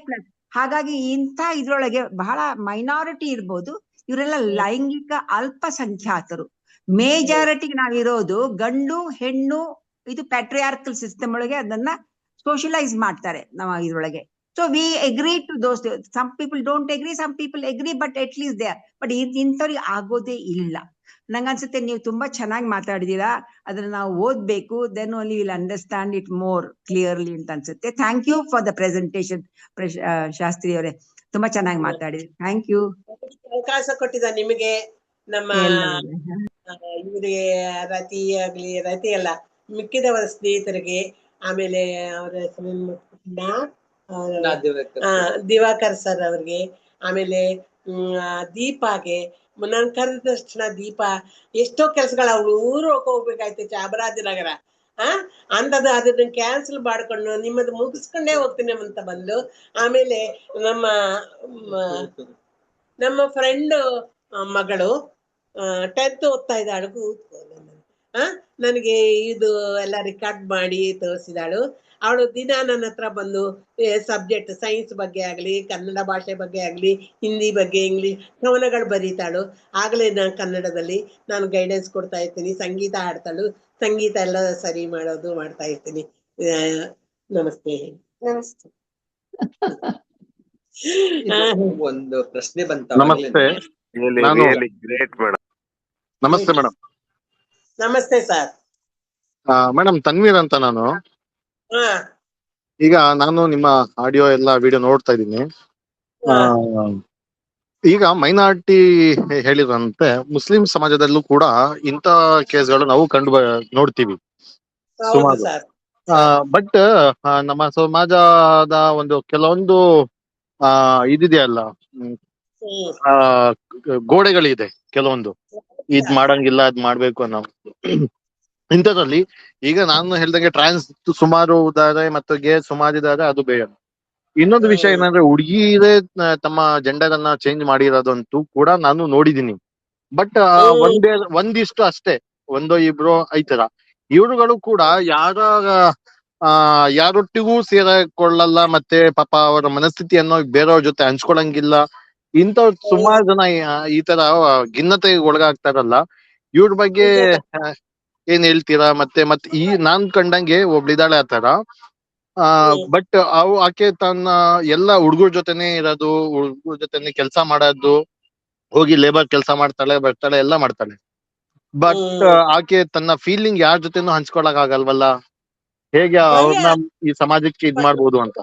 Speaker 2: ಹಾಗಾಗಿ ಇಂಥ ಇದ್ರೊಳಗೆ ಬಹಳ ಮೈನಾರಿಟಿ ಇರ್ಬೋದು, ಇವರೆಲ್ಲ ಲೈಂಗಿಕ ಅಲ್ಪಸಂಖ್ಯಾತರು. ಮೇಜಾರಿಟಿಗೆ ನಾವಿರೋದು ಗಂಡು ಹೆಣ್ಣು, ಇದು ಪ್ಯಾಟ್ರಿಯಾರ್ಕಲ್ ಸಿಸ್ಟಮ್ ಒಳಗೆ ಅದನ್ನ ಸೋಷಲೈಸ್ ಮಾಡ್ತಾರೆ ನಾವು ಇದ್ರೊಳಗೆ. So we agree to those. Some people don't agree, some people agree, but at least they are. But ಇಂಥವ್ರಿಗೆ ಆಗೋದೇ ಇಲ್ಲ. ನಂಗನ್ಸುತ್ತೆ ನೀವು ತುಂಬಾ ಚೆನ್ನಾಗಿ ಮಾತಾಡಿದೀರಾ, ಅದನ್ನ ನಾವು ಓದ್ಬೇಕು, then only we'll understand it more clearly ಅಂತ ಅನ್ಸುತ್ತೆ. Thank you for the presentation Shastri ಅವರೇ, ತುಂಬಾ ಚೆನ್ನಾಗಿ ಮಾತಾಡಿದ್ರಿ. Thank you.
Speaker 3: ಅವಕಾಶ ಕೊಟ್ಟಿದ್ದ ನಿಮಗೆ, ನಮ್ಮ ಇವರಿಗೆ ರತಿ ಅಲ್ಲ, ಮಿಕ್ಕಿದವರ ಸ್ನೇಹಿತರಿಗೆ, ಆಮೇಲೆ ಅವರ ದಿವಾಕರ್ ಸರ್ ಅವ್ರಿಗೆ, ಆಮೇಲೆ ದೀಪಾಗೆ. ನಾನು ಕರೆದ ತಕ್ಷಣ ದೀಪಾ ಎಷ್ಟೋ ಕೆಲ್ಸಗಳು, ಅವ್ಳು ಊರು ಹೋಗ್ಬೇಕಾಯ್ತು, ಚಾಮರಾಜನಗರ. ಅಂಥದ್ದು ಅದನ್ನ ಕ್ಯಾನ್ಸಲ್ ಮಾಡ್ಕೊಂಡು ನಿಮ್ಮದು ಮುಗಿಸ್ಕೊಂಡೇ ಹೋಗ್ತೀನಿ ಅಂತ ಬಂದು, ಆಮೇಲೆ ನಮ್ಮ ಫ್ರೆಂಡ್ ಮಗಳು 10th ಓದ್ತಾ ಇದ್ದಾಳು, ನನಗೆ ಇದು ಎಲ್ಲ ರೆಕಾರ್ಡ್ ಮಾಡಿ ತೋರಿಸಿದಾಳು. ಅವಳು ದಿನ ನನ್ನ ಹತ್ರ ಬಂದು ಸಬ್ಜೆಕ್ಟ್ ಸೈನ್ಸ್ ಬಗ್ಗೆ ಆಗಲಿ, ಕನ್ನಡ ಭಾಷೆ ಬಗ್ಗೆ ಆಗಲಿ, ಹಿಂದಿ ಬಗ್ಗೆ, ಇಂಗ್ಲಿಷ್ ಕವನಗಳು ಬರೀತಾಳು. ಆಗಲೇ ನಾನು ಕನ್ನಡದಲ್ಲಿ ನಾನು ಗೈಡೆನ್ಸ್ ಕೊಡ್ತಾ ಇರ್ತೀನಿ. ಸಂಗೀತ ಹಾಡ್ತಾಳು, ಸಂಗೀತ ಎಲ್ಲ ಸರಿ ಮಾಡ್ತಾ ಇರ್ತೀನಿ. ನಮಸ್ತೆ. ನಮಸ್ತೆ.
Speaker 4: ಒಂದು ಪ್ರಶ್ನೆ ಬಂತ.
Speaker 7: ನಮಸ್ತೆ.
Speaker 6: Great madam.
Speaker 7: ನಮಸ್ತೆ ಮೇಡಮ್.
Speaker 3: ನಮಸ್ತೆ ಸರ್.
Speaker 7: ಮೇಡಮ್ ತನ್ವೀರ್ ಅಂತ ನಾನು.
Speaker 3: ಹಾ
Speaker 7: ಈಗ ನಾನು ನಿಮ್ಮ ಆಡಿಯೋ ಎಲ್ಲ ವಿಡಿಯೋ ನೋಡ್ತಾ ಇದ್ದೀನಿ. ಈಗ ಮೈನಾರಿಟಿ ಹೇಳಿದಂತೆ ಮುಸ್ಲಿಂ ಸಮಾಜದಲ್ಲೂ ಕೂಡ ಇಂಥ ಕೇಸ್ಗಳು ನಾವು ನೋಡ್ತೀವಿ
Speaker 3: ಹೌದು
Speaker 7: ಸುಮಾರು.
Speaker 3: ಸರ್.
Speaker 7: ಬಟ್ ನಮ್ಮ ಸಮಾಜದ ಒಂದು ಕೆಲವೊಂದು ಇದಿದೆಯಲ್ಲ, ಗೋಡೆಗಳಿದೆ ಕೆಲವೊಂದು, ಇದ್ ಮಾಡಂಗಿಲ್ಲ ಅದ್ ಮಾಡ್ಬೇಕು ಅನ್ನೋ ಇಂಥದ್ರಲ್ಲಿ. ಈಗ ನಾನು ಹೇಳ್ದಂಗೆ ಟ್ರಾನ್ಸ್ ಸುಮಾರು ಇದಾರೆ ಮತ್ತು ಗೇ ಸುಮಾರು ಇದಾರೆ, ಅದು ಬೇಡ. ಇನ್ನೊಂದು ವಿಷಯ ಏನಂದ್ರೆ ಹುಡುಗಿರೇ ತಮ್ಮ ಜೆಂಡರ್ ಅನ್ನ ಚೇಂಜ್ ಮಾಡಿರೋದಂತೂ ಕೂಡ ನಾನು ನೋಡಿದೀನಿ. ಬಟ್ ಒಂದಿಷ್ಟು ಅಷ್ಟೇ, ಒಂದೋ ಇಬ್ರು ಐತರ. ಇವರುಗಳು ಕೂಡ ಯಾರೊಟ್ಟಿಗೂ ಸೇರಿಕೊಳ್ಳಲ್ಲ, ಮತ್ತೆ ಪಾಪ ಅವರ ಮನಸ್ಥಿತಿಯನ್ನು ಬೇರೆಯವ್ರ ಜೊತೆ ಹಂಚ್ಕೊಳಂಗಿಲ್ಲ. ಇಂಥ ಸುಮಾರು ಜನ ಈ ತರ ಖಿನ್ನತೆಗೆ ಒಳಗಾಗ್ತಾರಲ್ಲ, ಇವ್ರ ಬಗ್ಗೆ ಏನ್ ಹೇಳ್ತೀರಾ? ಮತ್ತೆ ಈ ನಾನ್ ಕಂಡಂಗೆ ಒಬ್ಳಿದಾಳೆ ಆತರ. ಬಟ್ ಆಕೆ ತನ್ನ ಎಲ್ಲ ಹುಡುಗರ ಜೊತೆನೆ ಇರೋದು, ಹುಡುಗರ ಜೊತೆನೆ ಕೆಲಸ ಮಾಡೋದು, ಹೋಗಿ ಲೇಬರ್ ಕೆಲಸ ಮಾಡ್ತಾಳೆ, ಬರ್ತಾಳೆ, ಎಲ್ಲ ಮಾಡ್ತಾಳೆ. ಬಟ್ ಆಕೆ ತನ್ನ ಫೀಲಿಂಗ್ ಯಾರ ಜೊತೆನೂ ಹಂಚ್ಕೊಳಕ್ ಆಗಲ್ವಲ್ಲ, ಹೇಗೆ ಅವ್ರನ್ನ ಈ ಸಮಾಜಕ್ಕೆ ಇದ್ ಮಾಡ್ಬೋದು ಅಂತ.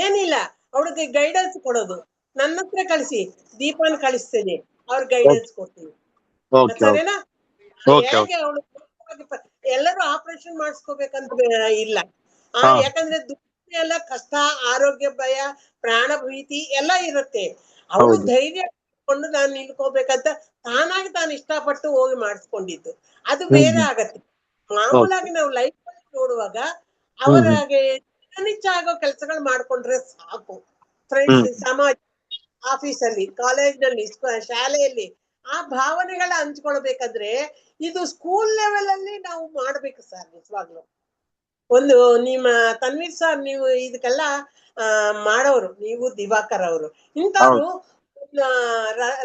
Speaker 3: ಏನಿಲ್ಲ, ಅವಳಿಗೆ ಗೈಡೆನ್ಸ್ ಕೊಡೋದು. ನನ್ನ ಹತ್ರ ಕಳಿಸಿ, ದೀಪನ್ ಕಳಿಸ್ತೇನೆ, ಅವ್ರ ಗೈಡೆನ್ಸ್ ಕೊಡ್ತೀನಿ. ಸರಿನಾ? ಹೇಗೆ ಅವಳು ಎಲ್ಲರೂ ಆಪರೇಷನ್ ಮಾಡಿಸ್ಕೋಬೇಕಂತ ಇಲ್ಲ. ಯಾಕಂದ್ರೆ ದುಃಖ ಎಲ್ಲ ಕಷ್ಟ, ಆರೋಗ್ಯ ಭಯ, ಪ್ರಾಣ ಭೀತಿ ಎಲ್ಲ ಇರುತ್ತೆ. ಅವಳು ಧೈರ್ಯ ಕೊಂಡು ನಾನು ನಿಲ್ಕೋಬೇಕಂತ ತಾನಾಗಿ ತಾನು ಇಷ್ಟಪಟ್ಟು ಹೋಗಿ ಮಾಡಿಸ್ಕೊಂಡಿದ್ದು, ಅದು ಬೇರೆ ಆಗತ್ತೆ. ಮಾಮೂಲಾಗಿ ನಾವು ಲೈಫ್ ಅಲ್ಲಿ ನೋಡುವಾಗ ಅವರಾಗೆ ದಿನನಿತ್ಯ ಆಗೋ ಕೆಲಸಗಳು ಮಾಡ್ಕೊಂಡ್ರೆ ಸಾಕು. ಫ್ರೆಂಡ್ಸ್, ಸಮಾಜ, ಆಫೀಸಲ್ಲಿ, ಕಾಲೇಜ್ನಲ್ಲಿ, ಶಾಲೆಯಲ್ಲಿ ಆ ಭಾವನೆಗಳ ಹಂಚ್ಕೊಳ್ಬೇಕಾದ್ರೆ ಇದು ಸ್ಕೂಲ್ ಲೆವೆಲ್ ಅಲ್ಲಿ ನಾವು ಮಾಡ್ಬೇಕು ಸರ್. ನಿಜವಾಗ್ಲು ಒಂದು ನಿಮ್ಮ ತನ್ವೀರ್ ಸರ್, ನೀವು ಇದಕ್ಕೆಲ್ಲ ಮಾಡೋರು, ನೀವು ದಿವಾಕರ್ ಅವರು, ಇಂಥವ್ರು.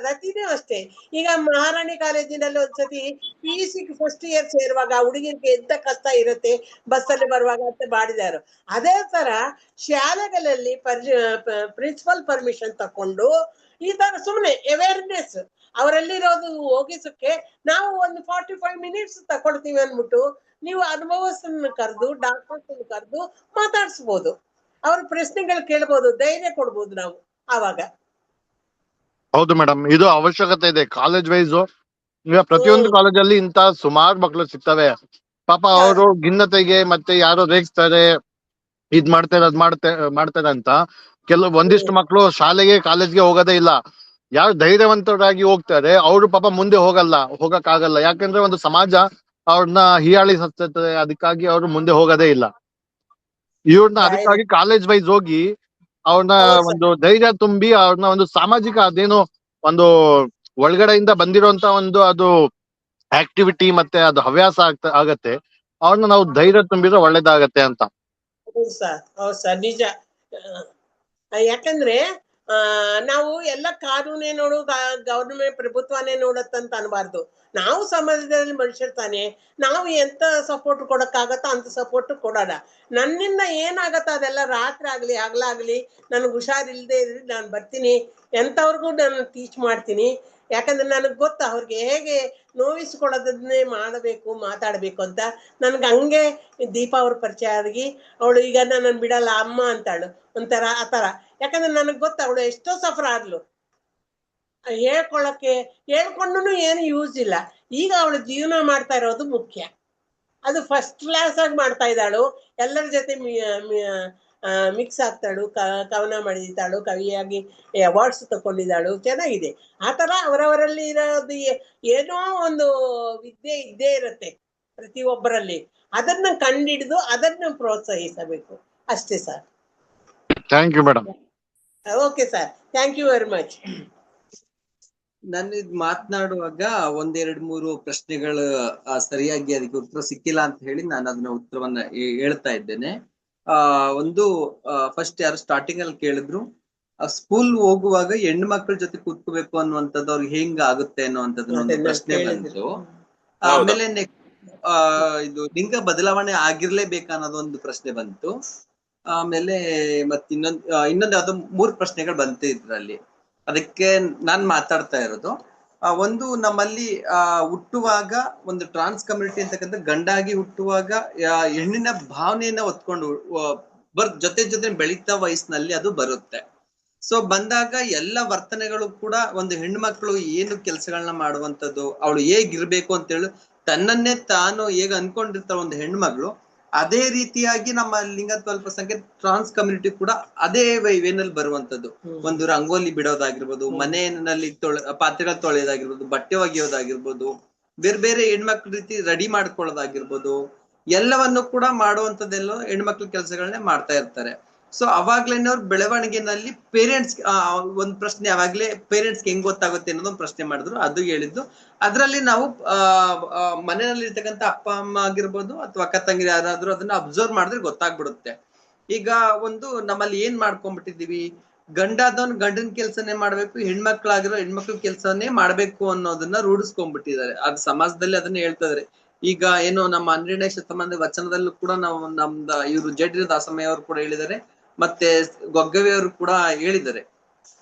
Speaker 3: ರತಿನೂ ಅಷ್ಟೇ. ಈಗ ಮಹಾರಾಣಿ ಕಾಲೇಜಿನಲ್ಲಿ ಒಂದ್ಸತಿ PUC ಫಸ್ಟ್ ಇಯರ್ ಸೇರುವಾಗ ಹುಡುಗಿರ್ಗೆ ಎಂತ ಕಷ್ಟ ಇರುತ್ತೆ ಬಸ್ಸಲ್ಲಿ ಬರುವಾಗ ಅಂತ ಮಾಡಿದಾರು. ಅದೇ ತರ ಶಾಲೆಗಳಲ್ಲಿ ಪ್ರಿನ್ಸಿಪಲ್ ಪರ್ಮಿಷನ್ ತಕೊಂಡು ಈ ತರ ಸುಮ್ಮನೆ ಅವೇರ್ನೆಸ್ ಅವರಲ್ಲಿರೋದು ಹೋಗಿಸಕ್ಕೆ ನಾವು ಒಂದು 45 minutes ತಕೊಳ್ತೀವಿ ಅಂದ್ಬಿಟ್ಟು ನೀವು ಅನುಭವಸ್ಥರನ್ನ ಕರೆದು, ಡಾಕ್ಟರ್ಸ್ ಕರೆದು ಮಾತಾಡ್ಸ್ಬೋದು. ಅವ್ರ ಪ್ರಶ್ನೆಗಳು ಕೇಳ್ಬೋದು, ಧೈರ್ಯ ಕೊಡ್ಬೋದು ನಾವು ಆವಾಗ.
Speaker 7: ಹೌದು ಮೇಡಮ್, ಇದು ಅವಶ್ಯಕತೆ ಇದೆ ಕಾಲೇಜ್ ವೈಸ್. ಈಗ ಪ್ರತಿಯೊಂದು ಕಾಲೇಜಲ್ಲಿ ಇಂತ ಸುಮಾರು ಮಕ್ಳು ಸಿಗ್ತವೆ. ಪಾಪ ಅವರು ಖಿನ್ನತೆಗೆ ಮತ್ತೆ ಯಾರೋ ರೇಗಿಸ್ತಾರೆ, ಇದ್ ಮಾಡ್ತಾರೆ, ಅದ್ ಮಾಡ್ತಾರೆ ಅಂತ ಒಂದಿಷ್ಟು ಮಕ್ಳು ಶಾಲೆಗೆ ಕಾಲೇಜ್ಗೆ ಹೋಗೋದೇ ಇಲ್ಲ. ಯಾರು ಧೈರ್ಯವಂತರಾಗಿ ಹೋಗ್ತಾರೆ ಅವರು ಪಾಪ ಮುಂದೆ ಹೋಗಕ್ಕಾಗಲ್ಲ. ಯಾಕಂದ್ರೆ ಒಂದು ಸಮಾಜ ಅವ್ರನ್ನ ಹೀಯಾಳಿಸುತ್ತೆ, ಅದಕ್ಕಾಗಿ ಅವ್ರು ಮುಂದೆ ಹೋಗೋದೇ ಇಲ್ಲ. ಇವ್ರನ್ನ ಅದಕ್ಕಾಗಿ ಕಾಲೇಜ್ ವೈಸ್ ಹೋಗಿ ಅವ್ರನ್ನ ಒಂದು ಧೈರ್ಯ ತುಂಬಿ ಅವ್ರನ್ನ ಒಂದು ಸಾಮಾಜಿಕ ಅದೇನೋ ಒಂದು ಒಳಗಡೆಯಿಂದ ಬಂದಿರೋಂತ ಒಂದು ಅದು ಆಕ್ಟಿವಿಟಿ ಮತ್ತೆ ಅದು ಹವ್ಯಾಸ ಆಗತ್ತೆ. ಅವ್ರನ್ನ ನಾವು ಧೈರ್ಯ ತುಂಬಿದ್ರೆ ಒಳ್ಳೇದಾಗತ್ತೆ ಅಂತ.
Speaker 3: ಹೌದು ಸರ್, ನಿಜ. ಯಾಕಂದ್ರೆ ನಾವು ಎಲ್ಲ ಕಾನೂನೇ ನೋಡು, ಗವರ್ನಮೆಂಟ್ ಪ್ರಭುತ್ವನೇ ನೋಡತ್ತಂತ ಅನ್ಬಾರ್ದು. ನಾವು ಸಮಾಜದಲ್ಲಿ ಮನುಷ್ಯರು ತಾನೆ, ನಾವು ಎಂತ ಸಪೋರ್ಟ್ ಕೊಡಕ್ಕಾಗತ್ತೋ ಅಂತ ಸಪೋರ್ಟ್ ಕೊಡೋಣ. ನನ್ನಿಂದ ಏನಾಗತ್ತ ಅದೆಲ್ಲ ರಾತ್ರಿ ಆಗ್ಲಿ ಹಗಲಾಗ್ಲಿ ನನ್ಗೆ ಹುಷಾರಿಲ್ದೆ ಇದ್ರೆ ನಾನು ಬರ್ತೀನಿ, ಎಂತವ್ರಿಗೂ ನಾನು ಟೀಚ್ ಮಾಡ್ತೀನಿ. ಯಾಕಂದ್ರೆ ನನಗೆ ಗೊತ್ತ ಅವ್ರಿಗೆ ಹೇಗೆ ನೋವಿಸ್ಕೊಳ್ಳೋದನ್ನೇ ಮಾಡಬೇಕು, ಮಾತಾಡ್ಬೇಕು ಅಂತ. ನನ್ಗೆ ಹಂಗೆ ದೀಪಾ ಅವ್ರ ಪರಿಚಯ ಆಗಿ ಅವಳು ಈಗ ನನ್ನ ಬಿಡಲ್ಲ ಅಮ್ಮ ಅಂತಾಳು, ಒಂಥರ ಆ ತರ. ಯಾಕಂದ್ರೆ ನನಗ್ ಗೊತ್ತ ಅವಳು ಎಷ್ಟೋ ಸಫರ್ ಆದ್ಲು, ಹೇಳ್ಕೊಂಡು ಏನು ಯೂಸ್ ಇಲ್ಲ. ಈಗ ಅವಳು ಜೀವನ ಮಾಡ್ತಾ ಇರೋದು ಮುಖ್ಯ. ಅದು ಫಸ್ಟ್ ಕ್ಲಾಸ್ ಆಗಿ ಮಾಡ್ತಾ ಇದ್ದಾಳು, ಎಲ್ಲರ ಜೊತೆ ಮಿಕ್ಸ್ ಆಗ್ತಾಳು, ಕವನ ಮಾಡಿದ್ದಾಳು, ಕವಿಯಾಗಿ ಅವಾರ್ಡ್ಸ್ ತಕೊಂಡಿದ್ದಾಳು, ಚೆನ್ನಾಗಿದೆ. ಆ ತರ ಅವರವರಲ್ಲಿ ಇರೋದು ಏನೋ ಒಂದು ವಿದ್ಯೆ ಇದ್ದೇ ಇರುತ್ತೆ ಪ್ರತಿಯೊಬ್ಬರಲ್ಲಿ. ಅದನ್ನ ಕಂಡಿಡಿದು ಅದನ್ನ ಪ್ರೋತ್ಸಾಹಿಸಬೇಕು ಅಷ್ಟೇ sir.
Speaker 7: Thank you madam.
Speaker 3: Okay sir, thank you very much.
Speaker 4: ನಾನು ಇದ್ ಮಾತನಾಡುವಾಗ ಒಂದೆರಡು ಮೂರು ಪ್ರಶ್ನೆಗಳು ಸರಿಯಾಗಿ ಅದಕ್ಕೆ ಉತ್ತರ ಸಿಕ್ಕಿಲ್ಲ ಅಂತ ಹೇಳಿ ನಾನು ಅದನ್ನ ಉತ್ತರವನ್ನ ಹೇಳ್ತಾ ಇದ್ದೇನೆ. ಒಂದು ಫಸ್ಟ್ ಯಾರು ಸ್ಟಾರ್ಟಿಂಗ್ ಅಲ್ಲಿ ಕೇಳಿದ್ರು, ಸ್ಕೂಲ್ ಹೋಗುವಾಗ ಹೆಣ್ಣು ಮಕ್ಕಳ ಜೊತೆ ಕೂತ್ಕೋಬೇಕು ಅನ್ನುವಂಥದ್ದು ಅವ್ರಿಗೆ ಹೆಂಗ ಆಗುತ್ತೆ ಅನ್ನುವಂಥದ್ದನ್ನ ಒಂದು ಪ್ರಶ್ನೆ ಬಂತು. ಆಮೇಲೆ ಇದು ಲಿಂಗ ಬದಲಾವಣೆ ಆಗಿರ್ಲೇಬೇಕಾ ಅನ್ನೋದೊಂದು ಪ್ರಶ್ನೆ ಬಂತು. ಆಮೇಲೆ ಮತ್ ಇನ್ನೊಂದು ಯಾವ್ದೋ 3 ಪ್ರಶ್ನೆಗಳು ಬಂತು ಇದ್ರಲ್ಲಿ. ಅದಕ್ಕೆ ನಾನ್ ಮಾತಾಡ್ತಾ ಇರೋದು ಒಂದು ನಮ್ಮಲ್ಲಿ ಹುಟ್ಟುವಾಗ ಒಂದು ಟ್ರಾನ್ಸ್ ಕಮ್ಯುನಿಟಿ ಅಂತಕ್ಕಂಥ ಗಂಡಾಗಿ ಹುಟ್ಟುವಾಗ ಹೆಣ್ಣಿನ ಭಾವನೆಯನ್ನ ಹೊತ್ಕೊಂಡು ಜೊತೆ ಬೆಳೀತಾ ವಯಸ್ಸಿನಲ್ಲಿ ಅದು ಬರುತ್ತೆ. ಸೊ ಬಂದಾಗ ಎಲ್ಲ ವರ್ತನೆಗಳು ಕೂಡ ಒಂದು ಹೆಣ್ಣು ಮಕ್ಕಳು ಏನು ಕೆಲಸಗಳನ್ನ ಮಾಡುವಂಥದ್ದು, ಅವಳು ಹೇಗಿರ್ಬೇಕು ಅಂತ ಹೇಳಿ ತನ್ನನ್ನೇ ತಾನು ಹೇಗೆ ಅನ್ಕೊಂಡಿರ್ತಾಳ ಒಂದು ಹೆಣ್ಣು ಮಗಳು, ಅದೇ ರೀತಿಯಾಗಿ ನಮ್ಮ ಲಿಂಗತ್ವ ಅಲ್ಪಸಂಖ್ಯಾತ ಟ್ರಾನ್ಸ್ ಕಮ್ಯುನಿಟಿ ಕೂಡ ಅದೇ ವೇನಲ್ಲಿ ಬರುವಂತದ್ದು. ಒಂದು ರಂಗೋಲಿ ಬಿಡೋದಾಗಿರ್ಬೋದು, ಮನೆಯಲ್ಲಿ ಪಾತ್ರೆಗಳು ತೊಳೆಯೋದಾಗಿರ್ಬೋದು, ಬಟ್ಟೆ ಒಗೆಯೋದಾಗಿರ್ಬೋದು, ಬೇರೆ ಬೇರೆ ಹೆಣ್ಮಕ್ಳ ರೀತಿ ರೆಡಿ ಮಾಡ್ಕೊಳ್ಳೋದಾಗಿರ್ಬೋದು, ಎಲ್ಲವನ್ನು ಕೂಡ ಮಾಡುವಂತದ್ದೆಲ್ಲ ಹೆಣ್ಮಕ್ಳ ಕೆಲಸಗಳನ್ನೇ ಮಾಡ್ತಾ ಇರ್ತಾರೆ. ಸೊ ಅವಾಗ್ಲೇನೆ ಅವ್ರ ಬೆಳವಣಿಗೆನಲ್ಲಿ ಪೇರೆಂಟ್ಸ್ ಒಂದ್ ಪ್ರಶ್ನೆ, ಅವಾಗ್ಲೇ ಪೇರೆಂಟ್ಸ್ ಹೆಂಗ್ ಗೊತ್ತಾಗುತ್ತೆ ಅನ್ನೋದೊಂದು ಪ್ರಶ್ನೆ ಮಾಡಿದ್ರು, ಅದು ಹೇಳಿದ್ದು. ಅದ್ರಲ್ಲಿ ನಾವು ಮನೆಯಲ್ಲಿ ಇರ್ತಕ್ಕಂಥ ಅಪ್ಪ ಅಮ್ಮ ಆಗಿರ್ಬೋದು ಅಥವಾ ಅಕ್ಕ ತಂಗಿರಿ ಯಾರಾದ್ರೂ ಅದನ್ನ ಅಬ್ಸರ್ವ್ ಮಾಡಿದ್ರೆ ಗೊತ್ತಾಗ್ಬಿಡುತ್ತೆ. ಈಗ ಒಂದು ನಮ್ಮಲ್ಲಿ ಏನ್ ಮಾಡ್ಕೊಂಡ್ಬಿಟ್ಟಿದೀವಿ, ಗಂಡಾದವನ್ ಗಂಡನ ಕೆಲ್ಸನೇ ಮಾಡ್ಬೇಕು, ಹೆಣ್ಮಕ್ಳಾಗಿರೋ ಹೆಣ್ಮಕ್ಳ ಕೆಲ್ಸನೇ ಮಾಡ್ಬೇಕು ಅನ್ನೋದನ್ನ ರೂಢಿಸ್ಕೊಂಡ್ಬಿಟ್ಟಿದ್ದಾರೆ. ಅದು ಸಮಾಜದಲ್ಲಿ ಅದನ್ನ ಹೇಳ್ತಾ ಇದಾರೆ. ಈಗ ಏನು ನಮ್ಮ 12ನೇ ಶತಮಾನದ ವಚನದಲ್ಲೂ ಕೂಡ ನಾವು ಇವರು ಜಡ್ರಿ ದಾಸಮಯ್ಯ ಅವರು ಕೂಡ ಹೇಳಿದ್ದಾರೆ, ಮತ್ತೆ ಗೊಗ್ಗವಿಯವರು ಕೂಡ ಹೇಳಿದ್ದಾರೆ.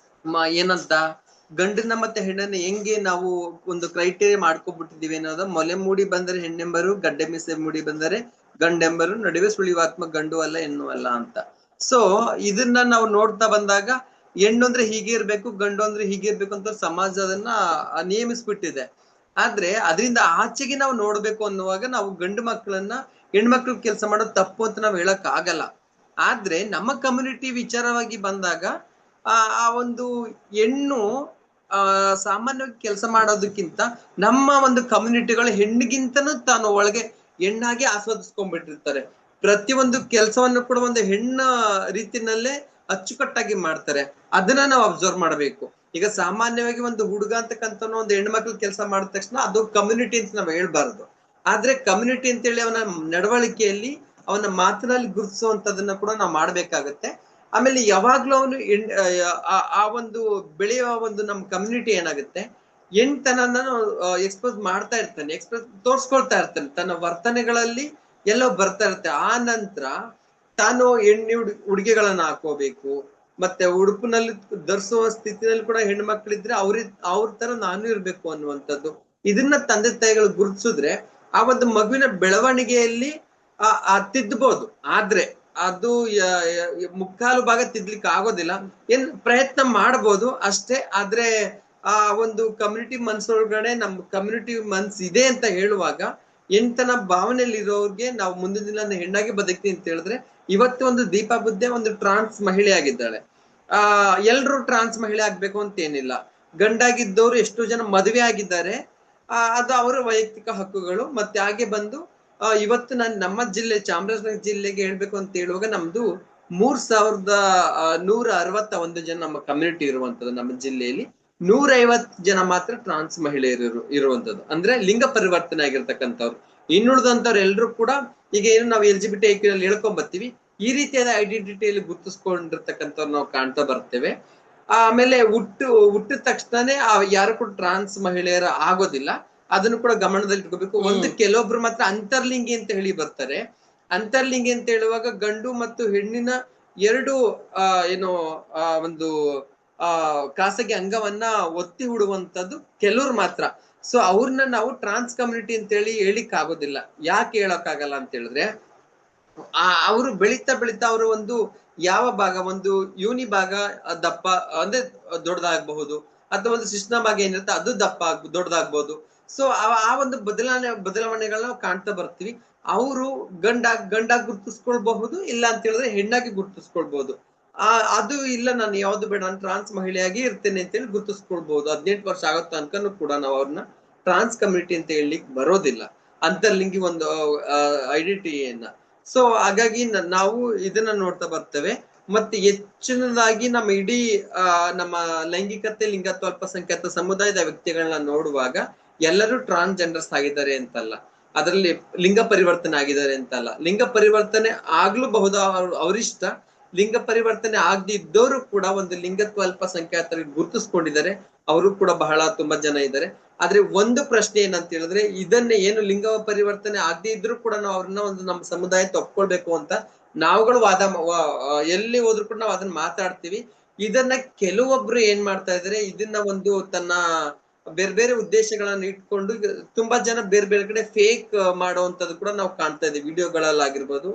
Speaker 4: ಏನಂತ, ಗಂಡನ ಮತ್ತೆ ಹೆಣ್ಣನ್ನ ಹೆಂಗೆ ನಾವು ಒಂದು ಕ್ರೈಟೇರಿಯಾ ಮಾಡ್ಕೊಬಿಟ್ಟಿದೀವಿ ಅನ್ನೋದು, ಮೊಲೆ ಮೂಡಿ ಬಂದರೆ ಹೆಣ್ಣೆಂಬರು, ಗಡ್ಡೆ ಮೀಸೆ ಮೂಡಿ ಬಂದರೆ ಗಂಡೆಂಬರು, ನಡುವೆ ಸುಳಿವಾತ್ಮ ಗಂಡು ಅಲ್ಲ ಹೆಣ್ಣು ಅಲ್ಲ ಅಂತ. ಸೊ ಇದನ್ನ ನಾವು ನೋಡ್ತಾ ಬಂದಾಗ ಹೆಣ್ಣು ಅಂದ್ರೆ ಹೀಗೆ ಇರ್ಬೇಕು, ಗಂಡು ಅಂದ್ರೆ ಹೀಗೆ ಇರ್ಬೇಕು ಅಂತ ಸಮಾಜ ಅದನ್ನ ನಿಯಮಿಸ್ಬಿಟ್ಟಿದೆ. ಆದ್ರೆ ಅದರಿಂದ ಆಚೆಗೆ ನಾವು ನೋಡ್ಬೇಕು ಅನ್ನುವಾಗ ನಾವು ಗಂಡು ಮಕ್ಕಳನ್ನ ಹೆಣ್ಮಕ್ಳು ಕೆಲಸ ಮಾಡೋದು ತಪ್ಪು ಅಂತ ನಾವ್ ಹೇಳಕ್ ಆಗಲ್ಲ. ಆದ್ರೆ ನಮ್ಮ ಕಮ್ಯುನಿಟಿ ವಿಚಾರವಾಗಿ ಬಂದಾಗ ಆ ಒಂದು ಹೆಣ್ಣು ಸಾಮಾನ್ಯವಾಗಿ ಕೆಲಸ ಮಾಡೋದಕ್ಕಿಂತ ನಮ್ಮ ಒಂದು ಕಮ್ಯುನಿಟಿಗಳು ಹೆಣ್ಣಿಗಿಂತನೂ ತಾನು ಒಳಗೆ ಹೆಣ್ಣಾಗಿ ಆಸ್ವಾದಿಸ್ಕೊಂಡ್ಬಿಟ್ಟಿರ್ತಾರೆ. ಪ್ರತಿಯೊಂದು ಕೆಲಸವನ್ನು ಕೂಡ ಒಂದು ಹೆಣ್ಣ ರೀತಿನಲ್ಲೇ ಅಚ್ಚುಕಟ್ಟಾಗಿ ಮಾಡ್ತಾರೆ. ಅದನ್ನ ನಾವು ಅಬ್ಸರ್ವ್ ಮಾಡ್ಬೇಕು. ಈಗ ಸಾಮಾನ್ಯವಾಗಿ ಒಂದು ಹುಡುಗ ಅಂತಕ್ಕಂಥ ಒಂದು ಹೆಣ್ಮಕ್ಳು ಕೆಲಸ ಮಾಡಿದ ತಕ್ಷಣ ಅದು ಕಮ್ಯುನಿಟಿ ಅಂತ ನಾವ್ ಹೇಳ್ಬಾರ್ದು. ಆದ್ರೆ ಕಮ್ಯುನಿಟಿ ಅಂತೇಳಿ ಅವನ ನಡವಳಿಕೆಯಲ್ಲಿ, ಅವನ ಮಾತಿನಲ್ಲಿ ಗುರುತಿಸುವಂತದನ್ನ ಕೂಡ ನಾವು ಮಾಡ್ಬೇಕಾಗತ್ತೆ. ಆಮೇಲೆ ಯಾವಾಗ್ಲೂ ಅವನು ಆ ಒಂದು ಬೆಳೆಯುವ ಒಂದು ನಮ್ಮ ಕಮ್ಯುನಿಟಿ ಏನಾಗುತ್ತೆ, ಹೆಣ್ತನನ್ನ ಎಕ್ಸ್ಪೋಸ್ ಮಾಡ್ತಾ ಇರ್ತಾನೆ, ತೋರ್ಸ್ಕೊಳ್ತಾ ಇರ್ತಾನೆ, ತನ್ನ ವರ್ತನೆಗಳಲ್ಲಿ ಎಲ್ಲೋ ಬರ್ತಾ ಇರುತ್ತೆ. ಆ ನಂತರ ತಾನು ಹೆಣ್ಣು ಉಡುಗೆಗಳನ್ನ ಹಾಕೋಬೇಕು, ಮತ್ತೆ ಉಡುಪಿನಲ್ಲಿ ಧರಿಸುವ ಸ್ಥಿತಿನಲ್ಲಿ ಕೂಡ ಹೆಣ್ಣು ಮಕ್ಕಳಿದ್ರೆ ಅವ್ರ ತರ ನಾನು ಇರ್ಬೇಕು ಅನ್ನುವಂಥದ್ದು. ಇದನ್ನ ತಂದೆ ತಾಯಿಗಳು ಗುರುತಿಸಿದ್ರೆ ಆ ಒಂದು ಮಗುವಿನ ಬೆಳವಣಿಗೆಯಲ್ಲಿ ತಿದ್ದಬಹುದು. ಆದ್ರೆ ಅದು ಮುಕ್ಕಾಲು ಭಾಗ ತಿದ್ಲಿಕ್ಕೆ ಆಗೋದಿಲ್ಲ. ಏನ್ ಪ್ರಯತ್ನ ಮಾಡ್ಬೋದು ಅಷ್ಟೇ. ಆದ್ರೆ ಆ ಒಂದು ಕಮ್ಯುನಿಟಿ ಮನ್ಸೊಳಗಡೆ ನಮ್ ಕಮ್ಯುನಿಟಿ ಮನ್ಸ್ ಇದೆ ಅಂತ ಹೇಳುವಾಗ ಹೆಣ್ತನ ಭಾವನೆಯಲ್ಲಿ ಇರೋರ್ಗೆ ನಾವು ಮುಂದಿನ ದಿನ ಹೆಣ್ಣಾಗಿ ಬದುಕ್ತೀನಿ ಅಂತ ಹೇಳಿದ್ರೆ, ಇವತ್ತು ಒಂದು ದೀಪಾ ಬುದ್ಧೆ ಒಂದು ಟ್ರಾನ್ಸ್ ಮಹಿಳೆ ಆಗಿದ್ದಾಳೆ. ಎಲ್ರು ಟ್ರಾನ್ಸ್ ಮಹಿಳೆ ಆಗ್ಬೇಕು ಅಂತ ಏನಿಲ್ಲ. ಗಂಡಾಗಿದ್ದವರು ಎಷ್ಟೋ ಜನ ಮದುವೆ ಆಗಿದ್ದಾರೆ, ಅದು ಅವರ ವೈಯಕ್ತಿಕ ಹಕ್ಕುಗಳು. ಮತ್ತೆ ಹಾಗೆ ಬಂದು ಇವತ್ತು ನಾನು ನಮ್ಮ ಜಿಲ್ಲೆ ಚಾಮರಾಜನಗರ ಜಿಲ್ಲೆಗೆ ಹೇಳ್ಬೇಕು ಅಂತ ಹೇಳುವಾಗ ನಮ್ದು 3161 ಜನ ನಮ್ಮ ಕಮ್ಯುನಿಟಿ ಇರುವಂತದ್ದು. ನಮ್ಮ ಜಿಲ್ಲೆಯಲ್ಲಿ 150 ಜನ ಮಾತ್ರ ಟ್ರಾನ್ಸ್ ಮಹಿಳೆಯರು ಇರುವಂತದ್ದು, ಅಂದ್ರೆ ಲಿಂಗ ಪರಿವರ್ತನೆ ಆಗಿರ್ತಕ್ಕಂಥವ್ರು. ಇನ್ನುಳಿದಂತವ್ರು ಎಲ್ರು ಕೂಡ ಈಗ ಏನು ನಾವು LGBT ನಲ್ಲಿ ಹೇಳ್ಕೊಂಡ್ ಬರ್ತೀವಿ, ಈ ರೀತಿಯಾದ ಐಡೆಂಟಿಟಿಯಲ್ಲಿ ಗುರುತಿಸ್ಕೊಂಡಿರ್ತಕ್ಕಂಥವ್ರು ನಾವು ಕಾಣ್ತಾ ಬರ್ತೇವೆ. ಆಮೇಲೆ ಹುಟ್ಟಿದ ತಕ್ಷಣನೇ ಯಾರು ಕೂಡ ಟ್ರಾನ್ಸ್ ಮಹಿಳೆಯರ ಆಗೋದಿಲ್ಲ. ಅದನ್ನು ಕೂಡ ಗಮನದಲ್ಲಿ ಇಟ್ಕೋಬೇಕು. ಒಂದು ಕೆಲವೊಬ್ರು ಮಾತ್ರ ಅಂತರ್ಲಿಂಗಿ ಅಂತ ಹೇಳಿ ಬರ್ತಾರೆ. ಅಂತರ್ಲಿಂಗಿ ಅಂತ ಹೇಳುವಾಗ ಗಂಡು ಮತ್ತು ಹೆಣ್ಣಿನ ಎರಡು ಒಂದು ಖಾಸಗಿ ಅಂಗವನ್ನ ಒತ್ತಿ ಹುಡುವಂತದ್ದು ಕೆಲವ್ರು ಮಾತ್ರ. ಸೊ ಅವ್ರನ್ನ ನಾವು ಟ್ರಾನ್ಸ್ ಕಮ್ಯುನಿಟಿ ಅಂತ ಹೇಳಿ ಹೇಳಿಕ್ ಆಗೋದಿಲ್ಲ. ಯಾಕೆ ಹೇಳಕ್ ಆಗಲ್ಲ ಅಂತ ಹೇಳಿದ್ರೆ, ಅವರು ಬೆಳೀತಾ ಅವರು ಒಂದು ಯಾವ ಭಾಗ, ಒಂದು ಯೋನಿ ಭಾಗ ದಪ್ಪ ಅಂದ್ರೆ ದೊಡ್ಡದಾಗಬಹುದು, ಅಥವಾ ಒಂದು ಶಿಶ್ನ ಭಾಗ ಏನಿರುತ್ತೆ ಅದು ದೊಡ್ಡದಾಗ್ಬಹುದು. ಸೊ ಆ ಒಂದು ಬದಲಾವಣೆಗಳನ್ನ ನಾವು ಕಾಣ್ತಾ ಬರ್ತೀವಿ. ಅವರು ಗಂಡಾಗಿ ಗುರ್ತಿಸ್ಕೊಳ್ಬಹುದು, ಇಲ್ಲ ಅಂತ ಹೇಳಿದ್ರೆ ಹೆಣ್ಣಾಗಿ ಗುರ್ತಿಸ್ಕೊಳ್ಬಹುದು. ಅದು ಇಲ್ಲ ನಾನು ಯಾವ್ದು ಬೇಡ, ನಾನು ಟ್ರಾನ್ಸ್ ಮಹಿಳೆಯಾಗಿ ಇರ್ತೇನೆ ಅಂತ ಹೇಳಿ ಗುರ್ತಿಸ್ಕೊಳ್ಬಹುದು. 18 ವರ್ಷ ಆಗೋ ತನಕನೂ ಕೂಡ ನಾವು ಅವ್ರನ್ನ ಟ್ರಾನ್ಸ್ ಕಮ್ಯುನಿಟಿ ಅಂತ ಹೇಳಲಿಕ್ಕೆ ಬರೋದಿಲ್ಲ, ಅಂತರ್ಲಿಂಗಿ ಒಂದು ಐಡೆಂಟಿಟಿಯನ್ನ. ಸೊ ಹಾಗಾಗಿ ನಾವು ಇದನ್ನ ನೋಡ್ತಾ ಬರ್ತೇವೆ. ಮತ್ತೆ ಹೆಚ್ಚಿನದಾಗಿ ನಮ್ಮ ಇಡೀ ನಮ್ಮ ಲೈಂಗಿಕತೆ ಲಿಂಗತ್ವ ಅಲ್ಪಸಂಖ್ಯಾತ ಸಮುದಾಯದ ವ್ಯಕ್ತಿಗಳನ್ನ ನೋಡುವಾಗ ಎಲ್ಲರೂ ಟ್ರಾನ್ಸ್ಜೆಂಡರ್ಸ್ ಆಗಿದ್ದಾರೆ ಅಂತಲ್ಲ, ಅದರಲ್ಲಿ ಲಿಂಗ ಪರಿವರ್ತನೆ ಆಗಿದ್ದಾರೆ ಅಂತಲ್ಲ. ಲಿಂಗ ಪರಿವರ್ತನೆ ಆಗ್ಲೂಬಹುದು, ಅವರಿಷ್ಟ. ಲಿಂಗ ಪರಿವರ್ತನೆ ಆಗದೆ ಇದ್ದವರು ಕೂಡ ಒಂದು ಲಿಂಗತ್ವ ಅಲ್ಪಸಂಖ್ಯಾತರಿಗೆ ಗುರುತಿಸ್ಕೊಂಡಿದ್ದಾರೆ, ಅವರು ಕೂಡ ಬಹಳ ತುಂಬಾ ಜನ ಇದ್ದಾರೆ. ಆದ್ರೆ ಒಂದು ಪ್ರಶ್ನೆ ಏನಂತ ಹೇಳಿದ್ರೆ, ಇದನ್ನೇ ಏನು ಲಿಂಗ ಪರಿವರ್ತನೆ ಆಗದೆ ಇದ್ರು ಕೂಡ ನಾವು ಅವ್ರನ್ನ ಒಂದು ನಮ್ಮ ಸಮುದಾಯ ತಪ್ಕೊಳ್ಬೇಕು ಅಂತ ನಾವುಗಳು ಎಲ್ಲಿ ಹೋದ್ರು ಕೂಡ ನಾವು ಅದನ್ನ ಮಾತಾಡ್ತೀವಿ. ಇದನ್ನ ಕೆಲವೊಬ್ರು ಏನ್ ಮಾಡ್ತಾ ಇದಾರೆ, ಇದನ್ನ ಒಂದು ತನ್ನ ಬೇರೆ ಬೇರೆ ಉದ್ದೇಶಗಳನ್ನ ಇಟ್ಕೊಂಡು ತುಂಬಾ ಜನ ಬೇರೆ ಬೇರೆ ಕಡೆ ಫೇಕ್ ಮಾಡುವಂತದ್ದು ಕೂಡ ನಾವು ಕಾಣ್ತಾ ಇದ್ದೀವಿ. ವಿಡಿಯೋಗಳಲ್ಲಾಗಿರ್ಬೋದು,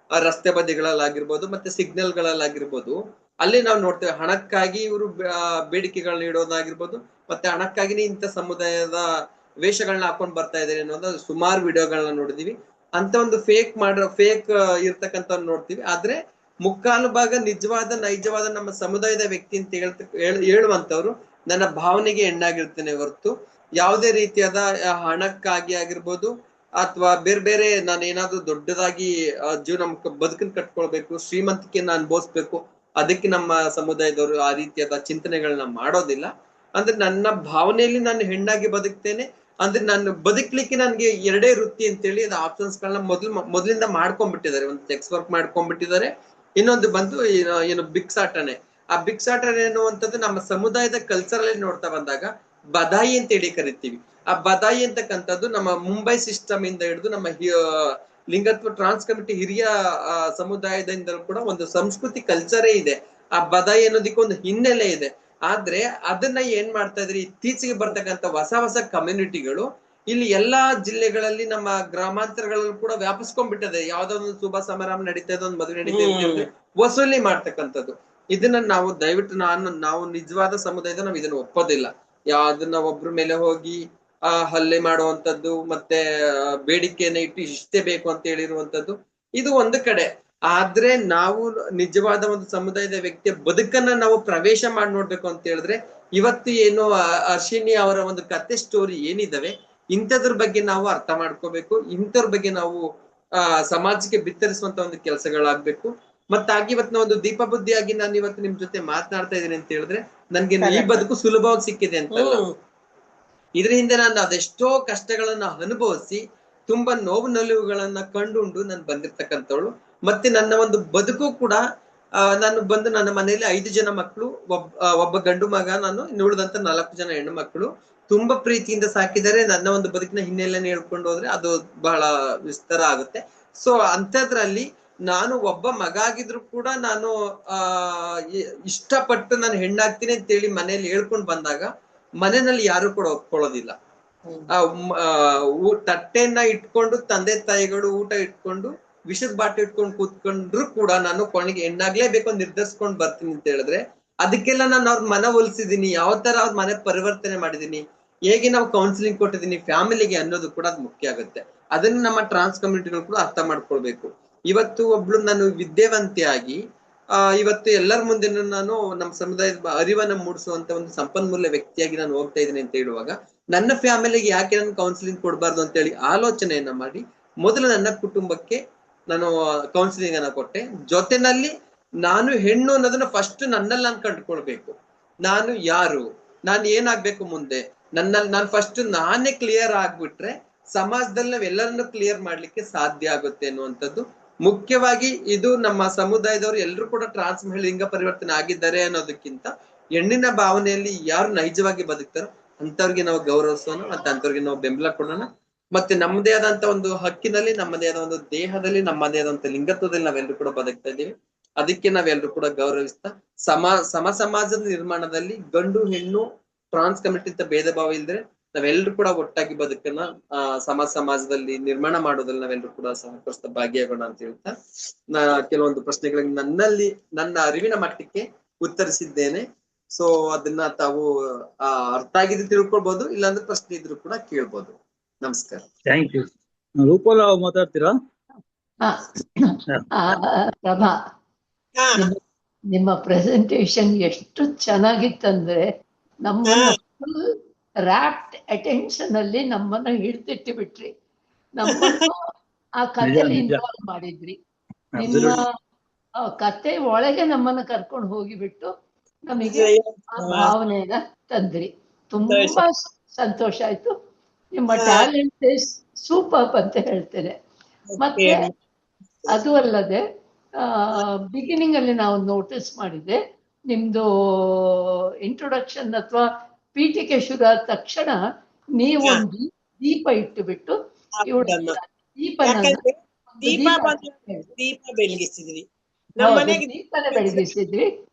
Speaker 4: ರಸ್ತೆ ಬದಿಗಳಲ್ಲಾಗಿರ್ಬೋದು, ಮತ್ತೆ ಸಿಗ್ನಲ್ ಗಳಲ್ಲಾಗಿರ್ಬೋದು. ಅಲ್ಲಿ ನಾವು ನೋಡ್ತೇವೆ ಹಣಕ್ಕಾಗಿ ಇವರು ಬೇಡಿಕೆಗಳನ್ನ ಇಡೋದಾಗಿರ್ಬೋದು, ಮತ್ತೆ ಹಣಕ್ಕಾಗಿನೇ ಇಂಥ ಸಮುದಾಯದ ವೇಷಗಳನ್ನ ಹಾಕೊಂಡ್ ಬರ್ತಾ ಇದಾರೆ ಅನ್ನೋದು ಸುಮಾರು ವಿಡಿಯೋಗಳನ್ನ ನೋಡಿದೀವಿ. ಅಂತ ಒಂದು ಫೇಕ್ ಇರ್ತಕ್ಕಂಥ ನೋಡ್ತೀವಿ. ಆದ್ರೆ ಮುಕ್ಕಾಲು ಭಾಗ ನಿಜವಾದ ನೈಜವಾದ ನಮ್ಮ ಸಮುದಾಯದ ವ್ಯಕ್ತಿ ಅಂತ ಹೇಳುವಂತವ್ರು ನನ್ನ ಭಾವನೆಗೆ ಹೆಣ್ಣಾಗಿರ್ತೇನೆ ಹೊರತು ಯಾವುದೇ ರೀತಿಯಾದ ಹಣಕ್ಕಾಗಿ ಆಗಿರ್ಬೋದು ಅಥವಾ ಬೇರೆ ಬೇರೆ ನಾನು ಏನಾದ್ರು ದೊಡ್ಡದಾಗಿ ಜೀವನ ಬದುಕನ್ನು ಕಟ್ಕೊಳ್ಬೇಕು, ಶ್ರೀಮಂತಿಕೆಯನ್ನ ಅನುಭವಿಸ್ಬೇಕು, ಅದಕ್ಕೆ ನಮ್ಮ ಸಮುದಾಯದವರು ಆ ರೀತಿಯಾದ ಚಿಂತನೆಗಳನ್ನ ಮಾಡೋದಿಲ್ಲ. ಅಂದ್ರೆ ನನ್ನ ಭಾವನೆಯಲ್ಲಿ ನಾನು ಹೆಣ್ಣಾಗಿ ಬದುಕ್ತೇನೆ. ಅಂದ್ರೆ ನಾನು ಬದುಕ್ಲಿಕ್ಕೆ ನನ್ಗೆ ಎರಡೇ ವೃತ್ತಿ ಅಂತೇಳಿ ಅದು ಆಪ್ಷನ್ಸ್ ಗಳನ್ನ ಮೊದಲಿಂದ ಮಾಡ್ಕೊಂಡ್ಬಿಟ್ಟಿದ್ದಾರೆ. ಒಂದು ಸೆಕ್ಸ್ ವರ್ಕ್ ಮಾಡ್ಕೊಂಡ್ಬಿಟ್ಟಿದ್ದಾರೆ, ಇನ್ನೊಂದು ಬಂದು ಏನು ಭಿಕ್ಷಾಟನೆ. ಆ ಭಿಕ್ಷಾಟನೆ ಅನ್ನುವಂಥದ್ದು ನಮ್ಮ ಸಮುದಾಯದ ಕಲ್ಚರ್ ಅಲ್ಲಿ ನೋಡ್ತಾ ಬಂದಾಗ ಬದಾಯಿ ಅಂತ ಹೇಳಿ ಕರಿತೀವಿ. ಆ ಬದಾಯಿ ಅಂತಕ್ಕಂಥದ್ದು ನಮ್ಮ ಮುಂಬೈ ಸಿಸ್ಟಮ್ ಇಂದ ಹಿಡಿದು ನಮ್ಮ ಲಿಂಗತ್ವ ಟ್ರಾನ್ಸ್ ಕಮಿಟಿ ಹಿರಿಯ ಸಮುದಾಯದಿಂದ ಕೂಡ ಒಂದು ಸಂಸ್ಕೃತಿ ಕಲ್ಚರೇ ಇದೆ. ಆ ಬದಾಯಿ ಅನ್ನೋದಕ್ಕೆ ಒಂದು ಹಿನ್ನೆಲೆ ಇದೆ. ಆದ್ರೆ ಅದನ್ನ ಏನ್ ಮಾಡ್ತಾ ಇದ್ರಿ, ಇತ್ತೀಚೆಗೆ ಬರ್ತಕ್ಕಂಥ ಹೊಸ ಕಮ್ಯುನಿಟಿಗಳು ಇಲ್ಲಿ ಎಲ್ಲಾ ಜಿಲ್ಲೆಗಳಲ್ಲಿ ನಮ್ಮ ಗ್ರಾಮಾಂತರಗಳಲ್ಲೂ ಕೂಡ ವ್ಯಾಪಿಸ್ಕೊಂಡ್ಬಿಟ್ಟದೆ. ಯಾವ್ದೋ ಒಂದು ಶುಭ ಸಮಾರಂಭ ನಡೀತಾ ಇದೆ, ಒಂದು ಮದುವೆ ನಡೀತಾ ಇದೆ, ವಸೂಲಿ ಮಾಡ್ತಕ್ಕಂಥದ್ದು. ಇದನ್ನ ನಾವು ದಯವಿಟ್ಟು ನಾವು ನಿಜವಾದ ಸಮುದಾಯದ ನಾವು ಇದನ್ನ ಒಪ್ಪೋದಿಲ್ಲ. ಯಾವ್ದನ್ನ ಒಬ್ರ ಮೇಲೆ ಹೋಗಿ ಹಲ್ಲೆ ಮಾಡುವಂತದ್ದು, ಮತ್ತೆ ಬೇಡಿಕೆಯನ್ನ ಇಟ್ಟು ಇಷ್ಟೇ ಬೇಕು ಅಂತ ಹೇಳಿರುವಂತದ್ದು ಇದು ಒಂದು ಕಡೆ. ಆದ್ರೆ ನಾವು ನಿಜವಾದ ಒಂದು ಸಮುದಾಯದ ವ್ಯಕ್ತಿಯ ಬದುಕನ್ನ ನಾವು ಪ್ರವೇಶ ಮಾಡಿ ನೋಡ್ಬೇಕು ಅಂತ ಹೇಳಿದ್ರೆ, ಇವತ್ತು ಏನು ಅರ್ಶಿನಿ ಅವರ ಒಂದು ಕತೆ ಸ್ಟೋರಿ ಏನಿದಾವೆ ಇಂಥದ್ರ ಬಗ್ಗೆ ನಾವು ಅರ್ಥ ಮಾಡ್ಕೋಬೇಕು. ಇಂಥವ್ರ ಬಗ್ಗೆ ನಾವು ಸಮಾಜಕ್ಕೆ ಬಿತ್ತರಿಸುವಂತ ಒಂದು ಕೆಲಸಗಳಾಗ್ಬೇಕು. ಮತ್ತಾಗಿ ಇವತ್ತು ಒಂದು ದೀಪ ಬುದ್ಧಿಯಾಗಿ ನಾನು ಇವತ್ತು ನಿಮ್ ಜೊತೆ ಮಾತನಾಡ್ತಾ ಇದ್ದೀನಿ ಅಂತ ಹೇಳಿದ್ರೆ ನನ್ಗೆ ಈ ಬದುಕು ಸುಲಭವಾಗಿ ಸಿಕ್ಕಿದೆ ಅಂತಲ್ಲ. ಇದ್ರ ಹಿಂದೆ ನಾನು ಅದೆಷ್ಟೋ ಕಷ್ಟಗಳನ್ನ ಅನುಭವಿಸಿ ತುಂಬಾ ನೋವು ನಲಿವುಗಳನ್ನ ಕಂಡುಂಡು ನಾನು ಬಂದಿರ್ತಕ್ಕಂಥವಳು. ಮತ್ತೆ ನನ್ನ ಒಂದು ಬದುಕು ಕೂಡ ನಾನು ಬಂದು ನನ್ನ ಮನೆಯಲ್ಲಿ 5 ಜನ ಮಕ್ಕಳು, ಒಬ್ಬ ಗಂಡು ಮಗ, ನಾನು ಉಳಿದಂತ 4 ಜನ ಹೆಣ್ಣು ಮಕ್ಕಳು ತುಂಬಾ ಪ್ರೀತಿಯಿಂದ ಸಾಕಿದರೆ. ನನ್ನ ಒಂದು ಬದುಕಿನ ಹಿನ್ನೆಲೆಯನ್ನು ಹೇಳ್ಕೊಂಡು ಹೋದ್ರೆ ಅದು ಬಹಳ ವಿಸ್ತಾರ ಆಗುತ್ತೆ. ಸೊ ಅಂಥದ್ರಲ್ಲಿ ನಾನು ಒಬ್ಬ ಮಗ ಆಗಿದ್ರು ಕೂಡ ನಾನು ಇಷ್ಟಪಟ್ಟು ನಾನು ಹೆಣ್ಣಾಗ್ತೀನಿ ಅಂತೇಳಿ ಮನೆಯಲ್ಲಿ ಹೇಳ್ಕೊಂಡು ಬಂದಾಗ ಮನೆಯಲ್ಲಿ ಯಾರು ಕೂಡ ಒಪ್ಕೊಳ್ಳೋದಿಲ್ಲ. ತಟ್ಟೆಯನ್ನ ಇಟ್ಕೊಂಡು ತಂದೆ ತಾಯಿಗಳು ಊಟ ಇಟ್ಕೊಂಡು ವಿಷದ ಬಾಟು ಇಟ್ಕೊಂಡು ಕೂತ್ಕೊಂಡ್ರು ಕೂಡ ನಾನು ಕೊನೆಗೆ ಹೆಣ್ಣಾಗ್ಲೇಬೇಕು ಅಂತ ನಿರ್ಧರಿಸ್ಕೊಂಡ್ ಬರ್ತೀನಿ ಅಂತ ಹೇಳಿದ್ರೆ ಅದಕ್ಕೆಲ್ಲ ನಾನು ಅವ್ರ ಮನ ಒಲಿಸಿದೀನಿ, ಯಾವ ತರ ಅವ್ರ ಮನೆ ಪರಿವರ್ತನೆ ಮಾಡಿದೀನಿ, ಹೇಗೆ ನಾವು ಕೌನ್ಸಿಲಿಂಗ್ ಕೊಟ್ಟಿದೀನಿ ಫ್ಯಾಮಿಲಿಗೆ ಅನ್ನೋದು ಕೂಡ ಅದು ಮುಖ್ಯ ಆಗುತ್ತೆ. ಅದನ್ನ ನಮ್ಮ ಟ್ರಾನ್ಸ್ ಕಮ್ಯುನಿಟಿಗಳು ಕೂಡ ಅರ್ಥ ಮಾಡ್ಕೊಳ್ಬೇಕು. ಇವತ್ತು ಒಬ್ಳು ನಾನು ವಿದ್ಯಾವಂತಿಯಾಗಿ ಇವತ್ತು ಎಲ್ಲರ ಮುಂದೆ ನಾನು ನಮ್ಮ ಸಮುದಾಯದ ಅರಿವನ್ನ ಮೂಡಿಸುವಂತ ಒಂದು ಸಂಪನ್ಮೂಲ ವ್ಯಕ್ತಿಯಾಗಿ ನಾನು ಹೋಗ್ತಾ ಇದ್ದೀನಿ ಅಂತ ಹೇಳುವಾಗ ನನ್ನ ಫ್ಯಾಮಿಲಿಗೆ ಯಾಕೆ ನಾನು ಕೌನ್ಸಿಲಿಂಗ್ ಕೊಡಬಾರ್ದು ಅಂತ ಹೇಳಿ ಆಲೋಚನೆಯನ್ನ ಮಾಡಿ ಮೊದಲು ನನ್ನ ಕುಟುಂಬಕ್ಕೆ ನಾನು ಕೌನ್ಸಿಲಿಂಗ್ ಅನ್ನ ಕೊಟ್ಟೆ. ಜೊತೆನಲ್ಲಿ ನಾನು ಹೆಣ್ಣು ಅನ್ನೋದನ್ನ ಫಸ್ಟ್ ನನ್ನಲ್ಲಿ ನಾನು ಕಂಡುಕೊಳ್ಬೇಕು. ನಾನು ಯಾರು, ನಾನು ಏನಾಗ್ಬೇಕು ಮುಂದೆ, ನಾನು ಫಸ್ಟ್ ನಾನೇ ಕ್ಲಿಯರ್ ಆಗ್ಬಿಟ್ರೆ ಸಮಾಜದಲ್ಲಿ ನಾವೆಲ್ಲರನ್ನು ಕ್ಲಿಯರ್ ಮಾಡ್ಲಿಕ್ಕೆ ಸಾಧ್ಯ ಆಗುತ್ತೆ ಅನ್ನುವಂಥದ್ದು ಮುಖ್ಯವಾಗಿ. ಇದು ನಮ್ಮ ಸಮುದಾಯದವರು ಎಲ್ಲರೂ ಕೂಡ ಟ್ರಾನ್ಸ್ ಲಿಂಗ ಪರಿವರ್ತನೆ ಆಗಿದ್ದಾರೆ ಅನ್ನೋದಕ್ಕಿಂತ ಹೆಣ್ಣಿನ ಭಾವನೆಯಲ್ಲಿ ಯಾರು ನೈಜವಾಗಿ ಬದುಕ್ತಾರೋ ಅಂತವ್ರಿಗೆ ನಾವು ಗೌರವಿಸೋಣ, ಮತ್ತೆ ಅಂತವ್ರಿಗೆ ನಾವು ಬೆಂಬಲ ಕೊಡೋಣ. ಮತ್ತೆ ನಮ್ಮದೇ ಆದಂತ ಒಂದು ಹಕ್ಕಿನಲ್ಲಿ, ನಮ್ಮದೇ ಆದ ಒಂದು ದೇಹದಲ್ಲಿ, ನಮ್ಮದೇ ಆದಂತ ಲಿಂಗತ್ವದಲ್ಲಿ ನಾವೆಲ್ಲರೂ ಕೂಡ ಬದುಕ್ತಾ ಇದ್ದೀವಿ. ಅದಕ್ಕೆ ನಾವೆಲ್ಲರೂ ಕೂಡ ಗೌರವಿಸ್ತಾ ಸಮ ಸಮಾಜದ ನಿರ್ಮಾಣದಲ್ಲಿ ಗಂಡು ಹೆಣ್ಣು ಟ್ರಾನ್ಸ್ ಕಮ್ಯುನಿಟಿ ಅಂತ ಭೇದ ಭಾವ ಇಲ್ದ್ರೆ ನಾವೆಲ್ಲರೂ ಕೂಡ ಒಟ್ಟಾಗಿ ಬದುಕನ್ನ ಸಮಾಜದಲ್ಲಿ ನಿರ್ಮಾಣ ಮಾಡೋದ್ರಲ್ಲಿ ನಾವೆಲ್ಲರೂ ಕೂಡ ಸಹಕರಿಸ್ತಾ ಭಾಗಿಯಾಗೋಣ ಅಂತ ಹೇಳ್ತಾ ಕೆಲವೊಂದು ಪ್ರಶ್ನೆಗಳಿಗೆ ನನ್ನ ಅರಿವಿನ ಮಟ್ಟಕ್ಕೆ ಉತ್ತರಿಸಿದ್ದೇನೆ. ಸೊ ಅದನ್ನ ತಾವು ಅರ್ಥ ಆಗಿದ್ದು ತಿಳ್ಕೊಳ್ಬಹುದು, ಇಲ್ಲಾಂದ್ರೆ ಪ್ರಶ್ನೆ ಇದ್ರು ಕೂಡ ಕೇಳ್ಬೋದು. ನಮಸ್ಕಾರ.
Speaker 1: Thank you. ರೂಪಲ್ ಮಾತಾಡ್ತೀರಾ?
Speaker 8: ಪ್ರಭಾ, ನಿಮ್ಮ ಪ್ರೆಸೆಂಟೇಶನ್ ಎಷ್ಟು ಚೆನ್ನಾಗಿತ್ತಂದ್ರೆ ನಮ್ಮನ್ನ ಫುಲ್ ರ್ಯಾಪ್ಟ್ ಅಟೆನ್ಷನ್ ಅಲ್ಲಿ ನಮ್ಮನ್ನ ಹಿಡ್ದಿಟ್ಟು ಬಿಟ್ರಿ. ನಮ್ಮನ್ನು ಆ ಕಥೆಯಲ್ಲಿ ಇನ್ವಾಲ್ವ್ ಮಾಡಿದ್ರಿ. ನಿಮ್ಮ ಆ ಕತೆ ಒಳಗೆ ನಮ್ಮನ್ನ ಕರ್ಕೊಂಡು ಹೋಗಿಬಿಟ್ಟು ನಮಗೆ ಆ ಭಾವನೆಯನ್ನ ತಂದ್ರಿ. ತುಂಬಾ ಸಂತೋಷ ಆಯ್ತು. ನಿಮ್ಮ ಟ್ಯಾಲೆಂಟ್ ಇಸ್ ಸೂಪರ್ ಅಂತ ಹೇಳ್ತೇನೆ. ಮತ್ತೆ ಅದು ಅಲ್ಲದೆ ಬಿಗಿನಿಂಗ್ ಅಲ್ಲಿ ನಾವು ನೋಟಿಸ್ ಮಾಡಿದೆ, ನಿಮ್ದು ಇಂಟ್ರೊಡಕ್ಷನ್ ಅಥವಾ ಪೀಠಿಕೆ ಶುರು ಆದ ತಕ್ಷಣ ನೀವೊಂದು ದೀಪ ಇಟ್ಟುಬಿಟ್ಟು
Speaker 3: ದೀಪ ಬೆಳಗಿಸಿದ್ರಿ,
Speaker 8: ದೀಪನ ಬೆಳಗಿಸಿದ್ರಿ.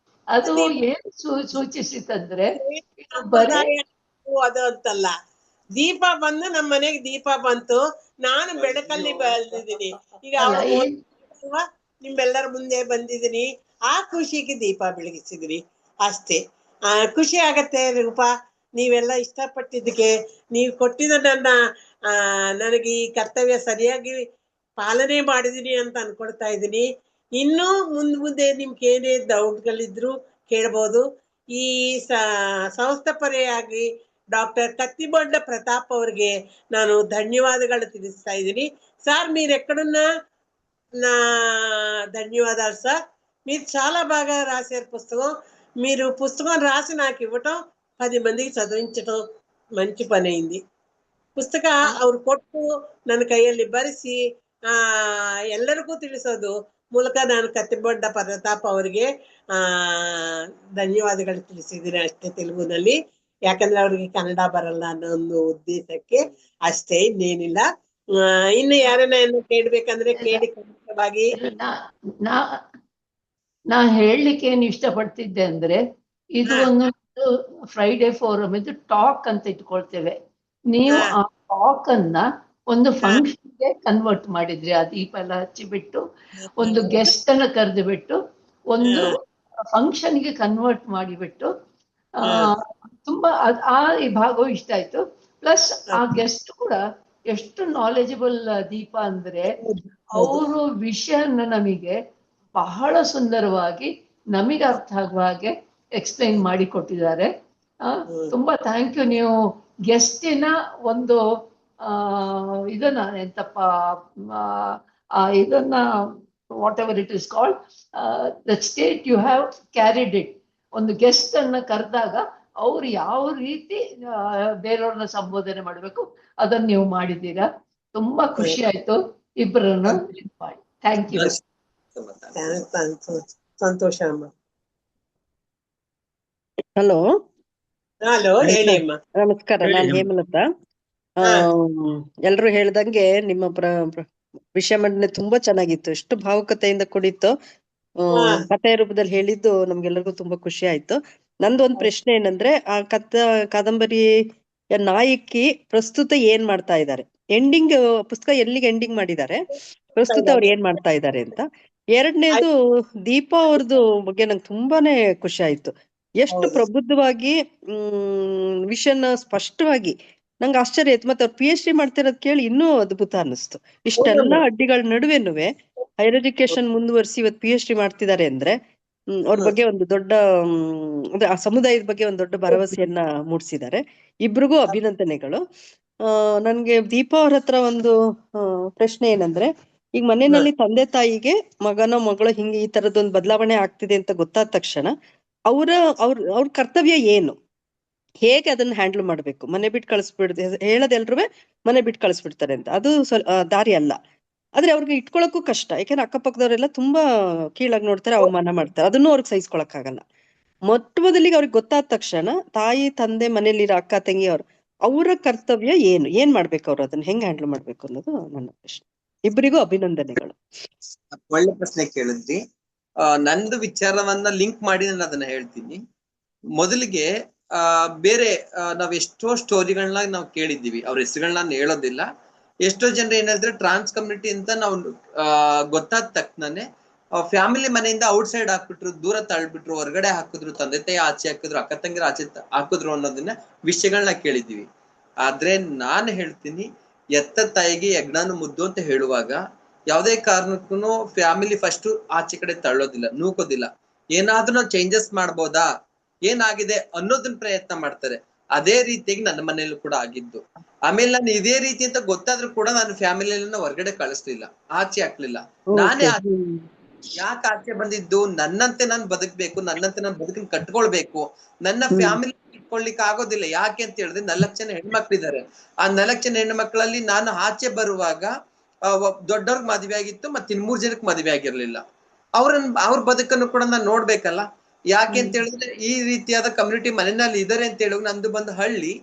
Speaker 8: ಅದು ಏನ್ ಸೂಚಿಸಿತಂದ್ರೆ
Speaker 3: ಅದು ಅಂತಲ್ಲ, ದೀಪ ಬಂದು ನಮ್ಮ ಮನೆಗೆ ದೀಪ ಬಂತು, ನಾನು ಬೆಳಕಲ್ಲಿ ಬೆಳೆದಿದ್ದೀನಿ. ಈಗ ನಿಮ್ಮೆಲ್ಲರ ಮುಂದೆ ಬಂದಿದ್ದೀನಿ, ಆ ಖುಷಿಗೆ ದೀಪ ಬೆಳಗಿಸಿದ್ರಿ ಅಷ್ಟೇ. ಖುಷಿ ಆಗತ್ತೆ ರೂಪಾ, ನೀವೆಲ್ಲ ಇಷ್ಟಪಟ್ಟಿದ್ದಕ್ಕೆ, ನೀವು ಕೊಟ್ಟಿದ ನನಗೆ ಈ ಕರ್ತವ್ಯ ಸರಿಯಾಗಿ ಪಾಲನೆ ಮಾಡಿದೀನಿ ಅಂತ ಅನ್ಕೊಳ್ತಾ ಇದ್ದೀನಿ. ಇನ್ನೂ ಮುಂದೆ ನಿಮ್ಗೆ ಏನೇ ಡೌಟ್ಗಳಿದ್ರು ಕೇಳ್ಬೋದು. ಈ ಸಂಸ್ಥಾಪನೆಯಾಗಿ ಡಾಕ್ಟರ್ కత్తిబొడ్డ ప్రతాప్ ಅವ್ರಿಗೆ ನಾನು ధన్యవాదాలు ತಿಳಿಸ್ತಾ ఇದ್ದೀನಿ. సార్ మీరు ఎక్కడున్నా నా ధన్యవాదాలు సార్. మీరు చాలా బాగా రాశారు పుస్తకం. మీరు పుస్తకం రాసి నాకు ఇవ్వటం, 10 మందికి చదివించటం మంచి పని అయింది. ಪುಸ್ತಕ ಅವ್ರು ಕೊಟ್ಟು ನನ್ನ ಕೈಯಲ್ಲಿ ಬರೆಸಿ ಎಲ್ಲರಿಗೂ ತಿಳಿಸೋದು ಮೂಲಕ ನಾನು ಕತ್ತಿಬೊಡ್ಡ ಪ್ರತಾಪ್ ಅವರಿಗೆ ಧನ್ಯವಾದಗಳು ತಿಳಿಸಿದ್ದೀನಿ ಅಷ್ಟೇ ತೆಲುಗುನಲ್ಲಿ. ಯಾಕಂದ್ರೆ ಅವ್ರಿಗೆ ಕನ್ನಡ ಬರಲ್ಲ ಅನ್ನೋ ಒಂದು ಉದ್ದೇಶಕ್ಕೆ ಅಷ್ಟೇ, ಇನ್ನೇನಿಲ್ಲ. ಇನ್ನು ಯಾರನ್ನ ಕೇಳ್ಬೇಕಂದ್ರೆ ಕೇಳಿ. ಖಂಡಿತವಾಗಿ
Speaker 8: ನಾ ಹೇಳಲಿಕ್ಕೆ ಏನು ಇಷ್ಟಪಡ್ತಿದ್ದೆ ಅಂದ್ರೆ, ಇದು ಒಂದು ಫ್ರೈಡೆ ಫೋರಮ್, ಇದು ಟಾಕ್ ಅಂತ ಇಟ್ಕೊಳ್ತೇವೆ. ನೀವು ಆ ಟಾಕ್ ಅನ್ನ ಒಂದು ಫಂಕ್ಷನ್ಗೆ ಕನ್ವರ್ಟ್ ಮಾಡಿದ್ರಿ. ಆ ದೀಪ ಎಲ್ಲ ಹಚ್ಚಿಬಿಟ್ಟು ಒಂದು ಗೆಸ್ಟ್ ಅನ್ನ ಕರೆದು ಬಿಟ್ಟು ಒಂದು ಫಂಕ್ಷನ್ಗೆ ಕನ್ವರ್ಟ್ ಮಾಡಿಬಿಟ್ಟು ತುಂಬಾ ಈ ಭಾಗವು ಇಷ್ಟ ಆಯ್ತು. ಪ್ಲಸ್ ಆ ಗೆಸ್ಟ್ ಕೂಡ ಎಷ್ಟು ನಾಲೆಜಬಲ್ ದೀಪ ಅಂದ್ರೆ, ಅವರು ವಿಷಯನ ನಮಗೆ ಬಹಳ ಸುಂದರವಾಗಿ ನಮಗೆ ಅರ್ಥ ಆಗುವ ಹಾಗೆ ಎಕ್ಸ್ಪ್ಲೈನ್ ಮಾಡಿ ಕೊಟ್ಟಿದ್ದಾರೆ. ತುಂಬಾ ಥ್ಯಾಂಕ್ ಯು. ನೀವು ಗೆಸ್ಟಿನ ಒಂದು ಇದನ್ನ ಎಂತಪ್ಪ ಇದನ್ನ whatever it is called the state you have carried it. ಒಂದು ಗೆಸ್ಟ್ ಅನ್ನ ಕರೆದಾಗ ಅವ್ರು ಯಾವ ರೀತಿ ಬೇರೆಯವ್ರನ್ನ ಸಂಬೋಧನೆ ಮಾಡಬೇಕು ಅದನ್ನ ನೀವು ಮಾಡಿದ್ದೀರಾ. ತುಂಬಾ ಖುಷಿ ಆಯ್ತು ಇಬ್ಬರನ್ನ ಮಾಡಿ. Thank you.
Speaker 3: ಸಂತೋಷ ಅಮ್ಮ.
Speaker 9: ಹಲೋ
Speaker 3: ಹಲೋ, ಹೇಳಿ ಅಮ್ಮ.
Speaker 9: ನಮಸ್ಕಾರ, ನಾನು ಹೇಮಲತಾ. ಎಲ್ರು ಹೇಳ್ದಂಗೆ ನಿಮ್ಮ ವಿಷಯ ಮಂಡನೆ ತುಂಬಾ ಚೆನ್ನಾಗಿತ್ತು, ಎಷ್ಟು ಭಾವುಕತೆಯಿಂದ ಕೂಡಿತ್ತು. ಕಥೆ ರೂಪದಲ್ಲಿ ಹೇಳಿದ್ದು ನಮ್ಗೆಲ್ಲರಿಗೂ ತುಂಬಾ ಖುಷಿ ಆಯ್ತು. ನಂದೊಂದು ಪ್ರಶ್ನೆ ಏನಂದ್ರೆ, ಆ ಕಾದಂಬರಿಯ ನಾಯಕಿ ಪ್ರಸ್ತುತ ಏನ್ ಮಾಡ್ತಾ ಇದ್ದಾರೆ? ಎಂಡಿಂಗ್ ಪುಸ್ತಕ ಎಲ್ಲಿಗೆ ಎಂಡಿಂಗ್ ಮಾಡಿದ್ದಾರೆ, ಪ್ರಸ್ತುತ ಅವ್ರು ಏನ್ ಮಾಡ್ತಾ ಇದ್ದಾರೆ ಅಂತ. ಎರಡನೇದು, ದೀಪಾ ಅವ್ರದ್ದು ಬಗ್ಗೆ ನಂಗೆ ತುಂಬಾನೇ ಖುಷಿ ಆಯ್ತು. ಎಷ್ಟು ಪ್ರಬುದ್ಧವಾಗಿ ವಿಷಯನ ಸ್ಪಷ್ಟವಾಗಿ, ನಂಗೆ ಆಶ್ಚರ್ಯ ಆಯ್ತು. ಮತ್ತೆ ಅವ್ರು PhD ಮಾಡ್ತಿರೋದ್ ಕೇಳಿ ಇನ್ನೂ ಅದ್ಭುತ ಅನ್ನಿಸ್ತು. ಇಷ್ಟೆಲ್ಲಾ ಅಡ್ಡಿಗಳ ನಡುವೆನುವೆ ಹೈಯರ್ ಎಜುಕೇಶನ್ ಮುಂದುವರಿಸಿ ಇವತ್ತು PhD ಮಾಡ್ತಿದ್ದಾರೆ ಅಂದ್ರೆ ಅವ್ರ ಬಗ್ಗೆ ಒಂದು ದೊಡ್ಡ ಅಂದ್ರೆ ಆ ಸಮುದಾಯದ ಬಗ್ಗೆ ಒಂದು ದೊಡ್ಡ ಭರವಸೆಯನ್ನ ಮೂಡಿಸಿದ್ದಾರೆ. ಇಬ್ರಿಗೂ ಅಭಿನಂದನೆಗಳು. ನನ್ಗೆ ದೀಪಾ ಅವ್ರ ಹತ್ರ ಒಂದು ಪ್ರಶ್ನೆ ಏನಂದ್ರೆ, ಈಗ ಮನೆಯಲ್ಲಿ ತಂದೆ ತಾಯಿಗೆ ಮಗನೋ ಮಗಳು ಹಿಂಗೆ ಈ ತರದೊಂದು ಬದಲಾವಣೆ ಆಗ್ತಿದೆ ಅಂತ ಗೊತ್ತಾದ ತಕ್ಷಣ ಅವ್ರ ಕರ್ತವ್ಯ ಏನು, ಹೇಗೆ ಅದನ್ನ ಹ್ಯಾಂಡಲ್ ಮಾಡ್ಬೇಕು? ಮನೆ ಬಿಟ್ಟು ಹೇಳದೆಲ್ರೂ ಮನೆ ಬಿಟ್ಟು ಕಳಿಸ್ಬಿಡ್ತಾರೆ ಅಂತ, ಅದು ದಾರಿ ಅಲ್ಲ. ಆದ್ರೆ ಅವ್ರಿಗೆ ಇಟ್ಕೊಳಕ್ಕೂ ಕಷ್ಟ, ಯಾಕಂದ್ರೆ ಅಕ್ಕಪಕ್ಕದವರೆಲ್ಲ ತುಂಬಾ ಕೀಳಾಗಿ ನೋಡ್ತಾರೆ, ಅವಮಾನ ಮಾಡ್ತಾರೆ, ಅದನ್ನು ಅವ್ರಿಗೆ ಸಹಿಸ್ಕೊಳಕ್ ಆಗಲ್ಲ. ಮೊದಲಿಗೆ ಅವ್ರಿಗೆ ಗೊತ್ತಾದ ತಕ್ಷಣ ತಾಯಿ ತಂದೆ ಮನೇಲಿರೋ ಅಕ್ಕ ತಂಗಿ ಅವರ ಕರ್ತವ್ಯ ಏನ್ ಮಾಡ್ಬೇಕು, ಅವ್ರು ಅದನ್ನ ಹೆಂಗ್ ಹ್ಯಾಂಡಲ್ ಮಾಡ್ಬೇಕು ಅನ್ನೋದು ನನ್ನ ಪ್ರಶ್ನೆ. ಇಬ್ಬರಿಗೂ ಅಭಿನಂದನೆಗಳು.
Speaker 4: ಒಳ್ಳೆ ಪ್ರಶ್ನೆ ಕೇಳಿದ್ರಿ. ನಂದು ವಿಚಾರವನ್ನ ಲಿಂಕ್ ಮಾಡಿ ನಾನು ಅದನ್ನ ಹೇಳ್ತೀನಿ. ಮೊದಲಿಗೆ ಬೇರೆ ನಾವ್ ಎಷ್ಟೋ ಸ್ಟೋರಿಗಳನ್ನ ನಾವು ಕೇಳಿದ್ದೀವಿ, ಅವ್ರ ಹೆಸರುಗಳನ್ನ ನಾನು ಹೇಳೋದಿಲ್ಲ. ಎಷ್ಟೋ ಜನರು ಏನ್ ಹೇಳಿದ್ರೆ, ಟ್ರಾನ್ಸ್ ಕಮ್ಯುನಿಟಿ ಅಂತ ನಾವು ಗೊತ್ತಾದ ತಕ್ಷಣನೇ ಫ್ಯಾಮಿಲಿ ಮನೆಯಿಂದ ಔಟ್ಸೈಡ್ ಹಾಕ್ಬಿಟ್ರು, ದೂರ ತಳ್ಬಿಟ್ರು, ಹೊರಗಡೆ ಹಾಕಿದ್ರು, ತಂದೆ ತಾಯಿ ಆಚೆ ಹಾಕಿದ್ರು, ಅಕ್ಕ ತಂಗಿರ ಆಚೆ ಹಾಕಿದ್ರು ಅನ್ನೋದನ್ನ ವಿಷಯಗಳನ್ನ ಕೇಳಿದ್ದೀವಿ. ಆದ್ರೆ ನಾನು ಹೇಳ್ತೀನಿ, ಎತ್ತ ತಾಯಿಗೆ ಯಜ್ಞಾನು ಮುದ್ದು ಅಂತ ಹೇಳುವಾಗ ಯಾವುದೇ ಕಾರಣಕ್ಕೂ ಫ್ಯಾಮಿಲಿ ಫಸ್ಟ್ ಆಚೆ ಕಡೆ ತಳ್ಳೋದಿಲ್ಲ, ನೂಕೋದಿಲ್ಲ. ಏನಾದ್ರೂ ನಾವು ಚೇಂಜಸ್ ಮಾಡ್ಬೋದಾ, ಏನಾಗಿದೆ ಅನ್ನೋದನ್ನ ಪ್ರಯತ್ನ ಮಾಡ್ತಾರೆ. ಅದೇ ರೀತಿಯಾಗಿ ನನ್ನ ಮನೇಲಿ ಕೂಡ ಆಗಿದ್ದು. ಆಮೇಲೆ ನಾನು ಇದೇ ರೀತಿ ಅಂತ ಗೊತ್ತಾದ್ರೂ ಕೂಡ ನಾನು ಫ್ಯಾಮಿಲಿಯನ್ನ ಹೊರಗಡೆ ಕಳಿಸ್ಲಿಲ್ಲ, ಆಚೆ ಹಾಕ್ಲಿಲ್ಲ. ಯಾಕೆ ಆಚೆ ಬಂದಿದ್ದು? ನನ್ನಂತೆ ನಾನು ಬದುಕ್ಬೇಕು, ನನ್ನಂತೆ ನಾನು ಬದುಕನ್ನ ಕಟ್ಕೊಳ್ಬೇಕು, ನನ್ನ ಫ್ಯಾಮಿಲಿ ಇಟ್ಕೊಳ್ಲಿಕ್ಕೆ ಆಗೋದಿಲ್ಲ. ಯಾಕೆ ಅಂತ ಹೇಳಿದ್ರೆ 4 ಜನ ಹೆಣ್ಮಕ್ಳಿದ್ದಾರೆ. ಆ 4 ಜನ ಹೆಣ್ಮಕ್ಳಲ್ಲಿ ನಾನು ಆಚೆ ಬರುವಾಗ ದೊಡ್ಡವ್ರಿಗೆ ಮದ್ವೆ ಆಗಿತ್ತು, ಮತ್ತೆ 3 ಜನಕ್ಕೆ ಮದ್ವೆ ಆಗಿರ್ಲಿಲ್ಲ. ಅವ್ರ ಬದುಕನ್ನು ಕೂಡ ನಾನು ನೋಡ್ಬೇಕಲ್ಲ. ಯಾಕೆ ಅಂತ ಹೇಳಿದ್ರೆ ಈ ರೀತಿಯಾದ ಕಮ್ಯುನಿಟಿ ಮನೆಯಲ್ಲಿ ಇದಾರೆ ಅಂತ ಹೇಳುವಾಗ, ನಂದು ಬಂದು ಹಳ್ಳಿ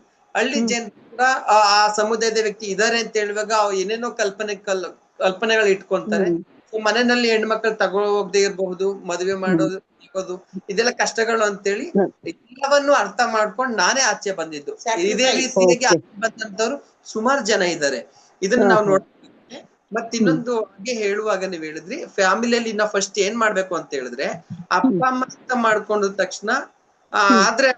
Speaker 4: ಜನ ಕೂಡ ಆ ಸಮುದಾಯದ ವ್ಯಕ್ತಿ ಇದಾರೆ ಅಂತ ಹೇಳುವಾಗ ಏನೇನೋ ಕಲ್ಪನೆಗಳು ಇಟ್ಕೊಂತಾರೆ. ಮನೆಯಲ್ಲಿ ಹೆಣ್ಮಕ್ಳು ತಗೋದೇ ಇರಬಹುದು, ಮದುವೆ ಮಾಡೋದು ಇದೆಲ್ಲ ಕಷ್ಟಗಳು ಅಂತೇಳಿ ಎಲ್ಲವನ್ನು ಅರ್ಥ ಮಾಡ್ಕೊಂಡು ನಾನೇ ಆಚೆ ಬಂದಿದ್ದು. ಇದೇ ರೀತಿಯಾಗಿ ಆಚೆ ಬಂದಂತವ್ರು ಸುಮಾರು ಜನ ಇದ್ದಾರೆ. ಇದನ್ನ ನಾವು ನೋಡ್ತೀವಿ. ಮತ್ ಇನ್ನೊಂದು ಹಾಗೆ ಹೇಳುವಾಗ ನೀವ್ ಹೇಳಿದ್ರಿ ಫ್ಯಾಮಿಲಿಯಲ್ಲಿ ನಾವು ಫಸ್ಟ್ ಏನ್ ಮಾಡ್ಬೇಕು ಅಂತ ಹೇಳಿದ್ರೆ, ಅಪ್ಪ ಅಮ್ಮ ಅರ್ಥ ಮಾಡ್ಕೊಂಡ ತಕ್ಷಣ ಆದ್ರೆ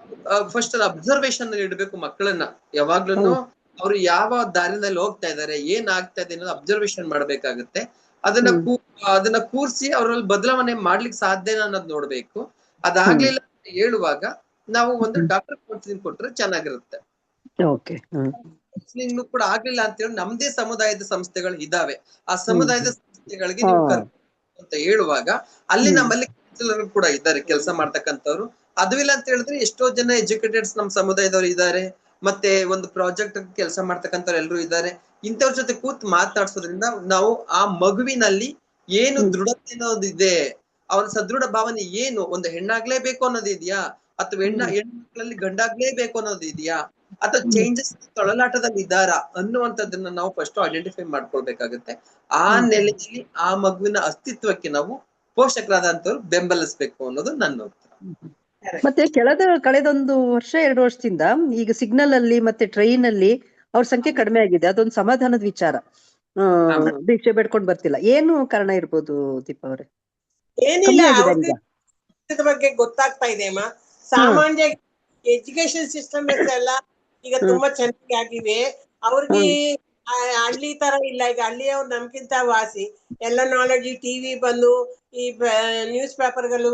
Speaker 4: ಫಸ್ಟ್ ಅಬ್ಸರ್ವೇಷನ್ ಇಡ್ಬೇಕು ಮಕ್ಕಳನ್ನ. ಯಾವಾಗ್ಲೂ ಅವ್ರು ಯಾವ ದಾರಿನಲ್ಲಿ ಹೋಗ್ತಾ ಇದಾರೆ, ಏನ್ ಆಗ್ತಾ ಇದೆ ಅನ್ನೋದು ಅಬ್ಸರ್ವೇಷನ್ ಮಾಡ್ಬೇಕಾಗುತ್ತೆ. ಅದನ್ನ ಕೂರ್ಸಿ ಅವ್ರಲ್ಲಿ ಬದಲಾವಣೆ ಮಾಡ್ಲಿಕ್ಕೆ ಸಾಧ್ಯನಾ ಅನ್ನೋದು ನೋಡ್ಬೇಕು. ಅದಾಗ್ಲಿಲ್ಲ ಅಂತ ಹೇಳುವಾಗ ನಾವು ಒಂದು ಡಾಕ್ಟರ್ ಕೌನ್ಸಿಲಿಂಗ್ ಕೊಟ್ರೆ ಚೆನ್ನಾಗಿರುತ್ತೆ. ಕೌನ್ಸಿಲಿಂಗ್ ಕೂಡ ಆಗ್ಲಿಲ್ಲ ಅಂತ ಹೇಳಿ ನಮ್ದೇ ಸಮುದಾಯದ ಸಂಸ್ಥೆಗಳು ಇದಾವೆ. ಆ ಸಮುದಾಯದ ಸಂಸ್ಥೆಗಳಿಗೆ ನೀವು ಅಂತ ಹೇಳುವಾಗ ಅಲ್ಲಿ ನಮ್ಮಲ್ಲಿ ಕೂಡ ಇದ್ದಾರೆ ಕೆಲಸ ಮಾಡ್ತಕ್ಕಂಥವ್ರು. ಅದು ಇಲ್ಲ ಅಂತ ಹೇಳಿದ್ರೆ ಎಷ್ಟೋ ಜನ ಎಜುಕೇಟೆಡ್ಸ್ ನಮ್ ಸಮುದಾಯದವ್ರು ಇದ್ದಾರೆ, ಮತ್ತೆ ಒಂದು ಪ್ರಾಜೆಕ್ಟ್ ಕೆಲಸ ಮಾಡ್ತಕ್ಕಂಥವ್ರು ಎಲ್ರು ಇದ್ದಾರೆ. ಇಂಥವ್ರ ಜೊತೆ ಕೂತ್ ಮಾತನಾಡ್ಸೋದ್ರಿಂದ ನಾವು ಆ ಮಗುವಿನಲ್ಲಿ ಏನು ದೃಢತೆ ಅನ್ನೋದು ಇದೆ, ಅವನ ಸದೃಢ ಭಾವನೆ ಏನು, ಒಂದು ಹೆಣ್ಣಾಗ್ಲೇಬೇಕು ಅನ್ನೋದು ಇದೆಯಾ, ಅಥವಾ ಹೆಣ್ಮಕ್ಳಲ್ಲಿ ಗಂಡಾಗ್ಲೇಬೇಕು ಅನ್ನೋದು ಇದೆಯಾ, ಅಥವಾ ಚೇಂಜಸ್ ತೊಳಲಾಟದಲ್ಲಿ ಇದ್ದಾರಾ ಅನ್ನುವಂಥದ್ದನ್ನ ನಾವು ಫಸ್ಟ್ ಐಡೆಂಟಿಫೈ ಮಾಡ್ಕೊಳ್ಬೇಕಾಗುತ್ತೆ. ಆ ನೆಲೆಯಲ್ಲಿ ಆ ಮಗುವಿನ ಅಸ್ತಿತ್ವಕ್ಕೆ ನಾವು ಪೋಷಕರಾದಂತವ್ರು ಬೆಂಬಲಿಸ್ಬೇಕು ಅನ್ನೋದು ನನ್ನ ಉತ್ತರ.
Speaker 9: ಮತ್ತೆ ಕಳೆದೊಂದು ವರ್ಷ 2 ವರ್ಷದಿಂದ ಈಗ ಸಿಗ್ನಲ್ ಅಲ್ಲಿ ಮತ್ತೆ ಟ್ರೈನ್ ಅಲ್ಲಿ ಅವ್ರ ಸಂಖ್ಯೆ ಕಡಿಮೆ ಆಗಿದೆ. ಅದೊಂದು ಸಮಾಧಾನದ ವಿಚಾರ. ಭಿಕ್ಷೆ ಬೇಡ್ಕೊಂಡ್ ಬರ್ತಿಲ್ಲ. ಏನು ಕಾರಣ ಇರ್ಬೋದು ದೀಪ ಅವ್ರೆ?
Speaker 3: ಏನಿಲ್ಲ, ಅವ್ರ ಬಗ್ಗೆ ಗೊತ್ತಾಗ್ತಾ ಇದೆ ಅಮ್ಮ. ಸಾಮಾನ್ಯ ಎಜುಕೇಶನ್ ಸಿಸ್ಟಮ್ ಎಲ್ಲ ಈಗ ತುಂಬಾ ಚೆನ್ನಾಗಿ ಆಗಿವೆ. ಅವ್ರಿಗೆ ಹಳ್ಳಿ ತರ ಇಲ್ಲ. ಈಗ ಹಳ್ಳಿಯವ್ರು ನಮ್ಗಿಂತ ವಾಸಿ ಎಲ್ಲ ನಾಲೆಡ್ಜ್, ಟಿವಿ ಬಂದು ಈ ನ್ಯೂಸ್ ಪೇಪರ್ಗಳು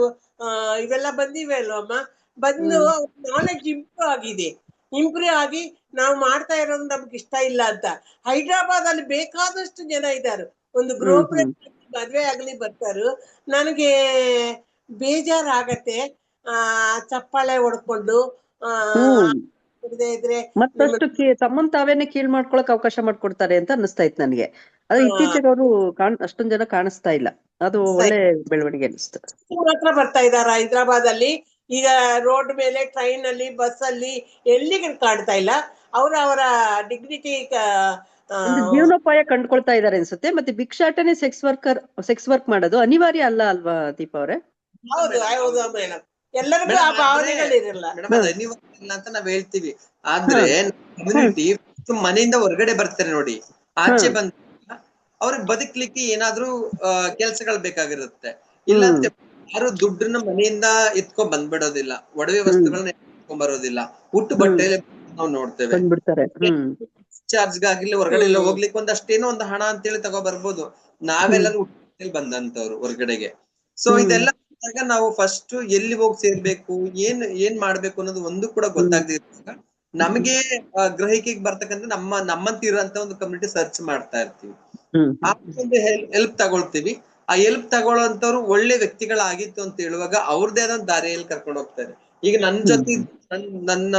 Speaker 3: ಇವೆಲ್ಲ ಬಂದಿವೆ ಅಲ್ವಮ್ಮ. ಬಂದು ನಾಲೆಡ್ಜ್ ಇಂಪ್ರೂವ್ ಆಗಿ ನಾವು ಮಾಡ್ತಾ ಇರೋದು ನಮ್ಗೆ ಇಷ್ಟ ಇಲ್ಲ ಅಂತ. ಹೈದ್ರಾಬಾದ್ ಅಲ್ಲಿ ಬೇಕಾದಷ್ಟು ಜನ ಇದ್ದಾರೆ. ಒಂದು ಗೃಹ ಮದ್ವೆ ಆಗ್ಲಿ ಬರ್ತಾರು. ನನಗೆ ಬೇಜಾರಾಗತ್ತೆ. ಚಪ್ಪಾಳೆ ಹೊಡ್ಕೊಂಡು ಇದ್ರೆ
Speaker 9: ಮತ್ತಷ್ಟು ತಮ್ಮನ್ ತಾವೇನೆ ಕೀಳ್ ಮಾಡ್ಕೊಳಕ್ ಅವಕಾಶ ಮಾಡ್ಕೊಡ್ತಾರೆ ಅಂತ ಅನಿಸ್ತಾ ಇತ್ತು ನನಗೆ. ಅದು ಇತ್ತೀಚೆಗೆ ಅವರು ಅಷ್ಟೊಂದ್ ಜನ ಕಾಣಿಸ್ತಾ ಇಲ್ಲ. ಅದು ಒಳ್ಳೆ ಬೆಳವಣಿಗೆ ಅನಿಸ್ತು.
Speaker 3: ಮಾತ್ರ ಬರ್ತಾ ಇದಾರ ಹೈದ್ರಾಬಾದ್ ಅಲ್ಲಿ. ಈಗ ರೋಡ್ ಮೇಲೆ, ಟ್ರೈನ್ ಅಲ್ಲಿ, ಬಸ್ ಅಲ್ಲಿ ಎಲ್ಲಿಗೆ ಕಾಣ್ತಾ ಇಲ್ಲ. ಅವರ ಡಿಗ್ನಿಟಿ
Speaker 9: ಜೀವನೋಪಾಯ ಕಂಡುಕೊಳ್ತಾ ಇದಾರೆ ಅನ್ಸುತ್ತೆ. ಮತ್ತೆ ಭಿಕ್ಷಾಟನೆ ಸೆಕ್ಸ್ ವರ್ಕ್ ಮಾಡೋದು ಅನಿವಾರ್ಯ ಅಲ್ವಾ ದೀಪ ಅವ್ರೆ?
Speaker 3: ಹೌದು ಹೌದು ಮೇಡಮ್. ಎಲ್ಲರಿಗೂ ಆ ಭಾವನೆಗಳಿರಲ್ಲ
Speaker 4: ಇಲ್ಲ ಅಂತ ನಾವ್ ಹೇಳ್ತೀವಿ. ಆದ್ರೆ ಕಮ್ಯುನಿಟಿ ಮನೆಯಿಂದ ಹೊರಗಡೆ ಬರ್ತಾರೆ ನೋಡಿ, ಆಚೆ ಬಂದ ಅವ್ರಿಗೆ ಬದುಕ್ಲಿಕ್ಕೆ ಏನಾದ್ರೂ ಕೆಲ್ಸಗಳು ಬೇಕಾಗಿರುತ್ತೆ. ಇಲ್ಲ ಅಂತ ಯಾರು ದುಡ್ಡನ್ನ ಮನೆಯಿಂದ ಎತ್ಕೊಂಡ್ ಬಂದ್ಬಿಡೋದಿಲ್ಲ, ಒಡವೆ ವಸ್ತುಗಳನ್ನ ಎತ್ಕೊಂಡ್ ಬರೋದಿಲ್ಲ, ಹುಟ್ಟು ಬಟ್ಟೆಯಲ್ಲಿ ನಾವು ನೋಡ್ತೇವೆ. ಚಾರ್ಜ್ಗಾಗಿರ್ಲಿ ಹೊರಗಡೆ ಹೋಗ್ಲಿಕ್ಕೆ ಒಂದಷ್ಟೇನೋ ಒಂದು ಹಣ ಅಂತೇಳಿ ತಗೋ ಬರ್ಬೋದು. ನಾವೆಲ್ಲರೂ ಹುಟ್ಟು ಬಂದಂತವ್ರು ಹೊರಗಡೆಗೆ. ಸೊ ಇದೆಲ್ಲ ನಾವು ಫಸ್ಟ್ ಎಲ್ಲಿ ಹೋಗಿ ಸೇರ್ಬೇಕು, ಏನ್ ಮಾಡ್ಬೇಕು ಅನ್ನೋದು ಒಂದು ಕೂಡ ಗೊತ್ತಾಗದಿರುವಾಗ ನಮಗೆ ಗ್ರಹಿಕೆಗೆ ಬರ್ತಕ್ಕಂಥ ನಮ್ಮಂತಿರುವಂತ ಒಂದು ಕಮ್ಯುನಿಟಿ ಸರ್ಚ್ ಮಾಡ್ತಾ ಇರ್ತೀವಿ. ಆ ಒಂದು ಹೆಲ್ಪ್ ತಗೊಳ್ತೀವಿ. ಆ ಹೆಲ್ಪ್ ತಗೊಳ್ಳೋಂತವ್ರು ಒಳ್ಳೆ ವ್ಯಕ್ತಿಗಳಾಗಿತ್ತು ಅಂತ ಹೇಳುವಾಗ ಅವ್ರದೇ ಆದ ದಾರಿಯಲ್ಲಿ ಕರ್ಕೊಂಡು ಹೋಗ್ತಾರೆ. ಈಗ ನನ್ನ ಜೊತೆ ನನ್ನ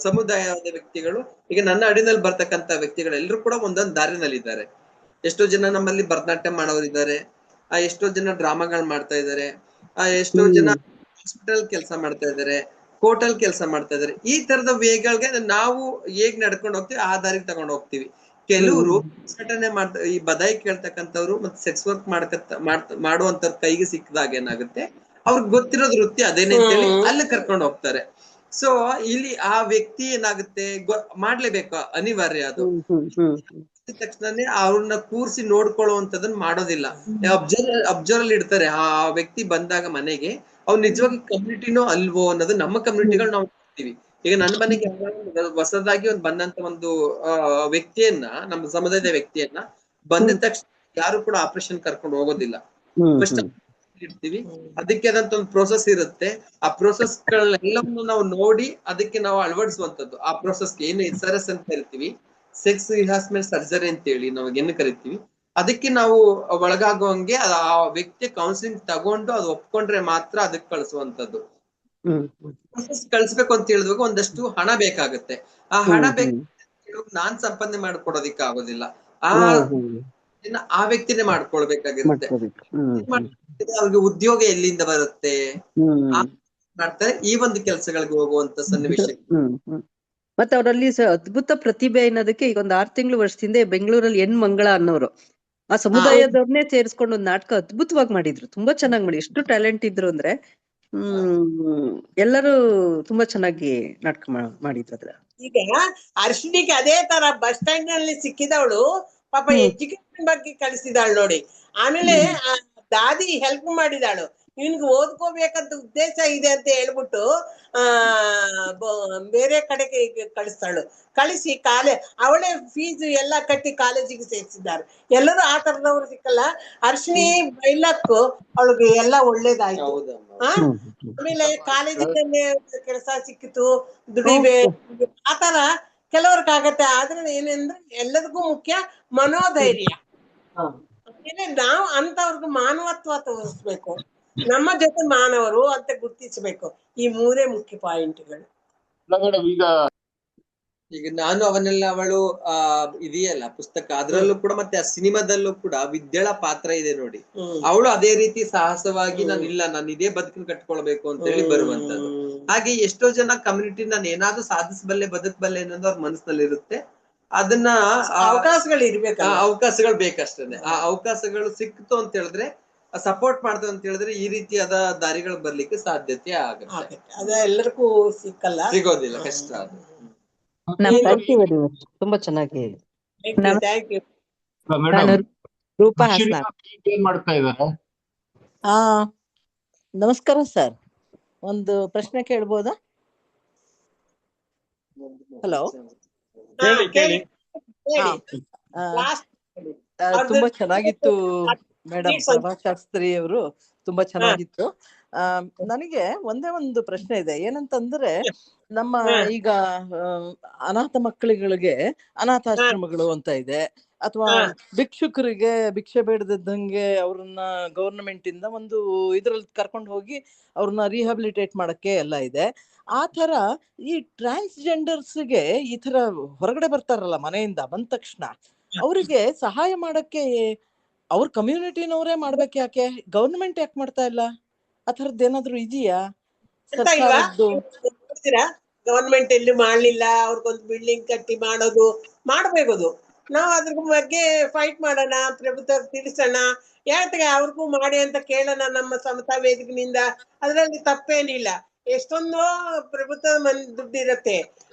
Speaker 4: ಸಮುದಾಯದ ವ್ಯಕ್ತಿಗಳು, ಈಗ ನನ್ನ ಅಡಿನಲ್ಲಿ ಬರ್ತಕ್ಕಂತ ವ್ಯಕ್ತಿಗಳು ಎಲ್ಲರೂ ಕೂಡ ಒಂದೊಂದು ದಾರಿನಲ್ಲಿ ಇದ್ದಾರೆ. ಎಷ್ಟೋ ಜನ ನಮ್ಮಲ್ಲಿ ಭರತನಾಟ್ಯ ಮಾಡೋರಿದ್ದಾರೆ, ಎಷ್ಟೋ ಜನ ಡ್ರಾಮಾಗಳು ಮಾಡ್ತಾ ಇದ್ದಾರೆ, ಎಷ್ಟೋ ಜನ ಹಾಸ್ಪಿಟಲ್ ಕೆಲಸ ಮಾಡ್ತಾ ಇದ್ದಾರೆ, ಕೋರ್ಟಲ್ ಕೆಲಸ ಮಾಡ್ತಾ ಇದ್ದಾರೆ. ಈ ತರದ ವೇಗಳಿಗೆ ನಾವು ಹೇಗ್ ನಡ್ಕೊಂಡು ಹೋಗ್ತೀವಿ ಆ ದಾರಿಗೆ ತಗೊಂಡು ಹೋಗ್ತೀವಿ. ಕೆಲವರು ಘಟನೆ ಈ ಬದಾಯಿ ಕೇಳ್ತಕ್ಕಂಥವ್ರು ಮತ್ತೆ ಸೆಕ್ಸ್ ವರ್ಕ್ ಮಾಡುವಂತವ್ರ ಕೈಗೆ ಸಿಕ್ಕಿದಾಗ ಏನಾಗುತ್ತೆ, ಅವ್ರಿಗೆ ಗೊತ್ತಿರೋದ್ ವೃತ್ತಿ ಅದೇನೆ ಅಂತೇಳಿ ಅಲ್ಲಿ ಕರ್ಕೊಂಡು ಹೋಗ್ತಾರೆ. ಸೊ ಇಲ್ಲಿ ಆ ವ್ಯಕ್ತಿ ಏನಾಗುತ್ತೆ, ಮಾಡ್ಲೇಬೇಕು, ಅನಿವಾರ್ಯ ಅದು. ತಕ್ಷಣನೇ ಅವ್ರನ್ನ ಕೂರ್ಸಿ ನೋಡ್ಕೊಳ್ಳುವಂತದನ್ನ ಮಾಡೋದಿಲ್ಲ. ಅಬ್ಸರ್ವ್ ಅಲ್ಲಿ ಇಡ್ತಾರೆ. ಆ ವ್ಯಕ್ತಿ ಬಂದಾಗ ಮನೆಗೆ ಅವ್ರು ನಿಜವಾಗಿ ಕಮ್ಯುನಿಟಿನೋ ಅಲ್ವೋ ಅನ್ನೋದು ನಮ್ಮ ಕಮ್ಯುನಿಟಿಗಳು ನಾವು ನೋಡ್ತೀವಿ. ಈಗ ನನ್ನ ಮನೆಗೆ ಹೊಸದಾಗಿ ಬಂದಂತ ಒಂದು ವ್ಯಕ್ತಿಯನ್ನ, ನಮ್ಮ ಸಮುದಾಯದ ವ್ಯಕ್ತಿಯನ್ನ ಬಂದಿದ ತಕ್ಷಣ ಯಾರು ಕೂಡ ಆಪರೇಷನ್ ಕರ್ಕೊಂಡು ಹೋಗೋದಿಲ್ಲ. ಫಸ್ಟ್ ಇಡ್ತೀವಿ, ಅದಕ್ಕೆ ಆದಂತ ಒಂದು ಪ್ರೋಸೆಸ್ ಇರುತ್ತೆ. ಆ ಪ್ರೋಸೆಸ್ ಗಳನ್ನೆಲ್ಲವನ್ನು ನಾವು ನೋಡಿ ಅದಕ್ಕೆ ನಾವು ಅಳವಡಿಸುವಂತದ್ದು. ಆ ಪ್ರೋಸೆಸ್ ಏನು SRS ಅಂತ ಕರಿತೀವಿ, ಸೆಕ್ಸ್ ರಿಹಾರ್ಸ್ಮೆಂಟ್ ಸರ್ಜರಿ ಅಂತ ಹೇಳಿ ನಾವು ಏನು ಕರಿತೀವಿ. ಅದಕ್ಕೆ ನಾವು ಒಳಗಾಗುವಂಗೆ ಆ ವ್ಯಕ್ತಿ ಕೌನ್ಸಿಲಿಂಗ್ ತಗೊಂಡು ಅದು ಒಪ್ಕೊಂಡ್ರೆ ಮಾತ್ರ ಅದಕ್ಕೆ ಕಳಿಸುವಂತದ್ದು. ಕಳ್ಸ್ಬೇಕು ಅಂತ ಹೇಳಿದಾಗ ಒಂದಷ್ಟು ಹಣ ಬೇಕಾಗುತ್ತೆ. ಆ ಹಣ ನಾನ್ ಸಂಪಾದನೆ ಮಾಡ್ಕೊಡೋದಿಕ್ಕೆ ಆಗೋದಿಲ್ಲ. ಆ ವ್ಯಕ್ತಿನೇ ಮಾಡ್ಕೊಳ್ಬೇಕಾಗಿರುತ್ತೆ. ಅವ್ರಿಗೆ ಉದ್ಯೋಗ ಎಲ್ಲಿಂದ ಬರುತ್ತೆ ಮಾಡ್ತಾರೆ ಈ ಒಂದು ಕೆಲಸಗಳಿಗೆ ಹೋಗುವಂತ ಸನ್ನಿವೇಶ.
Speaker 9: ಮತ್ತೆ ಅವರಲ್ಲಿ ಅದ್ಭುತ ಪ್ರತಿಭೆ ಅನ್ನೋದಕ್ಕೆ ಈಗ ಒಂದು 6 ತಿಂಗಳು ವರ್ಷದಿಂದ ಬೆಂಗಳೂರಲ್ಲಿ ಎನ್ ಮಂಗಳ ಅನ್ನೋರು ಆ ಸಮುದಾಯದವ್ರನ್ನೇ ಸೇರಿಸ್ಕೊಂಡು ಒಂದು ನಾಟಕ ಅದ್ಭುತವಾಗಿ ಮಾಡಿದ್ರು. ತುಂಬಾ ಚೆನ್ನಾಗಿ ಮಾಡಿ, ಎಷ್ಟು ಟ್ಯಾಲೆಂಟ್ ಇದ್ರು ಅಂದ್ರೆ ಎಲ್ಲರೂ ತುಂಬಾ ಚೆನ್ನಾಗಿ ನಾಟಕ ಮಾಡಿದ್ರು ಅದ್ರ.
Speaker 3: ಈಗ ಅರ್ಶಿನಿಗೆ ಅದೇ ತರ ಬಸ್ ಸ್ಟ್ಯಾಂಡ್ ನಲ್ಲಿ ಸಿಕ್ಕಿದವಳು ಪಾಪ ಎಜುಕೇಶನ್ ಬಗ್ಗೆ ಕಳಿಸಿದಾಳು ನೋಡಿ. ಆಮೇಲೆ ದಾದಿ ಹೆಲ್ಪ್ ಮಾಡಿದಾಳು, ಇವ್ನಿಗೆ ಓದ್ಕೋಬೇಕಂತ ಉದ್ದೇಶ ಇದೆ ಅಂತ ಹೇಳ್ಬಿಟ್ಟು ಬೇರೆ ಕಡೆಗೆ ಕಳಿಸ್ತಾಳು. ಕಳಿಸಿ ಅವಳೇ ಫೀಸ್ ಎಲ್ಲ ಕಟ್ಟಿ ಕಾಲೇಜಿಗೆ ಸೇರಿಸಿದ್ದಾರೆ. ಎಲ್ಲರೂ ಆ ತರದವ್ರು ಸಿಕ್ಕಲ್ಲ. ಅರ್ಶಿನಿ ಬೈಲಕ್ಕು ಅವಳಿಗೆ ಎಲ್ಲ ಒಳ್ಳೇದಾಯ್ತು. ಆಮೇಲೆ ಕಾಲೇಜಿನಲ್ಲಿ ಕೆಲಸ ಸಿಕ್ಕಿತು, ದುಡಿಬೇಕು ಆತರ ಕೆಲವ್ರಿಗಾಗತ್ತೆ. ಆದ್ರೆ ಏನಂದ್ರೆ ಎಲ್ಲದಕ್ಕೂ ಮುಖ್ಯ ಮನೋಧೈರ್ಯ. ನಾವು ಅಂತವ್ರಿಗೂ ಮಾನವತ್ವ ತೋರಿಸ್ಬೇಕು, ನಮ್ಮ ಜೊತೆ ಮಾನವರು ಅಂತ ಗುರ್ತಿಸ್ಬೇಕು. ಈ 3 ಮುಖ್ಯ ಪಾಯಿಂಟ್ಗಳು.
Speaker 4: ಈಗ ನಾನು ಅವಳು ಇದೆಯಲ್ಲ ಪುಸ್ತಕ, ಅದ್ರಲ್ಲೂ ಕೂಡ ಮತ್ತೆ ಆ ಸಿನಿಮಾದಲ್ಲೂ ಕೂಡ ವಿದ್ಯಾಳ ಪಾತ್ರ ಇದೆ ನೋಡಿ. ಅವಳು ಅದೇ ರೀತಿ ಸಾಹಸವಾಗಿ ನಾನು ಇದೇ ಬದುಕನ್ನು ಕಟ್ಕೊಳ್ಬೇಕು ಅಂತ ಹೇಳಿ ಬರುವಂತದ್ದು. ಹಾಗೆ ಎಷ್ಟೋ ಜನ ಕಮ್ಯುನಿಟಿ ನಾನು ಏನಾದ್ರೂ ಸಾಧಿಸಬಲ್ಲೆ ಬದುಕಬಲ್ಲೆ ಅನ್ನೋದು ಅವ್ರ ಮನಸ್ಸಿನಲ್ಲಿ ಇರುತ್ತೆ. ಅದನ್ನ
Speaker 3: ಅವಕಾಶಗಳು ಇರ್ಬೇಕು,
Speaker 4: ಅವಕಾಶಗಳು ಬೇಕಷ್ಟೇ. ಆ ಅವಕಾಶಗಳು ಸಿಕ್ತು ಅಂತ ಹೇಳಿದ್ರೆ, ಸಪೋರ್ಟ್ ಮಾಡ್ತೇವೆ ಅಂತ ಹೇಳಿದ್ರೆ ಈ ರೀತಿಯಾದ ದಾರಿಗಳು ಬರ್ಲಿಕ್ಕೆ ಸಾಧ್ಯತೆ ಆಗುತ್ತೆ.
Speaker 3: ಅದ ಎಲ್ಲರಿಗೂ
Speaker 4: ಸಿಗೋದಿಲ್ಲ, ಕಷ್ಟ ಅದು.
Speaker 9: ತುಂಬಾ ಚೆನ್ನಾಗಿ
Speaker 5: ರೂಪಾ ಮಾಡ್ತಾ ಇದ್ದಾರೆ.
Speaker 10: ನಮಸ್ಕಾರ ಸರ್, ಒಂದು ಪ್ರಶ್ನೆ ಕೇಳ್ಬೋದಾ? ಹಲೋ, ತುಂಬಾ ಚೆನ್ನಾಗಿತ್ತು ಮೇಡಮ್. ಪ್ರಭಾಶಾಸ್ತ್ರಿ ಅವರು ತುಂಬಾ ಚೆನ್ನಾಗಿತ್ತು. ನನಗೆ ಒಂದೇ ಒಂದು ಪ್ರಶ್ನೆ ಇದೆ. ಏನಂತಂದ್ರೆ, ನಮ್ಮ ಈಗ ಅನಾಥ ಮಕ್ಕಳುಗಳಿಗೆ ಅನಾಥಾಶ್ರಮಗಳು ಅಂತ ಇದೆ, ಅಥವಾ ಭಿಕ್ಷುಕರಿಗೆ ಭಿಕ್ಷೆ ಬೇಡದಂಗೆ ಅವ್ರನ್ನ ಗವರ್ನಮೆಂಟ್ ಇಂದ ಒಂದು ಇದ್ರಲ್ಲಿ ಕರ್ಕೊಂಡು ಹೋಗಿ ಅವ್ರನ್ನ ರಿಹ್ಯಾಬಿಲಿಟೇಟ್ ಮಾಡಕ್ಕೆ ಎಲ್ಲ ಇದೆ. ಆ ತರ ಈ ಟ್ರಾನ್ಸ್ಜೆಂಡರ್ಸ್ಗೆ ಈ ತರ ಹೊರಗಡೆ ಬರ್ತಾರಲ್ಲ ಮನೆಯಿಂದ ಬಂದ ತಕ್ಷಣ, ಅವರಿಗೆ ಸಹಾಯ ಮಾಡಕ್ಕೆ ಅವ್ರ ಕಮ್ಯುನಿಟಿನವರೇ ಮಾಡ್ಬೇಕು, ಯಾಕೆ ಗವರ್ನಮೆಂಟ್ ಯಾಕೆ ಮಾಡ್ತಾ ಇಲ್ಲ? ಆ ಥರದ್ದು ಏನಾದ್ರು ಇದೆಯಾ ಸರ್ಕಾರದ್ದು?
Speaker 3: ಗವರ್ನಮೆಂಟ್ ಎಲ್ಲಿ ಮಾಡ್ಲಿಲ್ಲ, ಅವ್ರಿಗೊಂದು ಬಿಲ್ಡಿಂಗ್ ಕಟ್ಟಿ ಮಾಡ್ಬೇಕು. ನಾವು ಅದ್ರ ಬಗ್ಗೆ ಫೈಟ್ ಮಾಡೋಣ, ಪ್ರಭುತ್ವ ತಿಳಿಸೋಣ, ಯಾಕೆ ಅವ್ರಿಗೂ ಮಾಡಿ ಅಂತ ಕೇಳೋಣ ನಮ್ಮ ಸಮತಾ ವೇದಿಕೆನಿಂದ. ಅದ್ರಲ್ಲಿ ತಪ್ಪೇನಿಲ್ಲ. ಎಷ್ಟೊಂದು ಪ್ರಭುತ್ವ ದುಡ್ಡಿರತ್ತೆ.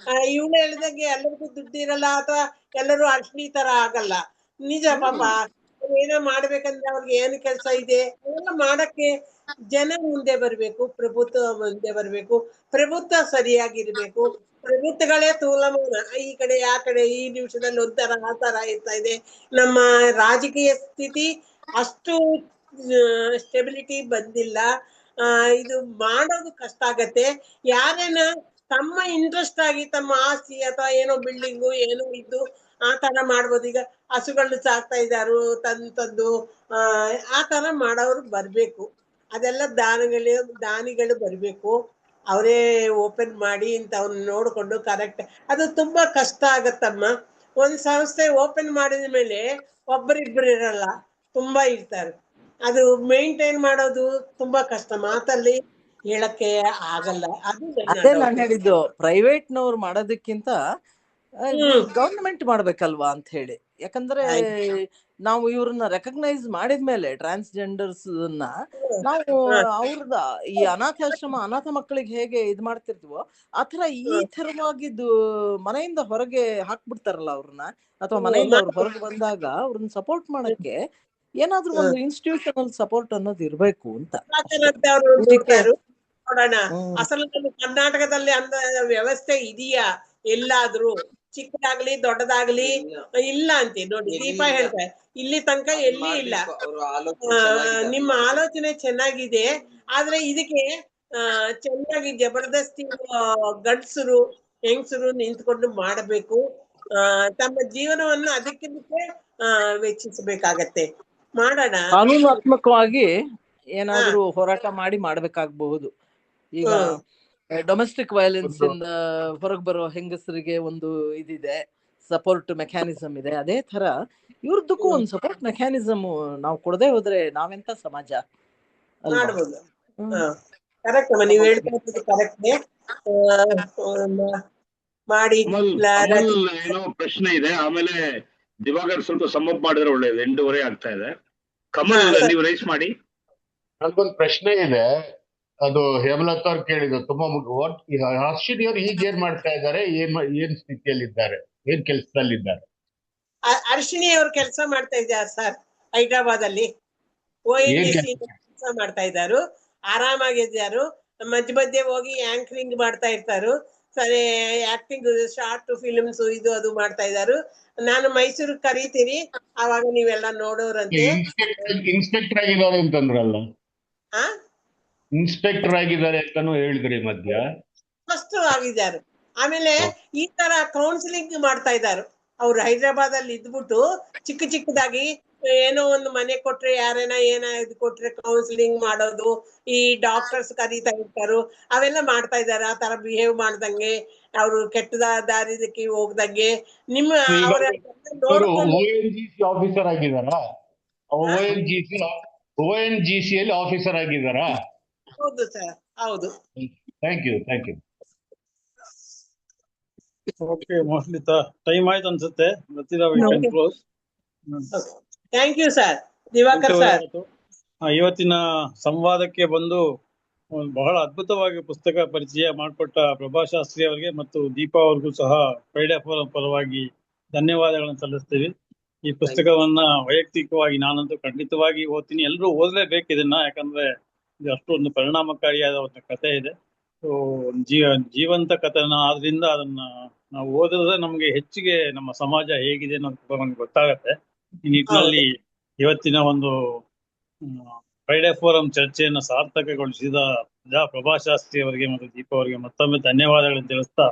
Speaker 3: ಇವ್ಳು ಹೇಳಿದಂಗೆ ಎಲ್ಲರಿಗೂ ದುಡ್ಡಿರಲ್ಲ, ಅಥವಾ ಎಲ್ಲರೂ ಅರ್ಶಿನಿ ತರ ಆಗಲ್ಲ. ನಿಜ, ಪಾಪ ಏನೋ ಮಾಡ್ಬೇಕಂದ್ರೆ ಅವ್ರಿಗೆ ಏನು ಕೆಲಸ ಇದೆ ಅದೆಲ್ಲ ಮಾಡಕ್ಕೆ ಜನ ಮುಂದೆ ಬರ್ಬೇಕು, ಪ್ರಭುತ್ವ ಮುಂದೆ ಬರ್ಬೇಕು, ಪ್ರಭುತ್ವ ಸರಿಯಾಗಿರ್ಬೇಕು. ಪ್ರಭುತ್ವಗಳೇ ತೂಲಮಾನ, ಈ ಕಡೆ ಆ ಕಡೆ ಈ ನಿಮಿಷದಲ್ಲಿ ಒಂಥರ ಆ ತರ ಇರ್ತಾ ಇದೆ. ನಮ್ಮ ರಾಜಕೀಯ ಸ್ಥಿತಿ ಅಷ್ಟು ಸ್ಟೆಬಿಲಿಟಿ ಬಂದಿಲ್ಲ. ಇದು ಮಾಡೋದು ಕಷ್ಟ ಆಗತ್ತೆ. ಯಾರೇನ ತಮ್ಮ ಇಂಟ್ರೆಸ್ಟ್ ಆಗಿ ತಮ್ಮ ಆಸ್ತಿ ಅಥವಾ ಏನೋ ಬಿಲ್ಡಿಂಗು ಏನೋ ಇದ್ದು ಆ ತರ ಮಾಡ್ಬೋದು. ಈಗ ಹಸುಗಳನ್ನ ಸಾಕ್ತಾ ಇದ್ದಾರು, ತಂದು ಆ ತರ ಮಾಡೋರು ಬರ್ಬೇಕು. ಅದೆಲ್ಲ ದಾನಿಗಳು ಬರ್ಬೇಕು. ಅವರೇ ಓಪನ್ ಮಾಡಿ ಇಂಥವ್ನ ನೋಡ್ಕೊಂಡು ಕರೆಕ್ಟ್. ಅದು ತುಂಬಾ ಕಷ್ಟ ಆಗತ್ತಮ್ಮ. ಒಂದ್ ಸಂಸ್ಥೆ ಓಪನ್ ಮಾಡಿದ ಮೇಲೆ ಒಬ್ಬರಿಬ್ಬರು ಇರಲ್ಲ, ತುಂಬಾ ಇರ್ತಾರೆ. ಅದು ಮೇಂಟೈನ್ ಮಾಡೋದು ತುಂಬಾ ಕಷ್ಟ, ಮಾತಲ್ಲಿ ಹೇಳಕ್ಕೆ ಆಗಲ್ಲ.
Speaker 10: ಅದೇ ನಾನು ಹೇಳಿದ್ದು, ಪ್ರೈವೇಟ್ ನವ್ರು ಮಾಡೋದಕ್ಕಿಂತ ಗವರ್ನಮೆಂಟ್ ಮಾಡ್ಬೇಕಲ್ವಾ ಅಂತ ಹೇಳಿ. ಯಾಕಂದ್ರೆ ನಾವು ಇವ್ರನ್ನ ರೆಕಗ್ನೈಸ್ ಮಾಡಿದ್ಮೇಲೆ ಟ್ರಾನ್ಸ್ಜೆಂಡರ್ಸ್ ನಾವು ಅವ್ರದ ಈ ಅನಾಥ ಮಕ್ಕಳಿಗೆ ಹೇಗೆ ಇದ್ ಮಾಡ್ತಿರ್ತೀವೋ ಆತರ ಈ ತರವಾಗಿದ್ದು ಮನೆಯಿಂದ ಹೊರಗೆ ಹಾಕ್ಬಿಡ್ತಾರಲ್ಲ ಅವ್ರನ್ನ, ಅಥವಾ ಮನೆಯಿಂದ ಅವ್ರು ಹೊರಗೆ ಬಂದಾಗ ಅವ್ರನ್ನ ಸಪೋರ್ಟ್ ಮಾಡಕ್ಕೆ ಏನಾದ್ರೂ ಒಂದು ಇನ್ಸ್ಟಿಟ್ಯೂಷನಲ್ ಸಪೋರ್ಟ್ ಅನ್ನೋದು ಇರ್ಬೇಕು ಅಂತ.
Speaker 3: ನೋಡೋಣ, ಅಸಲು ಕರ್ನಾಟಕದಲ್ಲಿ ಅಂತ ವ್ಯವಸ್ಥೆ ಇದೆಯಾ ಎಲ್ಲಾದ್ರೂ? ಚಿಕ್ಕದಾಗ್ಲಿ ದೊಡ್ಡದಾಗ್ಲಿ ಇಲ್ಲ ಅಂತೆ ನೋಡಿ. ದೀಪಾ ಹೇಳ್ತಾರೆ ಇಲ್ಲಿ ತನಕ ಎಲ್ಲಿ ಇಲ್ಲ. ನಿಮ್ಮ ಆಲೋಚನೆ ಚೆನ್ನಾಗಿದೆ, ಆದ್ರೆ ಇದಕ್ಕೆ ಚೆನ್ನಾಗಿ ಜಬರ್ದಸ್ತಿ ಹೆಂಗಸರು ನಿಂತ್ಕೊಂಡು ಮಾಡಬೇಕು. ತಮ್ಮ ಜೀವನವನ್ನು ಅದಕ್ಕೆ ವೆಚ್ಚಿಸಬೇಕಾಗತ್ತೆ. ಮಾಡೋಣ.
Speaker 10: ಕಾನೂನಾತ್ಮಕವಾಗಿ
Speaker 3: ಹಾ
Speaker 10: ಏನಾದ್ರೂ ಹೋರಾಟ ಮಾಡಿ ಮಾಡ್ಬೇಕಾಗಬಹುದು. ಈಗ ಡೊಮೆಸ್ಟಿಕ್ ವೈಲೆನ್ಸ್ ಇಂದ ಹೊರಗೆ ಬರೋ ಹೆಂಗಸರಿಗೆ ಒಂದು ಇದಿದೆ, ಸಪೋರ್ಟ್ ಮೆಕ್ಯಾನಿಸಮ್ ಇದೆ. ಅದೇ ತರ ಇವ್ರದಕ್ಕೂ ಒಂದು ಸಪೋರ್ಟ್ ಮೆಕ್ಯಾನಿಸಮ್ ನಾವು ಕೊಡದೆ ಹೋದ್ರೆ ನಾವೆಂತ ಸಮಾಜ ಅಲ್ವಾ?
Speaker 3: ಮಾಡ್ಬೋದು. ಕರೆಕ್ಟ್ ಅಮ್ಮ, ನೀವ್ ಹೇಳ್ತಾ ಇರೋದು ಕರೆಕ್ಟ್. ಮಾಡಿ
Speaker 5: ಅಮಲ್ ಏನೋ ಪ್ರಶ್ನೆ ಇದೆ, ಆಮೇಲೆ ದಿವಾಕರ್ ಸ್ವಲ್ಪ ಸಮ್ಮಪ್ ಮಾಡಿದ್ರೆ ಒಳ್ಳೇದು. 8:30 ಆಗ್ತಾ ಇದೆ. ಕಮಲ್ ನೀವು ರೈಸ್ ಮಾಡಿ. ನನ್ಗೊಂದು ಪ್ರಶ್ನೆ ಇದೆ, ಅದು ಹೇಮಲತಾ ಅವ್ರು ಕೇಳಿದ್ರು. ತುಂಬಾ ಹರ್ಷಿನಿ ಅವ್ರು ಈಗ ಏನ್ ಮಾಡ್ತಾ ಇದ್ದಾರೆ, ಏನ್ ಸ್ಥಿತಿಯಲ್ಲಿದ್ದಾರೆ, ಏನ್ ಕೆಲಸದಲ್ಲಿದ್ದಾರೆ?
Speaker 3: ಅರ್ಶಿನಿ ಅವ್ರು ಕೆಲಸ ಮಾಡ್ತಾ ಇದ್ದಾರೆ ಸರ್, ಹೈದರಾಬಾದ್ ಅಲ್ಲಿ ONGC ಕೆಲಸ ಮಾಡ್ತಾ ಇದ್ದಾರು. ಆರಾಮಾಗಿದ್ದಾರು. ಮಧ್ಯ ಮಧ್ಯೆ ಹೋಗಿ ಆಂಕರಿಂಗ್ ಮಾಡ್ತಾ ಇರ್ತಾರು. ಸರಿ, ಆಕ್ಟಿಂಗ್, ಶಾರ್ಟ್ ಫಿಲ್ಮ್ಸ್ ಇದು ಅದು ಮಾಡ್ತಾ ಇದ್ದಾರು. ನಾನು ಮೈಸೂರಿಗೆ ಕರೀತೀನಿ, ಆವಾಗ ನೀವೆಲ್ಲ ನೋಡೋರಂತೆ.
Speaker 5: ಇನ್ಸ್ಪೆಕ್ಟರ್ ಆಗಿದ್ದಾರೆ ಅಂತಂದ್ರಲ್ಲ,
Speaker 3: ಆ
Speaker 5: ಇನ್ಸ್ಪೆಕ್ಟರ್ ಆಗಿದ್ದಾರೆ ಅಂತಾನು ಹೇಳಿದ್ರಿ ಮಧ್ಯ.
Speaker 3: ಫಸ್ಟ್ ಆಗಿದ್ದಾರೆ. ಆಮೇಲೆ ಈ ತರ ಕೌನ್ಸಿಲಿಂಗ್ ಮಾಡ್ತಾ ಇದ್ದಾರೆ. ಅವ್ರು ಹೈದರಾಬಾದ್ ಅಲ್ಲಿ ಇದ್ಬಿಟ್ಟು ಚಿಕ್ಕದಾಗಿ ಏನೋ ಒಂದು ಮನೆ ಕೊಟ್ರೆ, ಯಾರೇನ ಇದು ಕೊಟ್ರೆ ಕೌನ್ಸಿಲಿಂಗ್ ಮಾಡೋದು, ಈ ಡಾಕ್ಟರ್ಸ್ ಕರೀತಾ ಇರ್ತಾರು, ಅವೆಲ್ಲ ಮಾಡ್ತಾ ಇದ್ದಾರೆ. ಆ ತರ ಬಿಹೇವ್ ಮಾಡ್ದಂಗೆ, ಅವರು ಕೆಟ್ಟದ ದಾರಿದಕ್ಕೆ ಹೋಗ್ದಂಗೆ ನಿಮ್ಮ ಅವರ ನೋಡ್ಕೊಂಡು.
Speaker 5: ONGC ಆಫೀಸರ್ ಆಗಿದ್ದಾರಾ? ONGC ಅಲ್ಲಿ ಆಫೀಸರ್ ಆಗಿದ್ದಾರಾ?
Speaker 3: ಹೌದು ಸರ್, ಹೌದು.
Speaker 5: Thank you.
Speaker 1: Okay mostly time ಆಯ್ತು ಅನ್ಸುತ್ತೆ. Close.
Speaker 3: Thank you sir, Diwakar sir.
Speaker 1: ಇವತ್ತಿನ ಸಂವಾದಕ್ಕೆ ಬಂದು ಬಹಳ ಅದ್ಭುತವಾಗಿ ಪುಸ್ತಕ ಪರಿಚಯ ಮಾಡಿಕೊಟ್ಟ ಪ್ರಭಾಶಾಸ್ತ್ರಿ ಅವರಿಗೆ ಮತ್ತು ದೀಪಾ ಅವ್ರಿಗೂ ಸಹ ಫ್ರೈಡೆ ಫೋರಂ ಪರವಾಗಿ ಧನ್ಯವಾದಗಳನ್ನು ಸಲ್ಲಿಸ್ತೀವಿ. ಈ ಪುಸ್ತಕವನ್ನ ವೈಯಕ್ತಿಕವಾಗಿ ನಾನಂತೂ ಖಂಡಿತವಾಗಿ ಓದ್ತೀನಿ. ಎಲ್ಲರೂ ಓದಲೇಬೇಕು ಇದನ್ನ, ಯಾಕಂದ್ರೆ ಇದು ಅಷ್ಟೊಂದು ಪರಿಣಾಮಕಾರಿಯಾದ ಒಂದು ಕಥೆ ಇದೆ. ಜೀವಂತ ಕಥನ ಆದ್ರಿಂದ ಅದನ್ನ ನಾವು ಓದಿದ್ರೆ ನಮ್ಗೆ ಹೆಚ್ಚಿಗೆ ನಮ್ಮ ಸಮಾಜ ಹೇಗಿದೆ ಅನ್ನೋದು ನಮ್ಗೆ ಗೊತ್ತಾಗತ್ತೆ. ಈ ನಿಟ್ಟಿನಲ್ಲಿ ಇವತ್ತಿನ ಒಂದು ಫ್ರೈಡೆ ಫೋರಂ ಚರ್ಚೆಯನ್ನು ಸಾರ್ಥಕಗೊಳಿಸಿದ ಪ್ರಭಾಶಾಸ್ತ್ರಿ ಅವರಿಗೆ ಮತ್ತು ದೀಪಾ ಅವರಿಗೆ ಮತ್ತೊಮ್ಮೆ ಧನ್ಯವಾದಗಳನ್ನು ತಿಳಿಸ್ತಾ,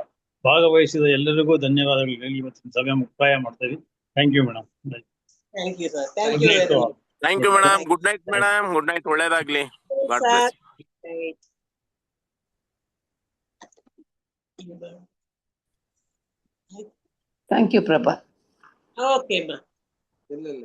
Speaker 1: ಭಾಗವಹಿಸಿದ ಎಲ್ಲರಿಗೂ ಧನ್ಯವಾದಗಳು ಹೇಳಿ ಇವತ್ತಿನ ಸಭೆ ಮುಕ್ತಾಯ ಮಾಡ್ತೇವೆ. Thank you madam.
Speaker 3: Thank you sir, thank you very much.
Speaker 6: Thank you madam. Good night madam. Good night. ಒಳ್ಳೇದಾಗ್ಲಿ. God bless.
Speaker 8: Thank you Prabha.
Speaker 3: Okay ಮಾ.